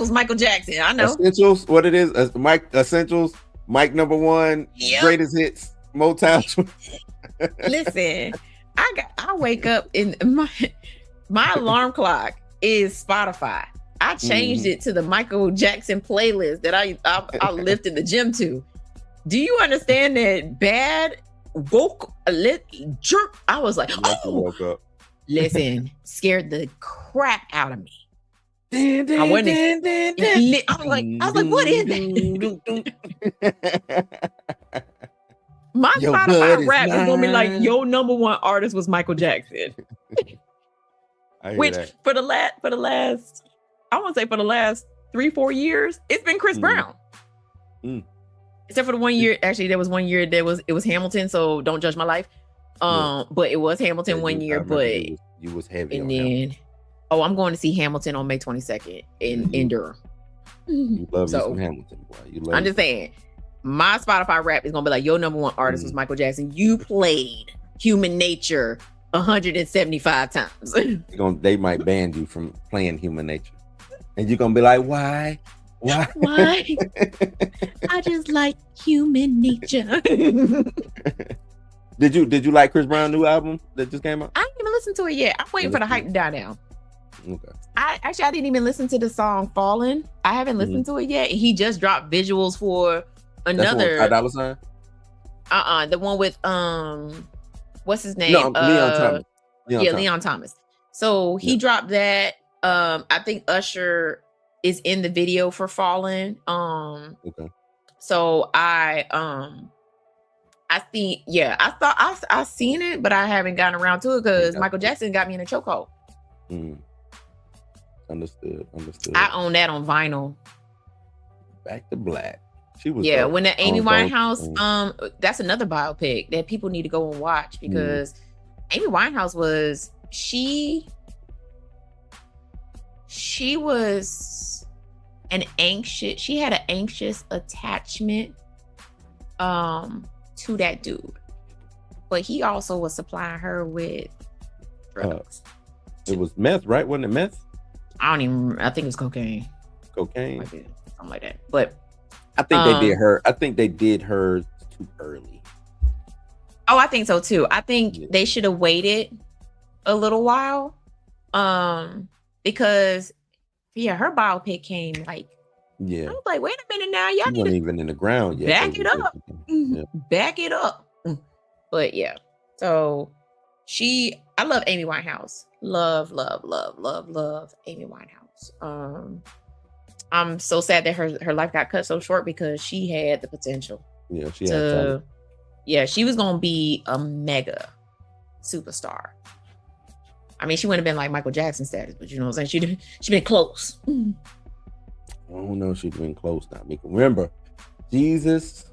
was Michael Jackson. I know. Essentials, what it is, Mike Essentials, Mike #1, greatest hits, Motown. Listen, I wake up in my alarm clock is Spotify. I changed it to the Michael Jackson playlist that I lift in the gym to. Do you understand that bad woke jerk? I was like, woke up. Listen, scared the crap out of me. I was like, what is that? My Spotify rap is gonna be like, your #1 artist was Michael Jackson. Which for the last I want to say for the last 3-4 years, it's been Chris Brown. Except for the 1 year, actually, there was 1 year it was Hamilton, so don't judge my life. But it was Hamilton 1 year, but you was heavy. And then I'm going to see Hamilton on May 22nd in Durham. You love you some Hamilton, boy. I'm just saying, my Spotify rap is gonna be like, your #1 artist was Michael Jackson. You played Human Nature 175 times. They might ban you from playing Human Nature. And you're gonna be like, why? Why? I just like Human Nature. Did you like Chris Brown's new album that just came out? I didn't even listen to it yet. I'm waiting for the hype to die down. Okay. I didn't even listen to the song Fallen. I haven't listened to it yet. He just dropped visuals for another $5 sign? The one with what's his name? Leon Thomas. Leon Thomas. So he dropped that. I think Usher is in the video for Fallen. Okay. So I thought I seen it, but I haven't gotten around to it because Michael Jackson got me in a chokehold. Understood. I own that on vinyl. Back to Black. She was when the Amy Winehouse, that's another biopic that people need to go and watch, because Amy Winehouse was she was she had an anxious attachment to that dude, but he also was supplying her with drugs. It was meth, right? Wasn't it meth? I think it was cocaine. Cocaine, something like that. But I think they did her. I think they did her too early. Oh, I think so too. I think they should have waited a little while, because her biopic came like. Yeah. I was like, wait a minute now, y'all She need wasn't to even in the ground yet. back it up. Back it up. But yeah. So I love Amy Winehouse. Love Amy Winehouse. I'm so sad that her life got cut so short because she had the potential. Yeah, she had talent. Yeah, she was gonna be a mega superstar. I mean, she wouldn't have been like Michael Jackson status, but you know what I'm saying? She'd been close. I don't know if she'd been close now. Remember, Jesus,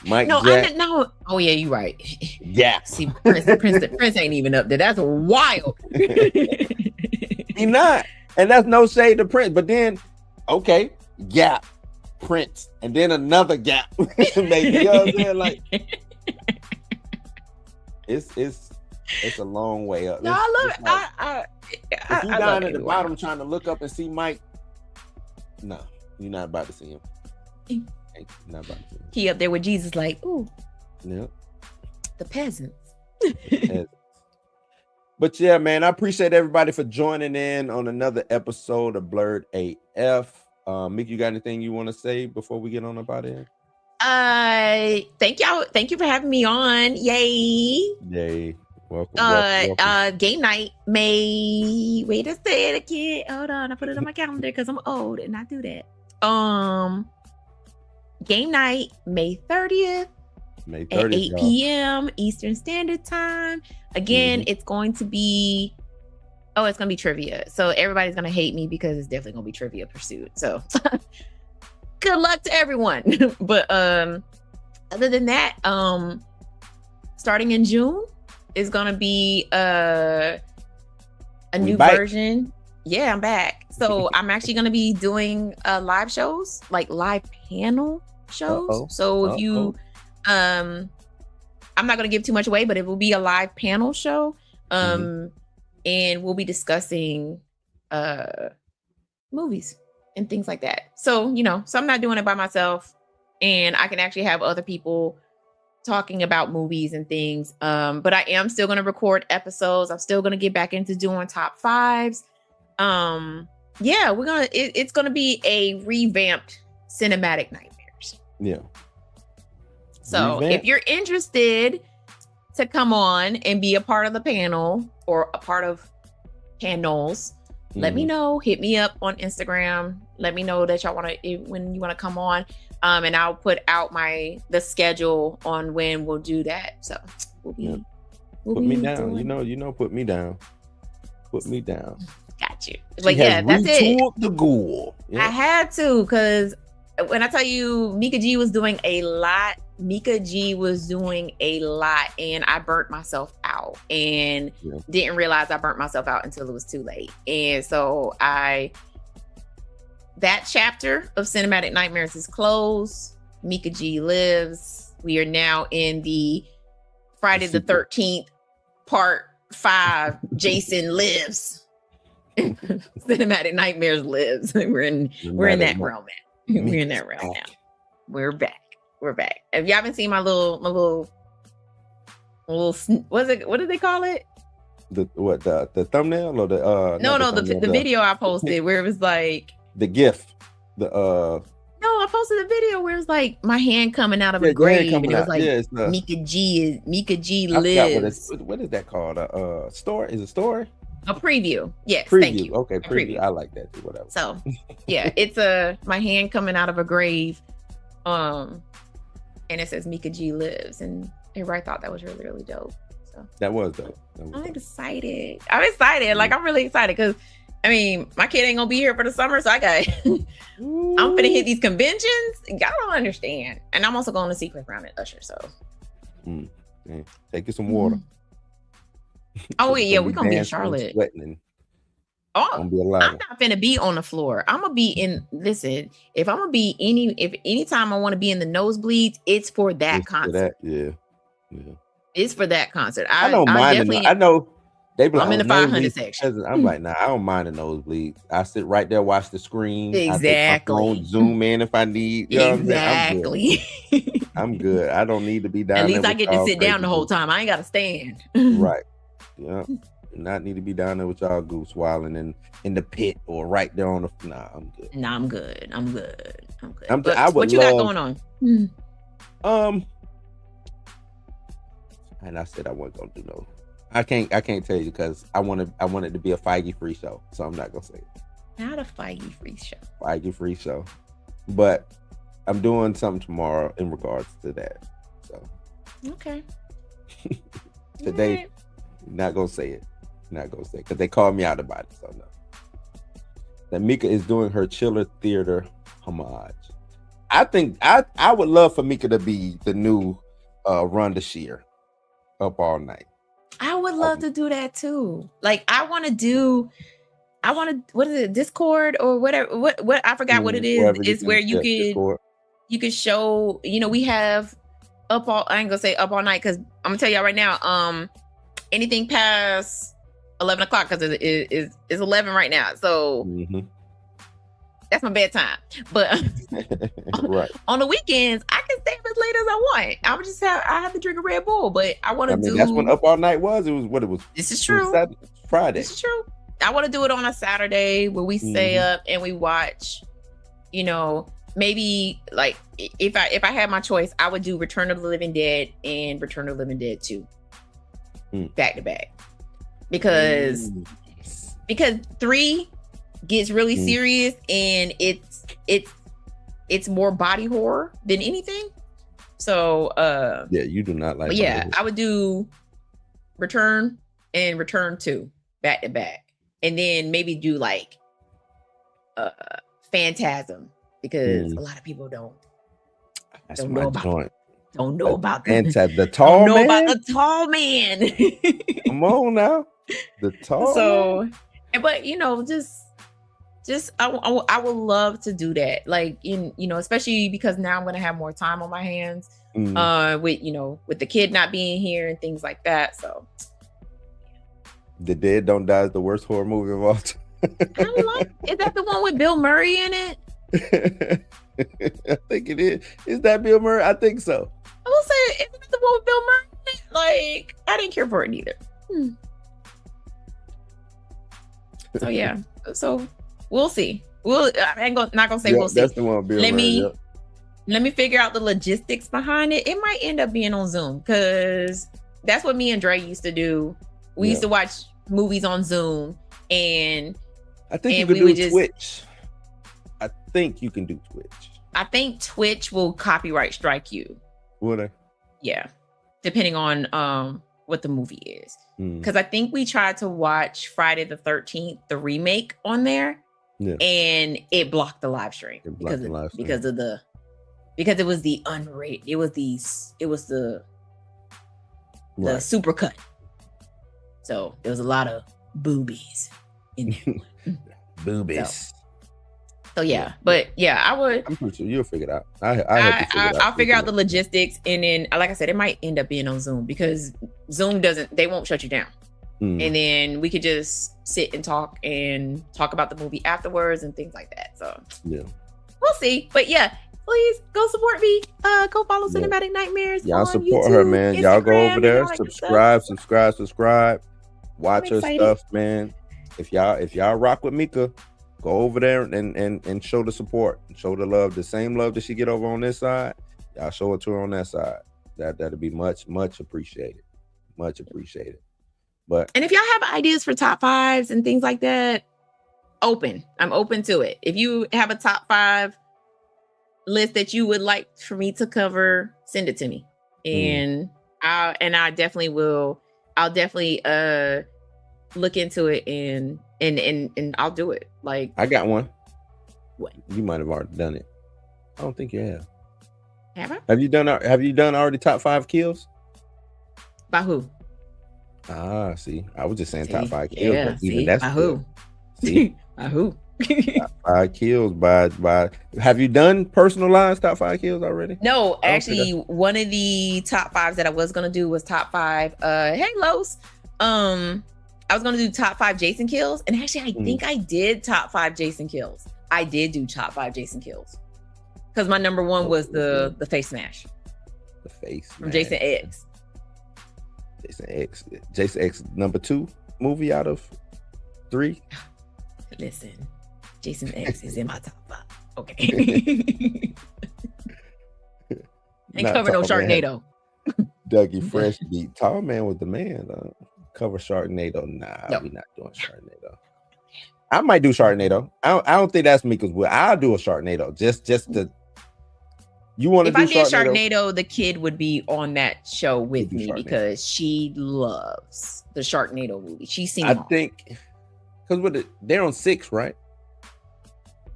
Mike No, Jack. I didn't know. Oh yeah, you're right. Yeah. See, Prince ain't even up there. That's wild. He not. And that's no shade to Prince. But then, okay, Gap, Prince, and then another Gap. Maybe, you know what I'm saying? Like, it's a long way up. No, I love it. Like, if you down at the bottom trying to look up and see Mike, no, you're not about to see him. You're not about to see him. He up there with Jesus, like, ooh, Yep. the peasants. But yeah, man, I appreciate everybody for joining in on another episode of Blurred AF. Mick, you got anything you want to say before we get on about it? Thank y'all. Thank you for having me on. Yay. Yay. Welcome. Game night May. Wait to say it again. Hold on, I put it on my calendar because I'm old and I do that. Game night May 30th. May 30th, at 8 p.m. Eastern Standard Time. Again, it's going to be trivia. So everybody's going to hate me because it's definitely going to be Trivia Pursuit. So good luck to everyone. But other than that, starting in June is going to be a new version. Yeah, I'm back. So I'm actually going to be doing live shows, like live panel shows. So if you I'm not going to give too much away, but it will be a live panel show. And we'll be discussing movies and things like that. So, so I'm not doing it by myself, and I can actually have other people talking about movies and things. But I am still going to record episodes. I'm still going to get back into doing top fives. Yeah, it's going to be a revamped Cinematic Nightmares. Yeah. So if you're interested to come on and be a part of the panel or a part of panels, let me know. Hit me up on Instagram. Let me know that y'all when you want to come on. And I'll put out the schedule on when we'll do that. So put me down. Put me down. Put me down. Got you. But yeah, that's it. The ghoul. Yeah. I had to, because when I tell you Mika G was doing a lot, and I burnt myself out and didn't realize I burnt myself out until it was too late. And so that chapter of Cinematic Nightmares is closed. Mika G lives. We are now in the Friday the 13th part 5. Jason lives. Cinematic Nightmares lives. We're in that realm now. We're in that realm now. We're back. If you haven't seen my little what did they call it? The thumbnail or the video I posted where it was like the GIF. I posted a video where it was like my hand coming out of a grave, and it was like Mika G lives. What is that called? Story? Is it story? A preview. Yes. Preview. Thank you. Okay, preview. I like that too. Whatever. So yeah, it's my hand coming out of a grave. And it says Mika G lives, and everybody thought that was really, really dope. So that was dope. I'm excited. Like I'm really excited because I mean my kid ain't gonna be here for the summer, so I'm finna hit these conventions. Y'all don't understand. And I'm also going to see Chris Brown and Usher. So take you some water. Oh yeah, we're gonna be in Charlotte. Oh, Gonna be a lot. I'm not finna be on the floor. I'm gonna be in. Listen, if I'm gonna be anytime I want to be in the nosebleeds, it's for that concert. Yeah. It's for that concert. I don't mind. I know they be like, I'm in the 500 section. I'm like, nah, I don't mind the nosebleeds. I sit right there, watch the screen. Exactly. I take my phone, zoom in if I need. You know exactly. I'm good. I don't need to be down. At least there I get to sit down the whole time. I ain't gotta stand. Right. Yeah. Not need to be down there with y'all goose wilding in the pit or right there on the. Nah, I'm good. Nah, I'm good. I'm good. What you got going on? And I said I wasn't gonna do no. I can't tell you because I want it to be a Feige free show, so I'm not gonna say it. Not a Feige free show. Feige free show, but I'm doing something tomorrow in regards to that. So okay. Today, right. Not gonna say it. Not gonna say it because they called me out about it. So no. That Mika is doing her Chiller Theater homage. I think I would love for Mika to be the new Rhonda Shear. Up All Night. I would love to do that too. Like I want to what is it, Discord or whatever, what I forgot what it is. It's where you could show, we have I ain't gonna say Up All Night because I'm gonna tell y'all right now, anything past 11 o'clock because it's 11 right now, so that's my bedtime. But right. On the weekends, I can stay up as late as I want. I have to drink a Red Bull, but I want to do. That's when Up All Night was. It was what it was. This is true. Friday. This is true. I want to do it on a Saturday where we stay up and we watch. Maybe like if I had my choice, I would do Return of the Living Dead and Return of the Living Dead 2 back to back because 3 gets really serious and it's more body horror than anything. So yeah, you do not like. Yeah, I would do Return and Return 2 back to back, and then maybe do like Phantasm because a lot of people don't know about the tall man. About the tall man. Come on now, the tall. Man. But just I would love to do that, like especially because now I'm gonna have more time on my hands with the kid not being here and things like that. So The Dead Don't Die is the worst horror movie of all time. Is that the one with Bill Murray in it? I think it is. Is that Bill Murray? I think so. I will say, isn't it the one with Bill Murray in it? Like, I didn't care for it either. So yeah. So we'll see. Not gonna say we'll see. That's the one with Bill Murray. Let me figure out the logistics behind it. It might end up being on Zoom because that's what me and Dre used to do. We used to watch movies on Zoom, and I think you could do Twitch. I think you can do Twitch. I think Twitch will copyright strike you. Would I? Yeah, depending on what the movie is. Because I think we tried to watch Friday the 13th, the remake, on there, and it blocked the live stream because it was the unrated. It was the super cut. So there was a lot of boobies in there. Boobies. So yeah, but yeah, I would. I'm pretty sure you'll figure it out. I'll figure out the logistics, and then, like I said, it might end up being on Zoom because Zoom they won't shut you down, and then we could just sit and talk about the movie afterwards and things like that. So yeah, we'll see. But yeah, please go support me. Go follow Cinematic Nightmares. Y'all on support YouTube, her, man. Instagram, Y'all go over there, subscribe. Watch her excited. stuff, man. If y'all rock with Mika, go over there and show the support, show the love, the same love that she get over on this side. Y'all show it to her on that side. That'll be much appreciated. Much appreciated. And if y'all have ideas for top 5s and things like that, I'm open to it. If you have a top 5 list that you would like for me to cover, send it to me, and I definitely will. I'll definitely look into it and I'll do it. Like, I got one. What? You might have already done it. I don't think you have. Have I? Have you done already top 5 kills? By who? See, I was just saying top 5 kills. Yeah, but even that's by good. who? See? Who? Top 5 kills by. Have you done personalized top 5 kills already? No, actually, one of the top 5s that I was gonna do was top 5. Hey, Los. I was gonna do top 5 Jason kills, and actually, I think I did top 5 Jason kills. I did do top 5 Jason kills because my number 1 was the face smash. The face from Jason X. Jason X number 2 movie out of 3. Listen, Jason X is in my top 5. Okay. Ain't cover no Sharknado. Dougie Fresh beat Tall Man was the man. Cover Sharknado. Nah, we not doing Sharknado. I might do Sharknado. I don't think that's Mika's will. I'll do a Sharknado. Just to. You want to do Sharknado? If I did Sharknado, the kid would be on that show with me because she loves the Sharknado movie. She's seen them all. Think because they're on 6, right?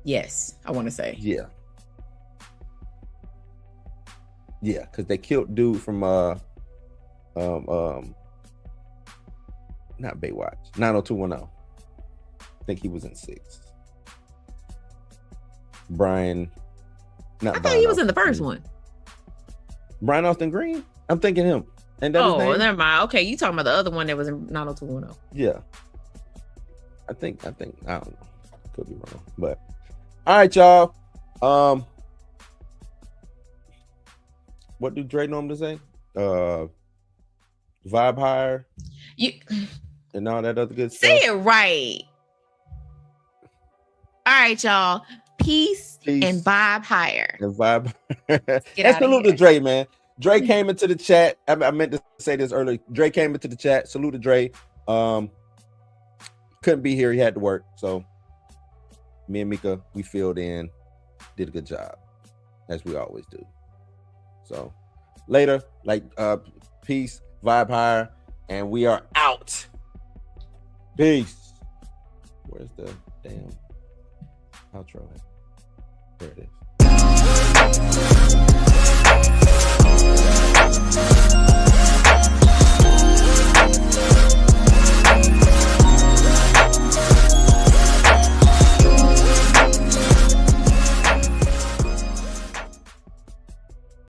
Yes, I want to say. Yeah, because they killed dude from not Baywatch, 90210. I think he was in 6. Brian. I thought he was in the first one. Brian Austin Green? I'm thinking him. And that never mind. Okay, you talking about the other one that was in 90210. Yeah. I think I don't know. Could be wrong. But all right, y'all. What do Dre normally say? Vibe higher. And all that other good stuff. Say it right. All right, y'all. Peace and vibe higher. And vibe. And salute to Dre, man. Dre came into the chat. I meant to say this earlier. Dre came into the chat. Salute to Dre. Couldn't be here. He had to work. So me and Mika, we filled in, did a good job, as we always do. So later, peace, vibe higher, and we are out. Peace. Where's the damn outro at? There it is.